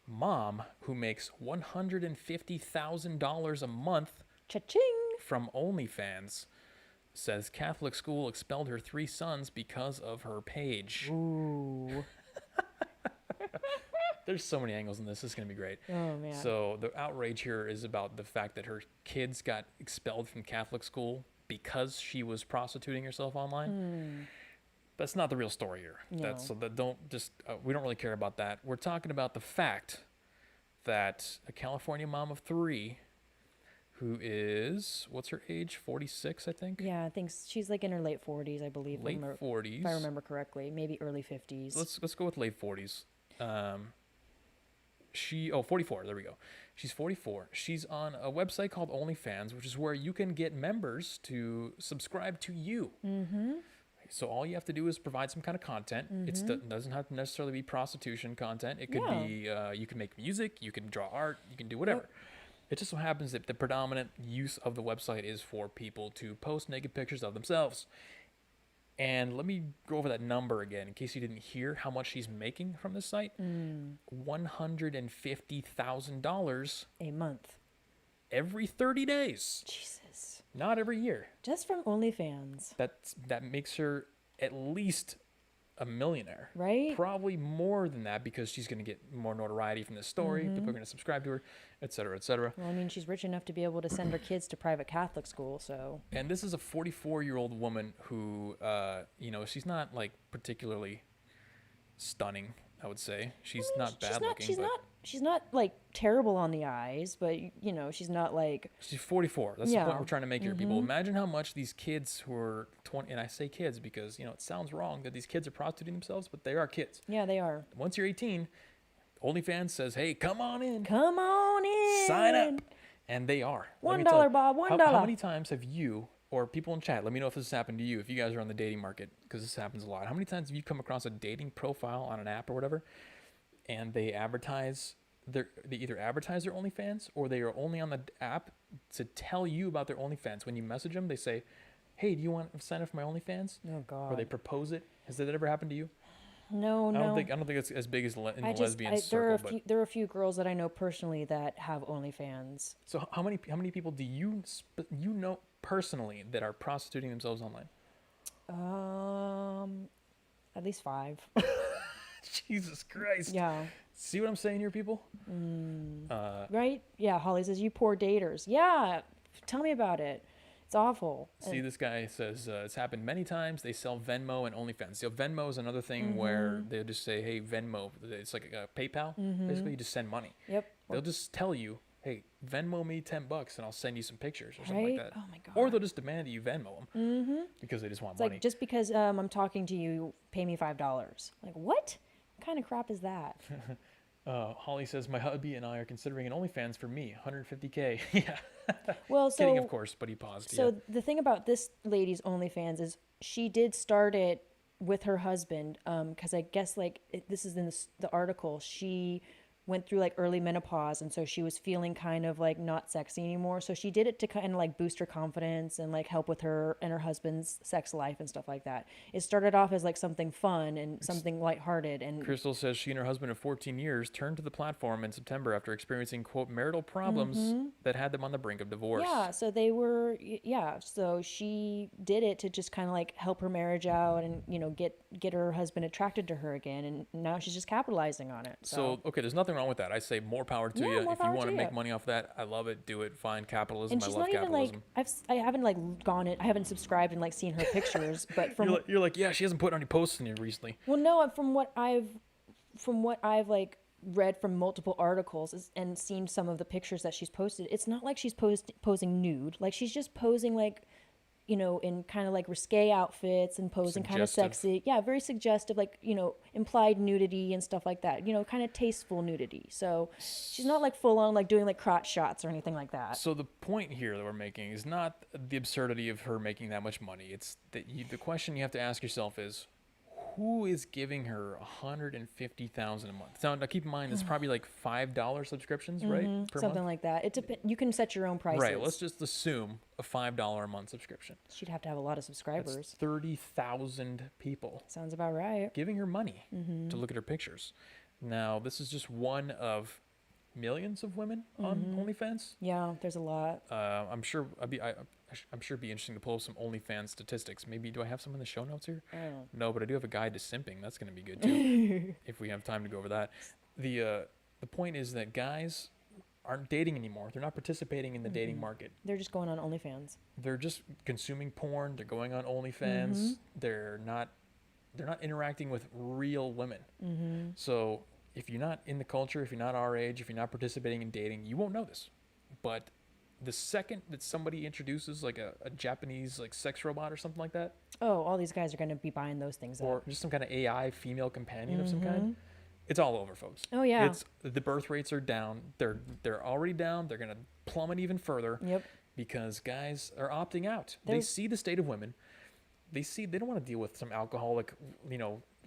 Mom who makes $150,000 a month Cha-ching. from OnlyFans says Catholic school expelled her 3 sons because of her page. Ooh. There's so many angles in this. This is going to be great. Oh, man. So the outrage here is about the fact that her kids got expelled from Catholic school because she was prostituting herself online. That's not the real story here. No. We don't really care about that. We're talking about the fact that a California mom of 3 who is, what's her age? 46, I think? Yeah, I think she's like in her late 40s, I believe. Late 40s. If I remember correctly. Maybe early 50s. Let's go with late 40s. 44, there we go. She's 44. She's on a website called OnlyFans, which is where you can get members to subscribe to you. Mm-hmm. So all you have to do is provide some kind of content. Mm-hmm. It doesn't have to necessarily be prostitution content. It could be, you can make music, you can draw art, you can do whatever. Yep. It just so happens that the predominant use of the website is for people to post naked pictures of themselves. And let me go over that number again in case you didn't hear how much she's making from this site. $150,000 a month. every 30 days. Jesus. Not every year. Just from OnlyFans. That makes her at least a millionaire. Right? Probably more than that because she's going to get more notoriety from this story. People are going to subscribe to her, et cetera, et cetera. Well, I mean, she's rich enough to be able to send her kids to private Catholic school, so. And this is a 44-year-old woman who, she's not like particularly stunning, I would say. She's not bad looking. She's not like terrible on the eyes, but she's not like. She's 44. That's the point we're trying to make here, people. Imagine how much these kids who are 20, and I say kids because, it sounds wrong that these kids are prostituting themselves, but they are kids. Yeah, they are. Once you're 18, OnlyFans says, hey, come on in. Come on in. Sign up. And they are. $1, Bob, $1. How many times have you, or people in chat, let me know if this has happened to you, if you guys are on the dating market, because this happens a lot. How many times have you come across a dating profile on an app or whatever, and they either advertise their OnlyFans, or they are only on the app to tell you about their OnlyFans. When you message them, they say, hey, do you want to sign up for my OnlyFans? Oh, God. Or they propose it. Has that ever happened to you? No. I don't think it's as big as in the lesbian circle. There are a few girls that I know personally that have OnlyFans. So how many people do you know personally that are prostituting themselves online? At least 5. Jesus Christ. Yeah. See what I'm saying here, people? Right? Yeah. Holly says, you poor daters. Yeah. Tell me about it. It's awful. See, this guy says it's happened many times. They sell Venmo and OnlyFans. So Venmo is another thing where they'll just say, hey, Venmo. It's like a PayPal. Basically, you just send money. Yep. They'll just tell you, hey, Venmo me $10 and I'll send you some pictures or something Right? like that. Oh, my God. Or they'll just demand that you Venmo them because they just want It's money. like, just because I'm talking to you, pay me $5. Like, what? What kind of crap is that? Holly says, my hubby and I are considering an OnlyFans for me, $150K. Yeah. Well, Kidding, of course, but he paused. So the thing about this lady's OnlyFans is she did start it with her husband, because I guess this is in the article. She went through like early menopause, and so she was feeling kind of like not sexy anymore. So she did it to kind of like boost her confidence and like help with her and her husband's sex life and stuff like that. It started off as like something fun and something lighthearted. And Crystal says she and her husband of 14 years turned to the platform in September after experiencing, quote, marital problems that had them on the brink of divorce. yeah, so so she did it to just kind of like help her marriage out and get her husband attracted to her again, and now she's just capitalizing on it. So okay, there's nothing wrong with that. I say more power to Yeah, you. more If you power want to to make you. money off that, I love it. Do it. Fine. Capitalism. And I she's love not even capitalism. like I haven't like gone it. I haven't subscribed and like seen her pictures, but from You're like, yeah, she hasn't put any posts in here recently. well, no, from what I've like read from multiple articles and seen some of the pictures that she's posted, it's not like she's posing nude. Like she's just posing like, in kind of like risque outfits and posing kind of Suggestive. sexy. Yeah, very suggestive, like, implied nudity and stuff like that. Kind of tasteful nudity. So she's not like full on like doing like crotch shots or anything like that. So the point here that we're making is not the absurdity of her making that much money. It's that the question you have to ask yourself is, who is giving her $150,000 a month? Now keep in mind, it's probably like $5 subscriptions, right? Per Something month? like that. It depends. You can set your own prices. Right. Let's just assume a $5 a month subscription. She'd have to have a lot of That's subscribers. 30,000 people Sounds about right. giving her money to look at her pictures. Now, this is just one of millions of women on OnlyFans. Yeah, there's a lot. I'm sure I'm sure it'd be interesting to pull up some OnlyFans statistics. Maybe do I have some in the show notes here? No, but I do have a guide to simping. That's going to be good too, if we have time to go over that. The point is that guys aren't dating anymore. They're not participating in the dating market. They're just going on OnlyFans. They're just consuming porn. They're going on OnlyFans. They're not interacting with real women. So if you're not in the culture, if you're not our age, if you're not participating in dating, you won't know this. But the second that somebody introduces like a Japanese like sex robot or something like that, Oh, all these guys are going to be buying those things or up. just some kind of AI female companion of some kind, it's all over, folks. Oh, yeah. It's the birth rates are down. They're already down. They're gonna plummet even further. Yep. Because guys are opting out. They There's- see the state of women. They don't want to deal with some alcoholic,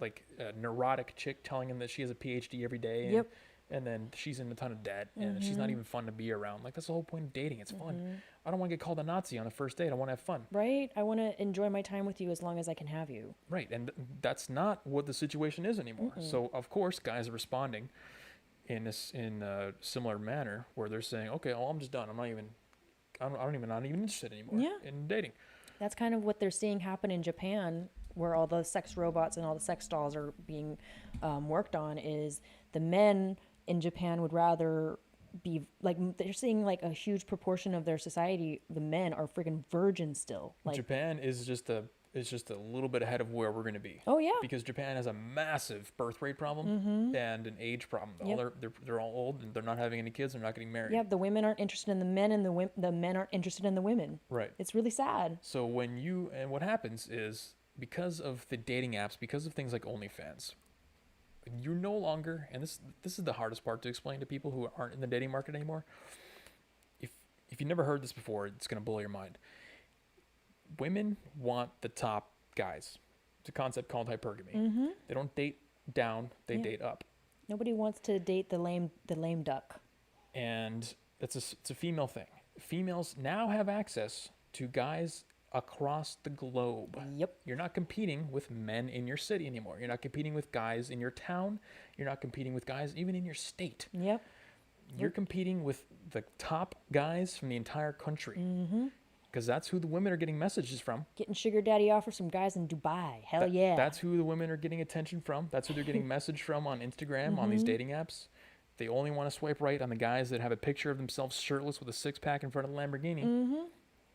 like neurotic chick telling them that she has a PhD every day. And, Yep. and then she's in a ton of debt and she's not even fun to be around. Like, that's the whole point of dating. It's fun. I don't want to get called a Nazi on the first date. I want to have fun. Right? I want to enjoy my time with you as long as I can have you. Right. And that's not what the situation is anymore. So, of course, guys are responding in a similar manner where they're saying, okay, well, I'm just done. I'm not even interested anymore in dating. That's kind of what they're seeing happen in Japan, where all the sex robots and all the sex dolls are being worked on. Is the men in Japan would rather be like, they're seeing like a huge proportion of their society, the men are freaking virgins still. Like, Japan is just a little bit ahead of where we're going to be. oh yeah, Because Japan has a massive birth rate problem and an age problem. Yep. They're all old and they're not having any kids. They're not getting married. yeah. The women aren't interested in the men, and the men aren't interested in the women. Right. It's really sad. So what happens is, because of the dating apps, because of things like OnlyFans, you're no longer, and this is the hardest part to explain to people who aren't in the dating market anymore. If you never heard this before, it's going to blow your mind. Women want the top guys. It's a concept called hypergamy. They don't date down, they date up. Nobody wants to date the lame duck. And it's a female thing. Females now have access to guys across the globe. Yep. You're not competing with men in your city anymore. You're not competing with guys in your town. You're not competing with guys even in your state. Yep. You're competing with the top guys from the entire country. Because that's who the women are getting messages from. Getting sugar daddy offers from guys in Dubai. Hell yeah. That's who the women are getting attention from. That's who they're getting message from on Instagram, on these dating apps. They only want to swipe right on the guys that have a picture of themselves shirtless with a six-pack in front of the Lamborghini.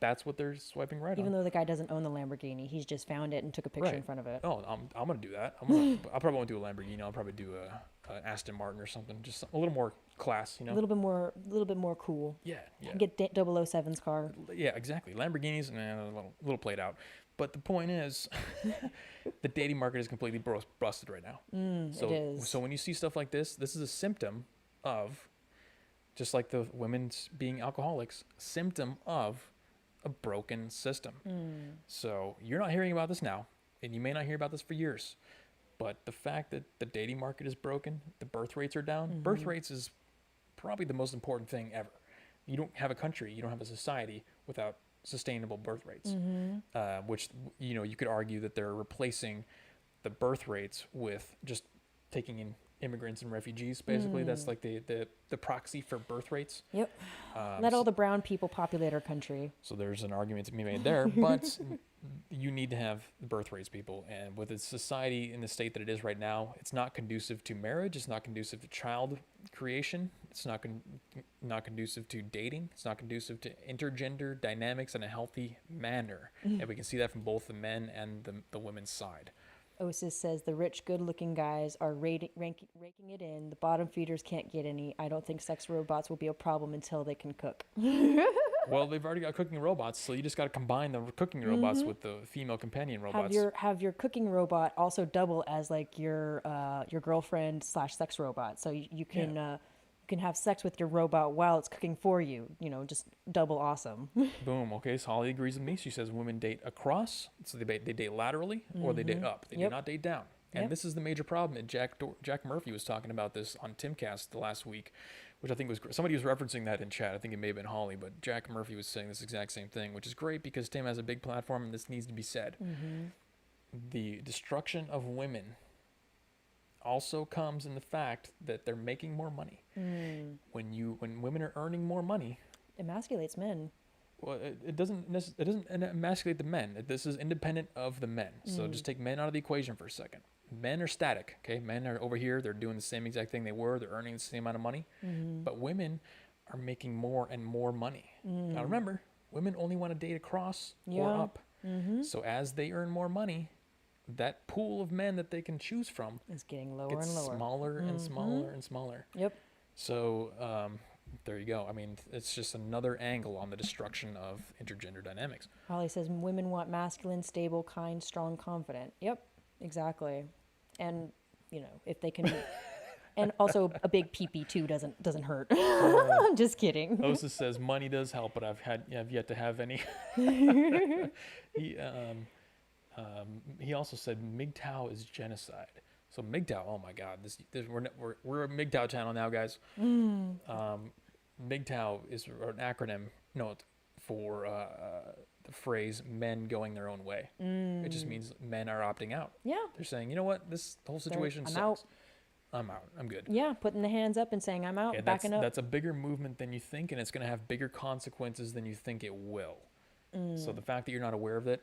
That's what they're swiping right Even on. though the guy doesn't own the Lamborghini, he's just found it and took a picture in Right. front of it. Oh, I'm gonna do that. I probably won't do a Lamborghini. I'll probably do a Aston Martin or something. Just a little more class, you know. A little bit more cool. Yeah. Get 007's car. Yeah, exactly. Lamborghinis, a little played out. But the point is, the dating market is completely busted right now. It is. So when you see stuff like this is a symptom of, just like the women being alcoholics, symptom of a broken system. So you're not hearing about this now, and you may not hear about this for years. But the fact that the dating market is broken, the birth rates are down. Birth rates is probably the most important thing ever. You don't have a country, you don't have a society without sustainable birth rates, which, you could argue that they're replacing the birth rates with just taking in immigrants and refugees. Basically, that's like the proxy for birth rates. Yep. Let all the brown people populate our country. So there's an argument to be made there, but you need to have the birth rates, people. And with the society in the state that it is right now, it's not conducive to marriage. It's not conducive to child creation. It's not conducive to dating. It's not conducive to intergender dynamics in a healthy manner. And we can see that from both the men and the women's side. Osis says the rich, good-looking guys are raking it in. The bottom feeders can't get any. I don't think sex robots will be a problem until they can cook. Well, they've already got cooking robots, so you just got to combine the cooking robots with the female companion robots. Have your cooking robot also double as like your girlfriend / sex robot, so you can you can have sex with your robot while it's cooking for you. Just double awesome. Boom. Okay, so Holly agrees with me. She says women date across, so they date laterally or they date up. They do Yep. not date down. And Yep. this is the major problem. And Jack Murphy was talking about this on Timcast the last week, which I think was somebody was referencing that in chat. I think it may have been Holly, but Jack Murphy was saying this exact same thing, which is great because Tim has a big platform and this needs to be said. The destruction of women also comes in the fact that they're making more money. When women are earning more money, Emasculates men. well, it doesn't emasculate the men. This is independent of the men. So just take men out of the equation for a second. Men are static, okay? Men are over here. They're doing the same exact thing they were. They're earning the same amount of money. But women are making more and more money. Now remember, women only want to date across or Yeah. up. So as they earn more money, that pool of men that they can choose from It's getting lower gets and lower. smaller and smaller and smaller. Yep. So there you go. I mean, it's just another angle on the destruction of intergender dynamics. Holly says women want masculine, stable, kind, strong, confident. Yep, exactly. And if they can, and also a big PP too doesn't hurt. I'm just kidding. Osa says money does help, but I've yet to have any. He also said MGTOW is genocide. So MGTOW, oh my God, we're a MGTOW channel now, guys. MGTOW is an acronym for the phrase "men going their own way." It just means men are opting out. Yeah. They're saying, you know what, the whole situation I'm sucks. out. I'm out. I'm good. Yeah, putting the hands up and saying I'm out, Yeah, backing up. that's a bigger movement than you think, and it's going to have bigger consequences than you think it will. So the fact that you're not aware of it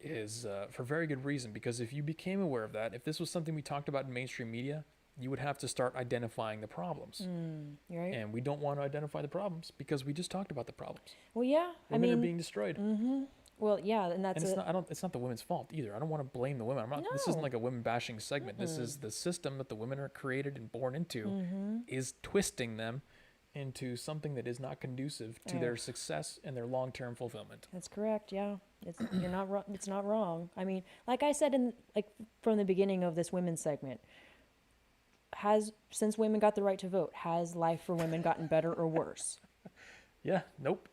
is for very good reason, because if you became aware of that, if this was something we talked about in mainstream media, you would have to start identifying the problems. You're right. And we don't want to identify the problems because we just talked about the problems. Well, yeah. Women are being destroyed. Well, yeah, and that's And it's not the women's fault either. I don't want to blame the women. This isn't No. like a women bashing segment. This is the system that the women are created and born into is twisting them into something that is not conducive to their success and their long-term fulfillment. That's correct. Yeah, you're not wrong. It's not wrong. I mean, like I said from the beginning of this women's segment, since women got the right to vote, has life for women gotten better or worse? Yeah, nope.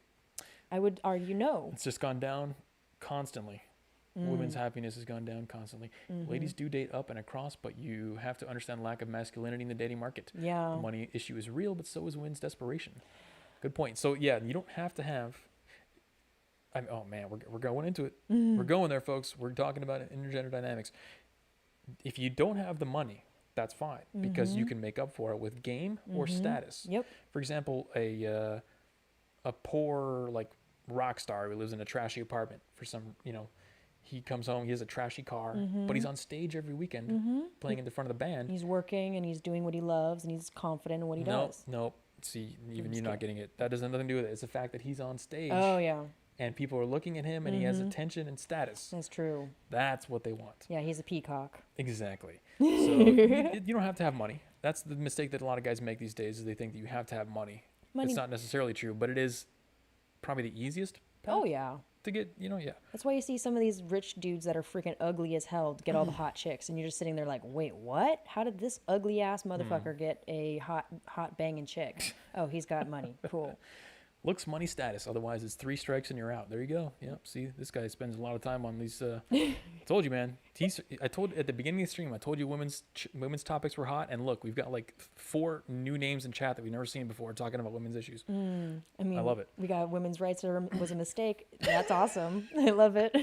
I would argue no. It's just gone down constantly. Women's happiness has gone down constantly. Ladies do date up and across, but you have to understand lack of masculinity in the dating market. Yeah. The money issue is real, but so is women's desperation. Good point. So yeah, you don't have to have. Oh man, we're going into it. We're going there, folks. We're talking about intergender dynamics. If you don't have the money, that's fine because you can make up for it with game or status. Yep. For example, a poor like rock star who lives in a trashy apartment for some he comes home, he has a trashy car, but he's on stage every weekend playing in the front of the band. He's working and he's doing what he loves and he's confident in what he does. Nope. See, even you're not getting it. That has nothing to do with it. It's the fact that he's on stage. Oh yeah, And people are looking at him and he has attention and status. that's true. That's what they want. Yeah, he's a peacock. Exactly. So you don't have to have money. That's the mistake that a lot of guys make these days is they think that you have to have money. Money- It's not necessarily true, but it is probably the easiest path Oh yeah. to get, yeah. That's why you see some of these rich dudes that are freaking ugly as hell get all the hot chicks, and you're just sitting there like, wait, what? How did this ugly ass motherfucker get a hot banging chick? Oh, he's got money. Cool. Looks, money, status. Otherwise, it's 3 strikes and you're out. There you go. Yep. See, this guy spends a lot of time on these. I told you, man. I told at the beginning of the stream. I told you women's topics were hot, and look, we've got like 4 new names in chat that we've never seen before talking about women's issues. I mean, I love it. We got women's rights was a mistake. That's awesome. I love it.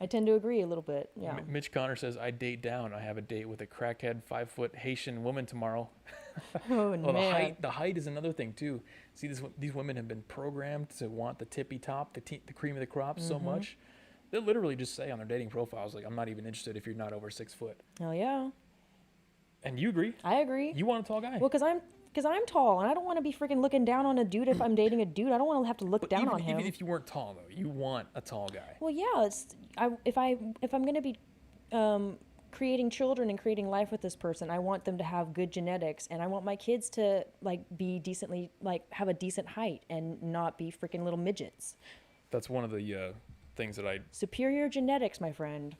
I tend to agree a little bit. Yeah. Mitch Connor says, "I date down. I have a date with a crackhead 5-foot Haitian woman tomorrow." Oh Well, man. the height is another thing too. See, these women have been programmed to want the tippy top, the cream of the crop so much. They literally just say on their dating profiles, like, "I'm not even interested if you're not over 6 foot." Hell yeah. And you agree? I agree. You want a tall guy? Well, because I'm tall, and I don't want to be freaking looking down on a dude if I'm dating a dude. I don't want to have to look But down even, on him. even if you weren't tall though, you want a tall guy. Well, yeah. If I'm gonna be creating children and creating life with this person, I want them to have good genetics, and I want my kids to be decently have a decent height and not be freaking little midgets. That's one of the things that Superior genetics, my friend.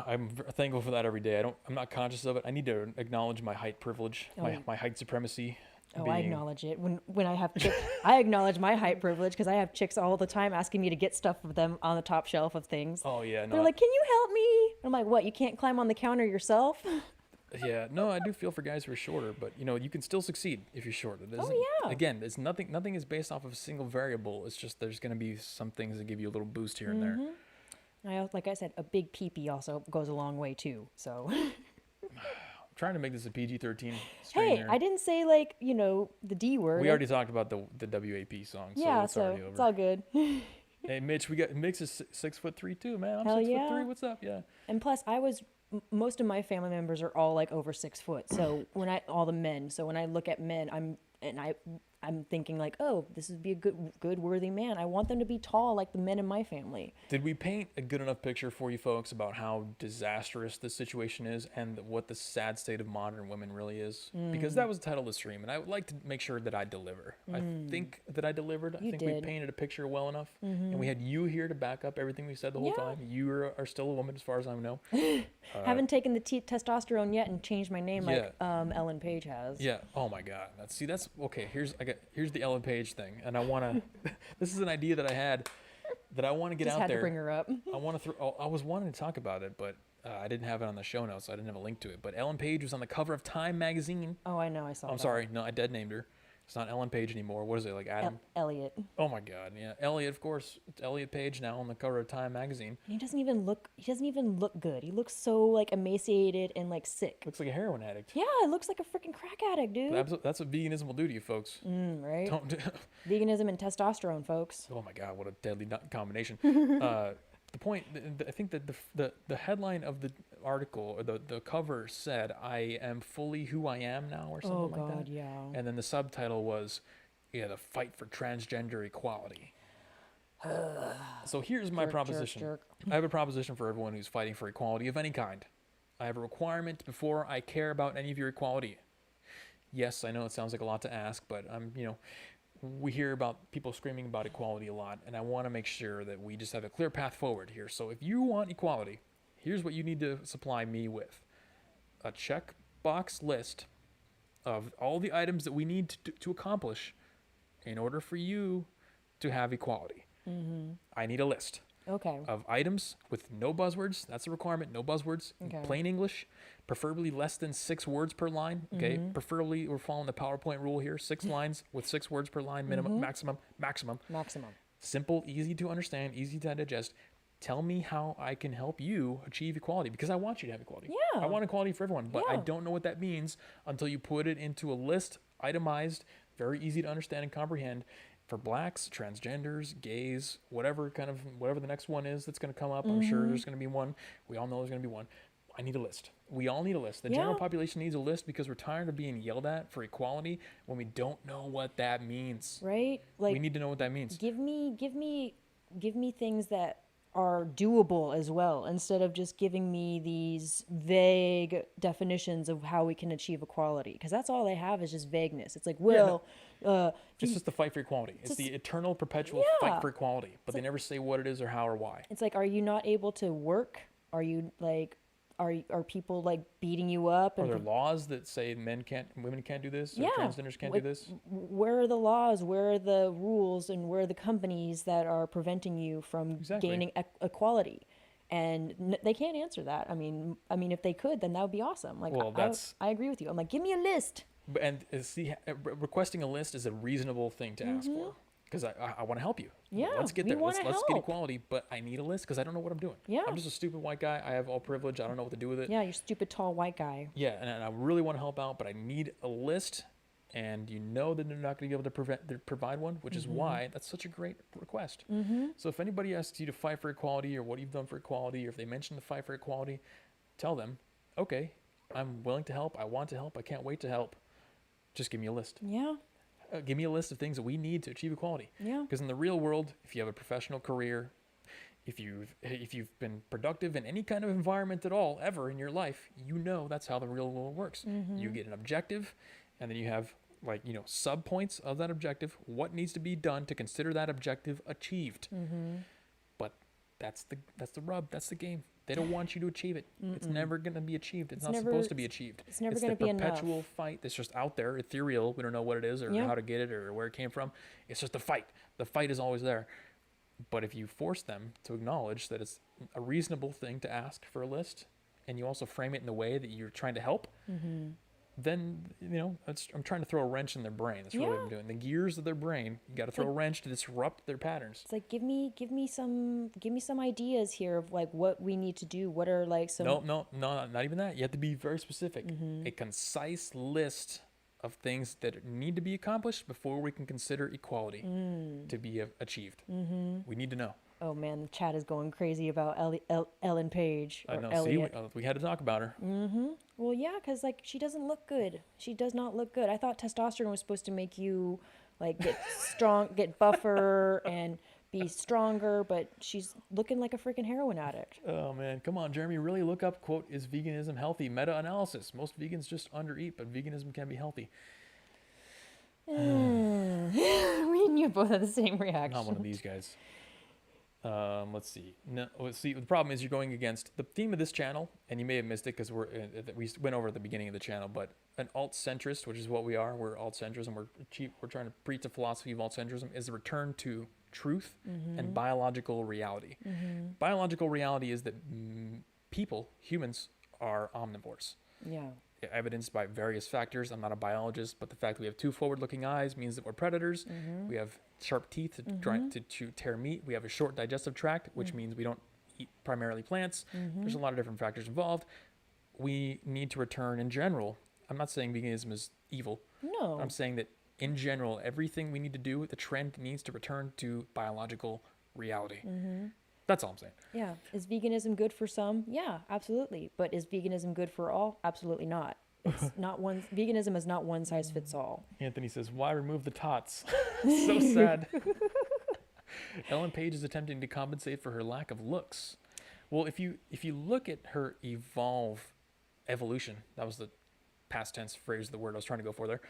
I'm thankful for that every day. I'm not conscious of it. I need to acknowledge my height privilege, my height supremacy. Oh, I being- acknowledge it. When I have chicks, I acknowledge my height privilege because I have chicks all the time asking me to get stuff for them on the top shelf of things. Oh yeah, no. They're like, "Can you help me?" I'm like, "What? You can't climb on the counter yourself?" Yeah, no, I do feel for guys who are shorter, but you know, you can still succeed if you're shorter. yeah. Again, there's nothing is based off of a single variable. It's just there's gonna be some things that give you a little boost here and there. Like I said, a big peepee also goes a long way too. So, I'm trying to make this a PG-13 stream hey, here. I didn't say like the D word. We already talked about the WAP song, so yeah, it's so already over. it's all good. Hey, Mitch, Mitch is 6'3" too, man. I'm Hell 6'3". yeah. What's up? Yeah. And plus, most of my family members are all like over 6 foot. So all the men. So when I look at men, I'm thinking like, oh, this would be a good worthy man. I want them to be tall like the men in my family. Did we paint a good enough picture for you folks about how disastrous this situation is and what the sad state of modern women really is? Because that was the title of the stream, and I would like to make sure that I deliver. I think that I delivered. I think we did. painted a picture well enough, and we had you here to back up everything we said the whole Yeah. time. You are still a woman as far as I know. Haven't taken the testosterone yet and changed my name like Yeah. Ellen Page has. Yeah. Oh my God. That's okay. Here's the Ellen Page thing, and I want to. This is an idea that I had that I want to get Just out had there. to bring her up. I want to I was wanting to talk about it, but I didn't have it on the show notes. So I didn't have a link to it. But Ellen Page was on the cover of Time magazine. Oh, I know. I saw. I'm sorry, no, I dead named her. It's not Ellen Page anymore. What is it, like Adam? Elliot. Oh my God, yeah, Elliot, of course. It's Elliot Page now on the cover of Time magazine. He doesn't even look. He doesn't even look good. He looks so like emaciated and like sick. Looks like a heroin addict. Yeah, it looks like a freaking crack addict, dude. That's what veganism will do to you, folks. Right? Don't. Veganism and testosterone, folks. Oh my God, what a deadly combination. The point, I think that the headline of the article or the cover said, "I am fully who I am now," or something Oh like God, that. yeah. And then the subtitle was, "Yeah, the fight for transgender equality." So here's my proposition. Jerk. I have a proposition for everyone who's fighting for equality of any kind. I have a requirement before I care about any of your equality. Yes, I know it sounds like a lot to ask, but we hear about people screaming about equality a lot, and I want to make sure that we just have a clear path forward here. So if you want equality, here's what you need to supply me with: a checkbox list of all the items that we need to accomplish in order for you to have equality. I need a list Okay. of items with no buzzwords. That's a requirement. No buzzwords. Okay. Plain English, preferably less than 6 words per line. Okay. Preferably, we're following the PowerPoint rule here. 6 lines with 6 words per line, minimum, maximum. Maximum. Simple, easy to understand, easy to digest. Tell me how I can help you achieve equality, because I want you to have equality. Yeah. I want equality for everyone, but I Yeah. don't know what that means until you put it into a list, itemized, very easy to understand and comprehend, for blacks, transgenders, gays, whatever the next one is that's going to come up. I'm sure there's going to be one. We all know there's going to be one. I need a list. We all need a list. The general Yeah. population needs a list because we're tired of being yelled at for equality when we don't know what that means. Right? We Like, need to know what that means. give me things that are doable as well, instead of just giving me these vague definitions of how we can achieve equality, because that's all they have is just vagueness. It's like, well, It's just the fight for equality. It's the eternal, perpetual Yeah. fight for equality. But they never say what it is or how or why. it's like, are you not able to work? Are you like, are people like beating you up? Are And there laws that say women can't do this, or Yeah. transgenders can't Like, do this? where are the laws? Where are the rules? And where are the companies that are preventing you from Exactly. gaining equality? And they can't answer that. I mean, if they could, then that would be awesome. Like, Well, I agree with you. I'm like, give me a list. And requesting a list is a reasonable thing to ask for, because I want to help you. Yeah, let's get we there. Let's wanna get help. equality, but I need a list because I don't know what I'm doing. Yeah. I'm just a stupid white guy. I have all privilege. I don't know what to do with it. Yeah, you stupid tall white guy. Yeah, and I really want to help out, but I need a list, and you know that they're not going to be able to provide one, which is why that's such a great request. So if anybody asks you to fight for equality, or what you've done for equality, or if they mention the fight for equality, tell them, okay, I'm willing to help. I want to help. I can't wait to help. Just give me a list. Yeah. Give me a list of things that we need to achieve equality. Yeah. Because in the real world, if you have a professional career, if you've been productive in any kind of environment at all ever in your life, you know that's how the real world works. You get an objective, and then you have sub points of that objective. What needs to be done to consider that objective achieved? But that's the rub. That's the game. They don't want you to achieve it. It's never going to be achieved. It's not never- supposed to be achieved. it's never gonna the be enough. perpetual fight that's just out there, ethereal. We don't know what it is or Yeah. how to get it or where it came from. It's just a fight. The fight is always there. But if you force them to acknowledge that it's a reasonable thing to ask for a list, and you also frame it in the way that you're trying to help, then, I'm trying to throw a wrench in their brain. That's really what I'm doing. The gears of their brain, you got to throw a wrench to disrupt their patterns. It's like, give me some ideas here of like what we need to do. What are like some. No, not even that. You have to be very specific. A concise list of things that need to be accomplished before we can consider equality to be achieved. We need to know. Oh man, the chat is going crazy about Ellen Page. I Or know. See, Elliot. we had to talk about her. Well, yeah, because like she doesn't look good. She does not look good. I thought testosterone was supposed to make you like get strong, get buffer, and be stronger. But she's looking like a freaking heroin addict. Oh man, come on, Jeremy. Really look up, quote, is veganism healthy? Meta-analysis. Most vegans just undereat, but veganism can be healthy. Me and you both have the same reaction. Not one of these guys. Let's see. No, let's see. The problem is you're going against the theme of this channel, and you may have missed it because we went over at the beginning of the channel. But an alt-centrist, which is what we are, we're alt-centrism. We're trying to preach the philosophy of alt-centrism, is a return to truth and biological reality. Biological reality is that humans, are omnivores. Yeah. Evidenced by various factors. I'm not a biologist, but the fact that we have two forward-looking eyes means that we're predators. We have sharp teeth to tear meat. We have a short digestive tract, which means we don't eat primarily plants. There's a lot of different factors involved. We need to return in general. I'm not saying veganism is evil. No. I'm saying that in general, everything we need to do, the trend needs to return to biological reality. That's all I'm saying. Yeah. Is veganism good for some? Yeah, absolutely. But is veganism good for all? Absolutely not. It's not one. Veganism is not one size fits all. Anthony says, "Why remove the tots?" So sad. Ellen Page is attempting to compensate for her lack of looks. Well, if you look at her evolution, that was the past tense phrase of the word I was trying to go for there.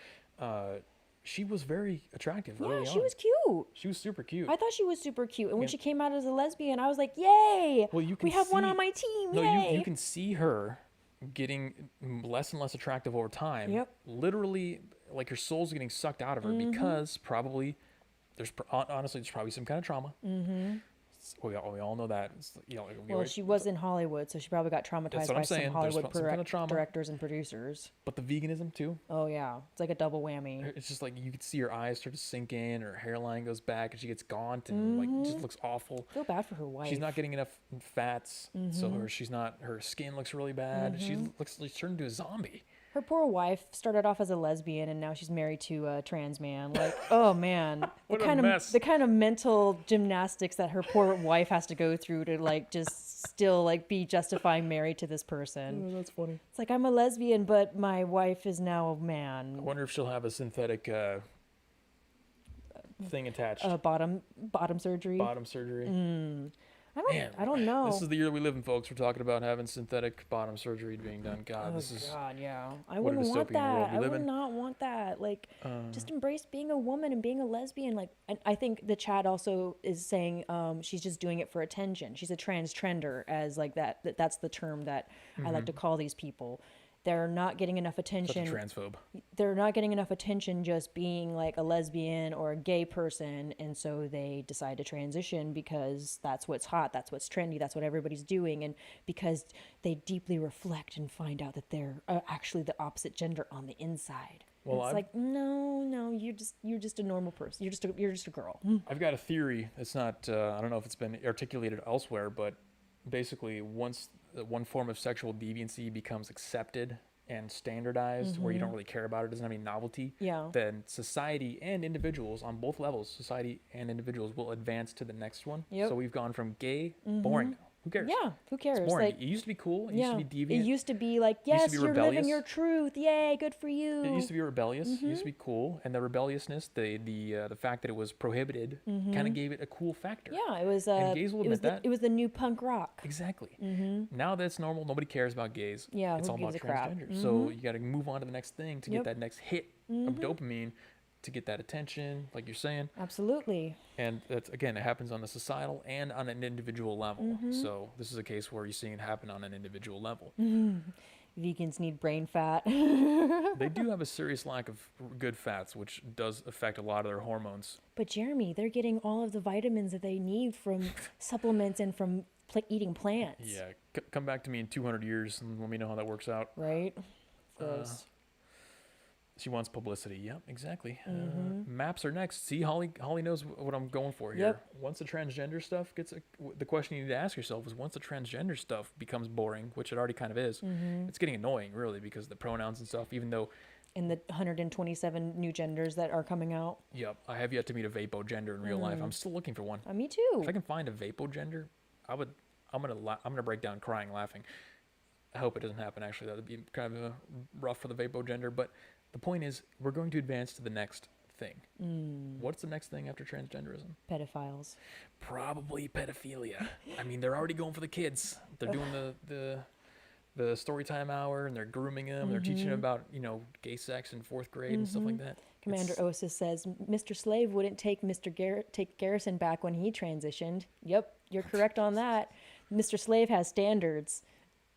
She was very attractive early on. Yeah, she was cute. She was super cute. I thought she was super cute. And when she came out as a lesbian, I was like, yay! Well, you can we have one see- on my team. No, yay! you can see her getting less and less attractive over time. Yep. Literally, like her soul's getting sucked out of her because probably honestly there's probably some kind of trauma. We all know that. It's, Well, she was in Hollywood, so she probably got traumatized That's what by I'm saying. some There's Hollywood some kind of trauma. directors and producers. But the veganism too. Oh yeah, it's like a double whammy. It's just like you could see her eyes start to sink in, her hairline goes back, and she gets gaunt and like just looks awful. I feel bad for her wife. She's not getting enough fats, so her skin looks really bad. She looks like she's turned into a zombie. Her poor wife started off as a lesbian, and now she's married to a trans man. Like, oh man, What a mess. the kind of mental gymnastics that her poor wife has to go through to like just still like be justifying married to this person. Oh, that's funny. It's like, I'm a lesbian, but my wife is now a I man. wonder if she'll have a synthetic thing attached. Bottom surgery. Bottom surgery. I don't know. This is the year we live in, folks. We're talking about having synthetic bottom surgery being done. God, Oh this is. God, yeah. I what a wouldn't want dystopian world that. we I live would in. not want that. Like, just embrace being a woman and being a lesbian. Like, and I think the chat also is saying she's just doing it for attention. She's a trans trender, as like that's the term that I like to call these people. They're not getting enough Such a attention. transphobe. They're not getting enough attention just being like a lesbian or a gay person, and so they decide to transition because that's what's hot, that's what's trendy, that's what everybody's doing, and because they deeply reflect and find out that they're actually the opposite gender on the inside. Well, It's like, no, you're just a normal person. You're just a girl. I've got a theory. It's not. I don't know if it's been articulated elsewhere, but basically, once one form of sexual deviancy becomes accepted and standardized, where you don't really care about it, doesn't have any novelty, Yeah. then society and individuals on both levels, society and individuals will advance to the next one. Yep. So we've gone from gay, boring now. Who cares? Yeah, who cares? It's boring. Like, It used to be cool. It yeah, used to be deviant. it used to be like, used to yes, be you're rebellious. living your truth. Yay, good for you. It used to be rebellious. It used to be cool, and the rebelliousness, the fact that it was prohibited, kind of gave it a cool factor. Yeah, it was. And gays will it was admit that. it was the new punk rock. Exactly. Now that's normal. Nobody cares about gays. Yeah, it's who all about gives a crap? transgender. So you got to move on to the next thing to Yep. get that next hit of dopamine. to get that attention, like you're saying. Absolutely. And that's, again, it happens on the societal and on an individual level. So this is a case where you're seeing it happen on an individual level. Vegans need brain fat. They do have a serious lack of good fats, which does affect a lot of their hormones. But Jeremy, they're getting all of the vitamins that they need from supplements and from eating plants. Yeah, come back to me in 200 years and let me know how that works out. Right? Gross. She wants publicity. Yep, exactly. Maps are next. See, Holly knows what I'm going for here. Yep. Once the transgender stuff gets, the question you need to ask yourself is, once the transgender stuff becomes boring, which it already kind of is, it's getting annoying, really, because the pronouns and stuff, even though... And the 127 new genders that are coming out. Yep, I have yet to meet a vapo gender in real life. I'm still looking for one. Me too. If I can find a vapo gender, I'm gonna break down crying laughing. I hope it doesn't happen, actually. That would be kind of rough for the vapo gender, but... The point is, we're going to advance to the next thing. What's the next thing after transgenderism? Pedophiles. Probably pedophilia. I mean, they're already going for the kids. They're doing the story time hour, and they're grooming them. They're teaching them about, gay sex in 4th grade and stuff like that. Commander Osis says, Mr. Slave wouldn't take take Garrison back when he transitioned. Yep, you're correct on that. Mr. Slave has standards.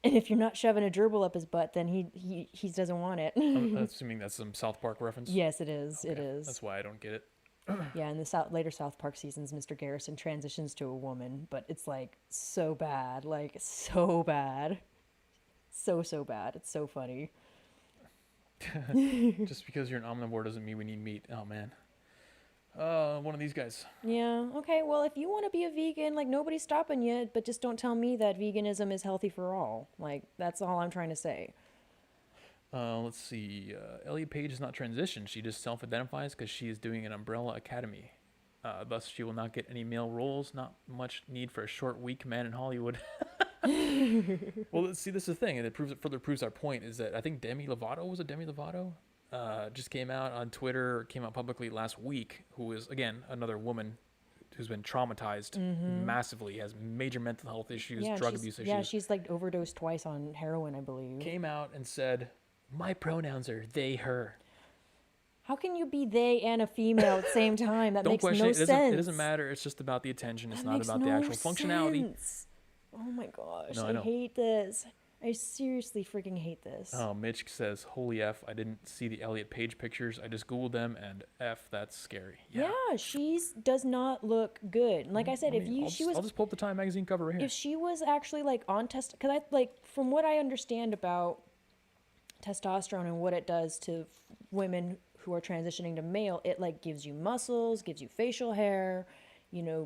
And if you're not shoving a gerbil up his butt, then he doesn't want it. I'm assuming that's some South Park reference? Yes, it is. Okay. It is. That's why I don't get it. Yeah, in the later South Park seasons, Mr. Garrison transitions to a woman, but it's like so bad. Like, so bad. So bad. It's so funny. Just because you're an omnivore doesn't mean we need meat. Oh, man. One of these guys. Yeah, okay, well, if you want to be a vegan, like, nobody's stopping you, but just don't tell me that veganism is healthy for all. Like, that's all I'm trying to say. Let's see. Elliot Page is not transitioned. She just self-identifies because she is doing an Umbrella Academy. Thus, she will not get any male roles. Not much need for a short, weak man in Hollywood. Well, let's see. This is the thing, and it further proves our point, is that I think Demi Lovato, was it Demi Lovato? Just came out on Twitter, came out publicly last week, who is, again, another woman who's been traumatized massively, has major mental health issues, drug abuse issues. Yeah, she's like overdosed twice on heroin, I believe. Came out and said, my pronouns are they, her. How can you be they and a female at the same time? That Don't makes question no it. sense. It doesn't matter. It's just about the attention. It's That not makes about the no actual functionality. sense. Oh my gosh, No, I I know. hate this. I seriously freaking hate this. Oh, Mitch says, holy F, I didn't see the Elliot Page pictures. I just Googled them, and F, that's scary. Yeah, she does not look good. And like I said, I'll just pull up the Time magazine cover right here. if she was actually like on because I like from what I understand about testosterone and what it does to women who are transitioning to male, it like gives you muscles, gives you facial hair,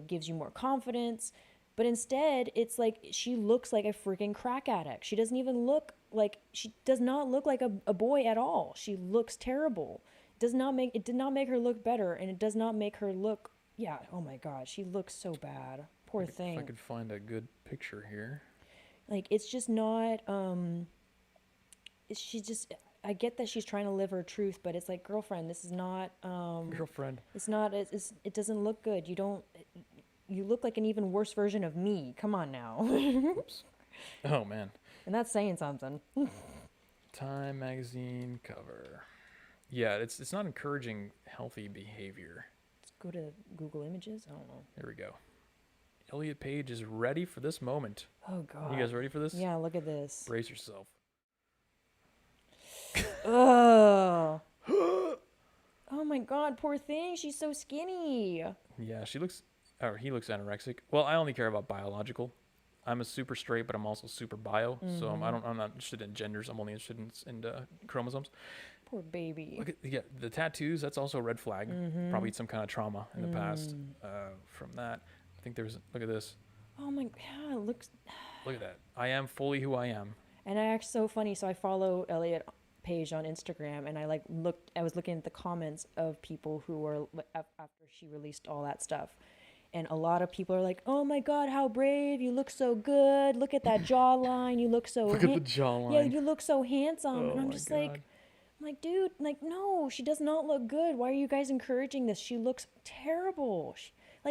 gives you more confidence. But instead, it's like she looks like a freaking crack addict. She does not look like a boy at all. She looks terrible. It did not make her look better, and it does not make her look, oh my God, she looks so bad. Poor thing. If I could find a good picture here. Like, it's just not, I get that she's trying to live her truth, but it's like, girlfriend, this is not, Girlfriend. it's not, it doesn't look good. You look like an even worse version of me. Come on now. Oops. Oh, man. And that's saying something. Time magazine cover. Yeah, it's not encouraging healthy behavior. Let's go to Google Images. I don't know. Here we go. Elliot Page is ready for this moment. Oh, God. You guys ready for this? Yeah, look at this. Brace yourself. Ugh. Oh, my God. Poor thing. She's so skinny. Yeah, he looks anorexic. Well, I only care about biological. I'm a super straight, but I'm also super bio. So I'm not interested in genders. I'm only interested in chromosomes. Poor baby. Look at the tattoos. That's also a red flag. Probably some kind of trauma in the past from that. I think look at this. Oh my God, it looks. Look at that. I am fully who I am. And I so funny. So I follow Elliot Page on Instagram, and I was looking at the comments of people who were after she released all that stuff. And a lot of people are like, "Oh my God, how brave! You look so good. Look at that jawline. You look so Look at the jawline. Yeah, you look so handsome." Oh and I'm my just God. like, dude, like, no, she does not look good. Why are you guys encouraging this? She looks terrible.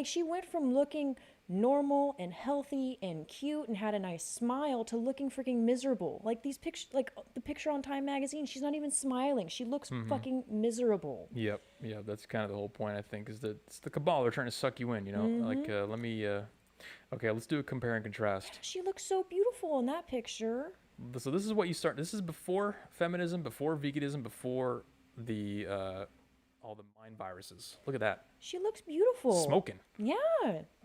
She went from looking normal and healthy and cute and had a nice smile to looking freaking miserable. Like these pictures, like the picture on Time magazine, she's not even smiling. She looks fucking miserable. Yep. Yeah, that's kind of the whole point, I think, is that it's the cabal. They're trying to suck you in, you know? Like, let me, okay, let's do a compare and contrast. She looks so beautiful in that picture. So this is what you start. This is before feminism, before veganism, before the, all the mind viruses. Look at that. She looks beautiful. Smoking. Yeah.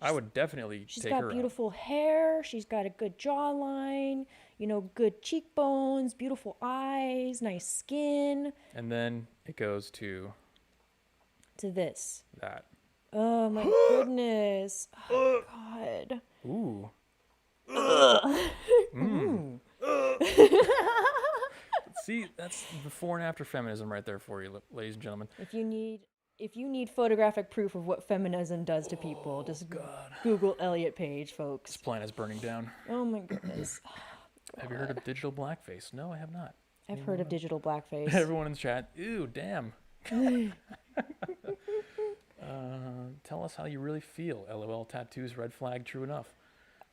I would definitely She's take got her out. beautiful hair. She's got a good jawline, you know, good cheekbones, beautiful eyes, nice skin. And then it goes to To this. that. Oh my goodness. Oh God. Ooh. See, that's before and after feminism right there for you, ladies and gentlemen. If you need photographic proof of what feminism does to people, just Google Elliot Page, folks. This planet is burning down. Oh my goodness. Have you heard of digital blackface? No, I have not. I've heard of digital blackface. Everyone in the chat, ew, damn. Tell us how you really feel. LOL, tattoos, red flag, true enough.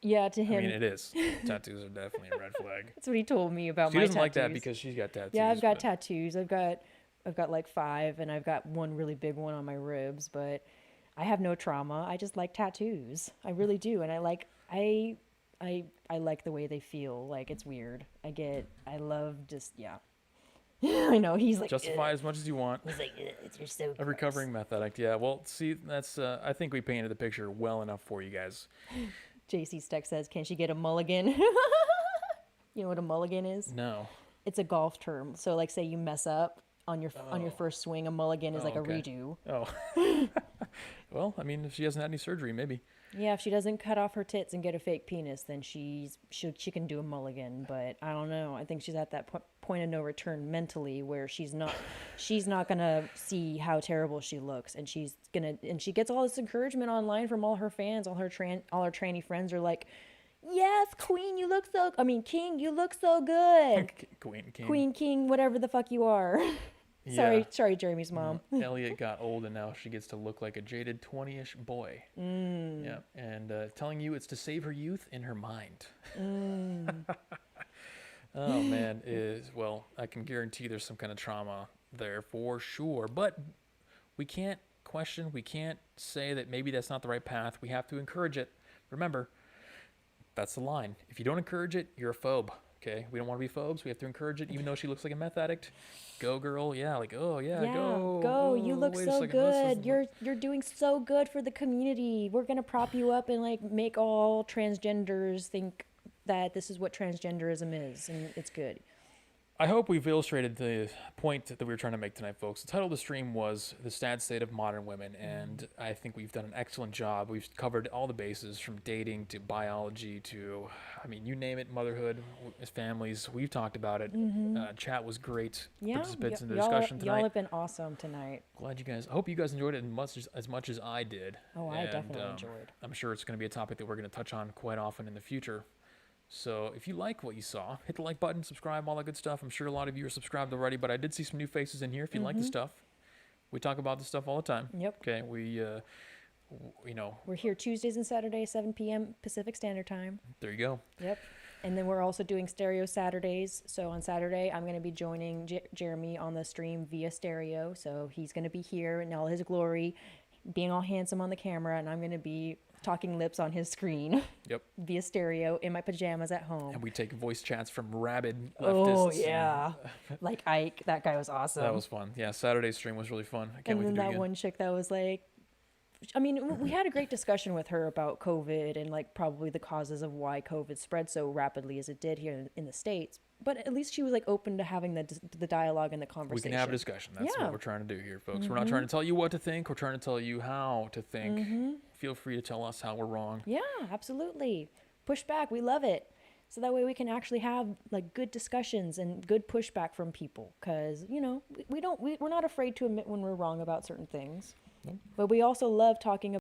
Yeah, to him. I mean, it is. Tattoos are definitely a red flag. That's what he told me about She my doesn't like that tattoos. because she's got tattoos. Yeah, I've got but- tattoos. I've got like 5, and I've got one really big one on my ribs, but I have no trauma. I just like tattoos. I really do, and I like the way they feel. Like, it's weird. I love just, yeah. I know, he's like, Justify "Ugh." as much as you want. He's like, "Ugh, you're so A gross." recovering meth addict. Yeah, well, see, that's, I think we painted the picture well enough for you guys. JC Steck says, can she get a mulligan? You know what a mulligan is? No. It's a golf term. So, like, say you mess up on your first swing, a mulligan is like okay. a redo. Oh. Well, I mean, if she hasn't had any surgery, maybe. Yeah, if she doesn't cut off her tits and get a fake penis, then she can do a mulligan. But I don't know. I think she's at that point of no return mentally, where she's not gonna see how terrible she looks, and she gets all this encouragement online from all her fans, all her tranny friends are like, yes, Queen, you look so. I mean, King, you look so good. Queen, King. Queen, King, whatever the fuck you are. Yeah. Sorry, Jeremy's mom. Elliot got old and now she gets to look like a jaded 20-ish boy. Yeah, and telling you it's to save her youth in her mind. Oh man, well, I can guarantee there's some kind of trauma there for sure. But we can't question, we can't say that maybe that's not the right path. We have to encourage it. Remember, that's the line. If you don't encourage it, you're a phobe. Okay, we don't want to be phobes. We have to encourage it, even though she looks like a meth addict. Go, girl. Yeah, like, oh yeah, go. Go. You Oh, look wait a so second, this good. is- You're doing so good for the community. We're gonna prop you up and like make all transgenders think that this is what transgenderism is, and it's good. I hope we've illustrated the point that we were trying to make tonight, folks. The title of the stream was The Sad State of Modern Women, and I think we've done an excellent job. We've covered all the bases, from dating to biology to, I mean, you name it, motherhood, families. We've talked about it. Chat was great. Yeah, Participants in the y'all discussion tonight. y'all have been awesome tonight. Glad you guys. I hope you guys enjoyed it as much as I did. Oh, I And, definitely enjoyed. I'm sure it's going to be a topic that we're going to touch on quite often in the future. So if you like what you saw, hit the like button, subscribe, all that good stuff. I'm sure a lot of you are subscribed already, but I did see some new faces in here. If you like the stuff, we talk about this stuff all the time. Yep. Okay, we, you know, We're here Tuesdays and Saturdays, 7 p.m. Pacific Standard Time. there you go. Yep. And then we're also doing stereo Saturdays. So on Saturday, I'm going to be joining Jeremy on the stream via stereo. So he's going to be here in all his glory, being all handsome on the camera, and I'm going to be talking lips on his screen Yep. via stereo in my pajamas at home. And we take voice chats from rabid leftists. Oh, and yeah. Like Ike, that guy was awesome. that was fun. Yeah, Saturday's stream was really fun. I can't And wait to then do it that again. one chick that was like, I mean, we had a great discussion with her about COVID and like probably the causes of why COVID spread so rapidly as it did here in the States. But at least she was like open to having the dialogue and the We conversation. can have a discussion. That's Yeah. what we're trying to do here, folks. We're not trying to tell you what to think. We're trying to tell you how to think. Feel free to tell us how we're wrong. Yeah, absolutely. Push back. We love it. So that way we can actually have like good discussions and good pushback from people. Because, you know, we're not afraid to admit when we're wrong about certain things. But we also love talking